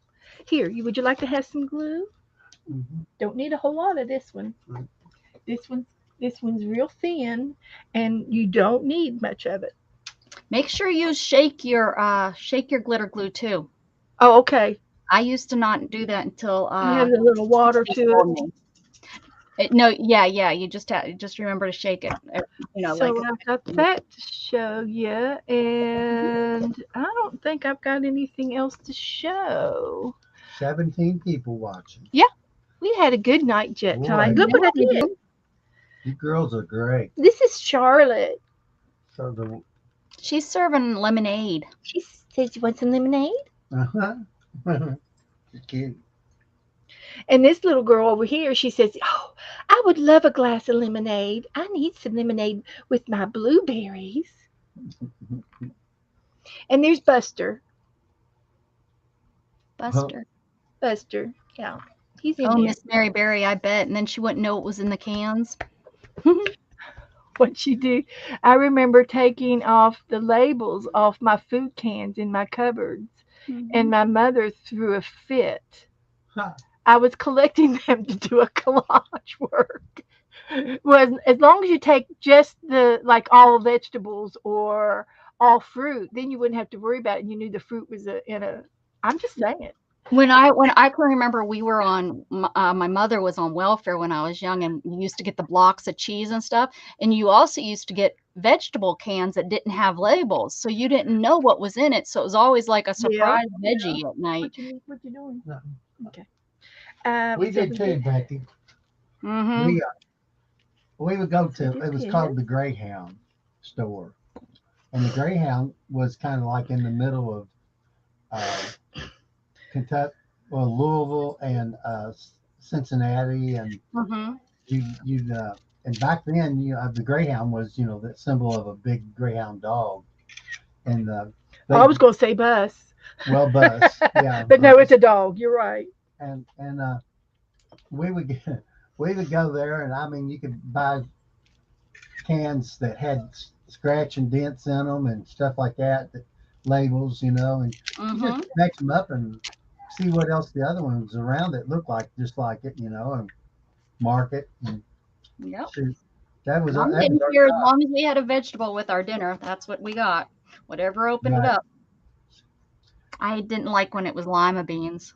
[SPEAKER 1] Here, would you like to have some glue?
[SPEAKER 2] Mhm.
[SPEAKER 1] Don't need a whole lot of this one.
[SPEAKER 2] Right.
[SPEAKER 1] This one's this one's real thin, and you don't need much of it.
[SPEAKER 3] Make sure you shake your glitter glue too.
[SPEAKER 1] Oh, okay.
[SPEAKER 3] I used to not do that until
[SPEAKER 1] Add a little water
[SPEAKER 3] she
[SPEAKER 1] to it.
[SPEAKER 3] told me. No, yeah, yeah. Just remember to shake it. Like
[SPEAKER 1] So I've got that to show you, and I don't think I've got anything else to show.
[SPEAKER 2] 17 people watching.
[SPEAKER 1] Yeah, we had a good night jet
[SPEAKER 2] Boy,
[SPEAKER 1] time. Look
[SPEAKER 3] yeah,
[SPEAKER 1] what I
[SPEAKER 3] we
[SPEAKER 1] did.
[SPEAKER 3] did.
[SPEAKER 2] you girls are great.
[SPEAKER 1] This is Charlotte.
[SPEAKER 2] So the
[SPEAKER 3] She's serving lemonade.
[SPEAKER 1] She says, "You want some lemonade?"
[SPEAKER 2] uh-huh. You're cute.
[SPEAKER 1] And this little girl over here, she says, "Oh, I would love a glass of lemonade. I need some lemonade with my blueberries." And there's Buster.
[SPEAKER 2] Huh.
[SPEAKER 3] Buster.
[SPEAKER 1] Buster, yeah, he's in
[SPEAKER 3] Oh,
[SPEAKER 1] there.
[SPEAKER 3] Miss Mary Berry, I bet. And then she wouldn't know what was in the cans.
[SPEAKER 1] What she do? I remember taking off the labels off my food cans in my cupboards, and
[SPEAKER 3] Mhm.
[SPEAKER 1] my mother threw a fit.
[SPEAKER 2] Ha.
[SPEAKER 1] I was collecting them to do a collage work. Was as long as you take just the like all vegetables or all fruit, then you wouldn't have to worry about it. And you knew the fruit was in a. I'm just saying.
[SPEAKER 3] When I can remember, we were my mother was on welfare when I was young, and we used to get the blocks of cheese and stuff. And you also used to get vegetable cans that didn't have labels, so you didn't know what was in it. So it was always like a
[SPEAKER 1] Yeah.
[SPEAKER 3] surprise veggie at night.
[SPEAKER 1] What you doing?
[SPEAKER 2] No,
[SPEAKER 1] Okay.
[SPEAKER 2] we
[SPEAKER 1] So
[SPEAKER 2] did
[SPEAKER 1] we
[SPEAKER 2] too,
[SPEAKER 1] did.
[SPEAKER 2] Becky.
[SPEAKER 3] Mm-hmm.
[SPEAKER 2] We would go
[SPEAKER 1] We
[SPEAKER 2] to.
[SPEAKER 1] did
[SPEAKER 2] It was
[SPEAKER 1] this.
[SPEAKER 2] called the Greyhound store, and the Greyhound was kind of like in the middle of uh, Kentucky, well, Louisville and Cincinnati, and
[SPEAKER 3] Mm-hmm.
[SPEAKER 2] you and back then, the Greyhound was, the symbol of a big Greyhound dog, and
[SPEAKER 1] Oh, I
[SPEAKER 2] they
[SPEAKER 1] was gonna say bus,
[SPEAKER 2] well, bus, yeah,
[SPEAKER 1] but no, it's
[SPEAKER 2] bus,
[SPEAKER 1] a dog. You're right.
[SPEAKER 2] and we would get, we would go there, and I mean, you could buy cans that had scratch and dents in them and stuff like that, labels, and you just
[SPEAKER 3] Mm-hmm.
[SPEAKER 2] mix them up and see what else the other ones around it look like, just like it, and mark it and
[SPEAKER 3] Yep.
[SPEAKER 2] shoot. That was
[SPEAKER 3] Mom
[SPEAKER 2] that was
[SPEAKER 3] didn't
[SPEAKER 2] our
[SPEAKER 3] care as
[SPEAKER 2] job.
[SPEAKER 3] long as we had a vegetable with our dinner. That's what we got. Whatever opened it
[SPEAKER 2] Right.
[SPEAKER 3] up. I didn't like when it was lima beans.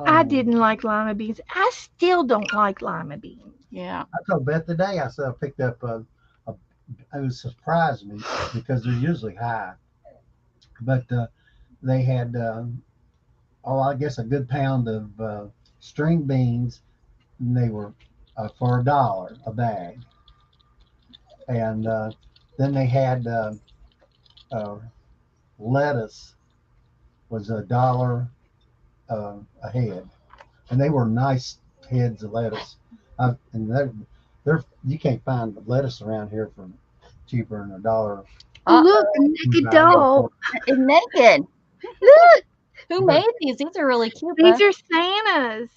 [SPEAKER 1] I
[SPEAKER 2] Oh,
[SPEAKER 1] didn't like lima beans. I still don't like lima beans.
[SPEAKER 3] Yeah.
[SPEAKER 2] I told Beth today. I said I picked up a it was surprised me because they're usually high, but they had I guess a good pound of string beans, and they were for $1 a bag, and then they had uh, lettuce was $1 a head, and they were nice heads of lettuce. And they're you can't find lettuce around here for cheaper than $1
[SPEAKER 1] Look, a
[SPEAKER 3] Uh-oh.
[SPEAKER 1] naked
[SPEAKER 2] bag.
[SPEAKER 1] dog.
[SPEAKER 3] It's naked.
[SPEAKER 1] Look,
[SPEAKER 3] Who
[SPEAKER 2] But
[SPEAKER 3] made these? These are really cute,
[SPEAKER 1] these
[SPEAKER 3] but
[SPEAKER 1] are Santa's.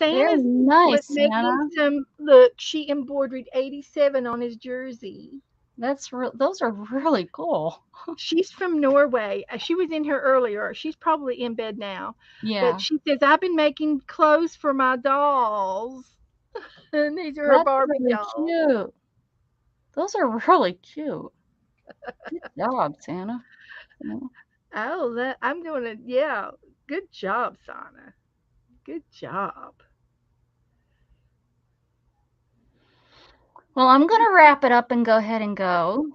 [SPEAKER 3] very
[SPEAKER 1] Santa's was
[SPEAKER 3] nice,
[SPEAKER 1] making
[SPEAKER 3] Santa.
[SPEAKER 1] some. Look, she embroidered 87 on his jersey.
[SPEAKER 3] Those are really cool.
[SPEAKER 1] She's from Norway. She was in here earlier. She's probably in bed now. But
[SPEAKER 3] Yeah,
[SPEAKER 1] she says, I've been making clothes for my dolls. And these are her
[SPEAKER 3] that's
[SPEAKER 1] Barbie
[SPEAKER 3] really
[SPEAKER 1] dolls.
[SPEAKER 3] cute. Those are really cute. Good job, Santa. Yeah.
[SPEAKER 1] Oh, I'm going to, yeah. Good job, Sana. Good job.
[SPEAKER 3] Well, I'm gonna wrap it up and go ahead and go.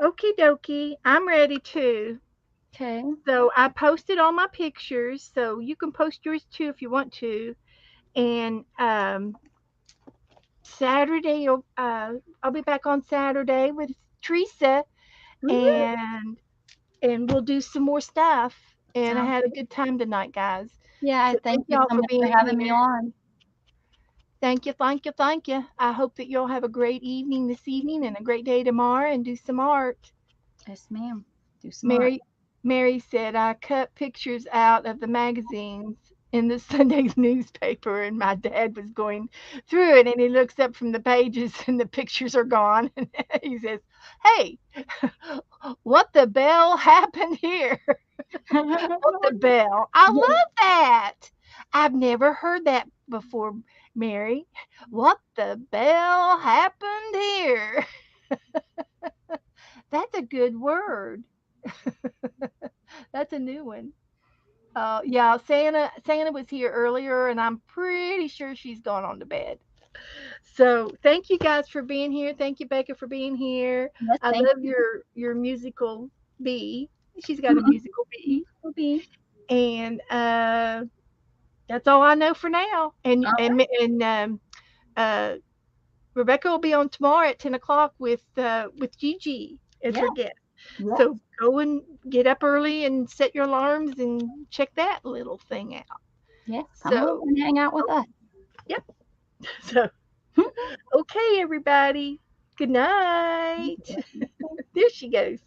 [SPEAKER 1] Okie dokie. I'm ready too.
[SPEAKER 3] Okay.
[SPEAKER 1] So I posted all my pictures, so you can post yours too if you want to. And Saturday, I'll be back on Saturday with Teresa,
[SPEAKER 3] Woo!
[SPEAKER 1] and we'll do some more stuff. And I
[SPEAKER 3] Sounds
[SPEAKER 1] had a
[SPEAKER 3] good.
[SPEAKER 1] good time tonight, guys.
[SPEAKER 3] Yeah, I
[SPEAKER 1] So
[SPEAKER 3] thank
[SPEAKER 1] thank
[SPEAKER 3] you
[SPEAKER 1] y'all
[SPEAKER 3] so
[SPEAKER 1] for
[SPEAKER 3] much for
[SPEAKER 1] being
[SPEAKER 3] having me
[SPEAKER 1] here.
[SPEAKER 3] on.
[SPEAKER 1] Thank you, thank you, thank you. I hope that you'll have a great evening this evening and a great day tomorrow and do some art.
[SPEAKER 3] Yes, ma'am. Do smart.
[SPEAKER 1] Mary Mary said I cut pictures out of the magazines in the Sunday newspaper and my dad was going through it and he looks up from the pages and the pictures are gone and he says, "Hey, what the bell happened here?" What the bell? I love that. I've never heard that before, Mary. What the bell happened here? That's a good word. That's a new one. Yeah, Santa was here earlier, and I'm pretty sure she's gone on to bed. So thank you guys for being here. Thank you, Becca, for being here.
[SPEAKER 3] Yes,
[SPEAKER 1] I
[SPEAKER 3] thank
[SPEAKER 1] love
[SPEAKER 3] you.
[SPEAKER 1] your musical bee. She's got a musical bee,
[SPEAKER 3] Will be.
[SPEAKER 1] and that's all I know for now. And uh, Rebecca will be on tomorrow at 10 o'clock with Gigi as
[SPEAKER 3] Yeah.
[SPEAKER 1] her guest.
[SPEAKER 3] Yes.
[SPEAKER 1] So go and get up early and set your alarms and check that little thing out.
[SPEAKER 3] Yes. Come over
[SPEAKER 1] So,
[SPEAKER 3] and hang out with
[SPEAKER 1] oh,
[SPEAKER 3] us.
[SPEAKER 1] yep. So, okay, everybody. Good night. There she goes.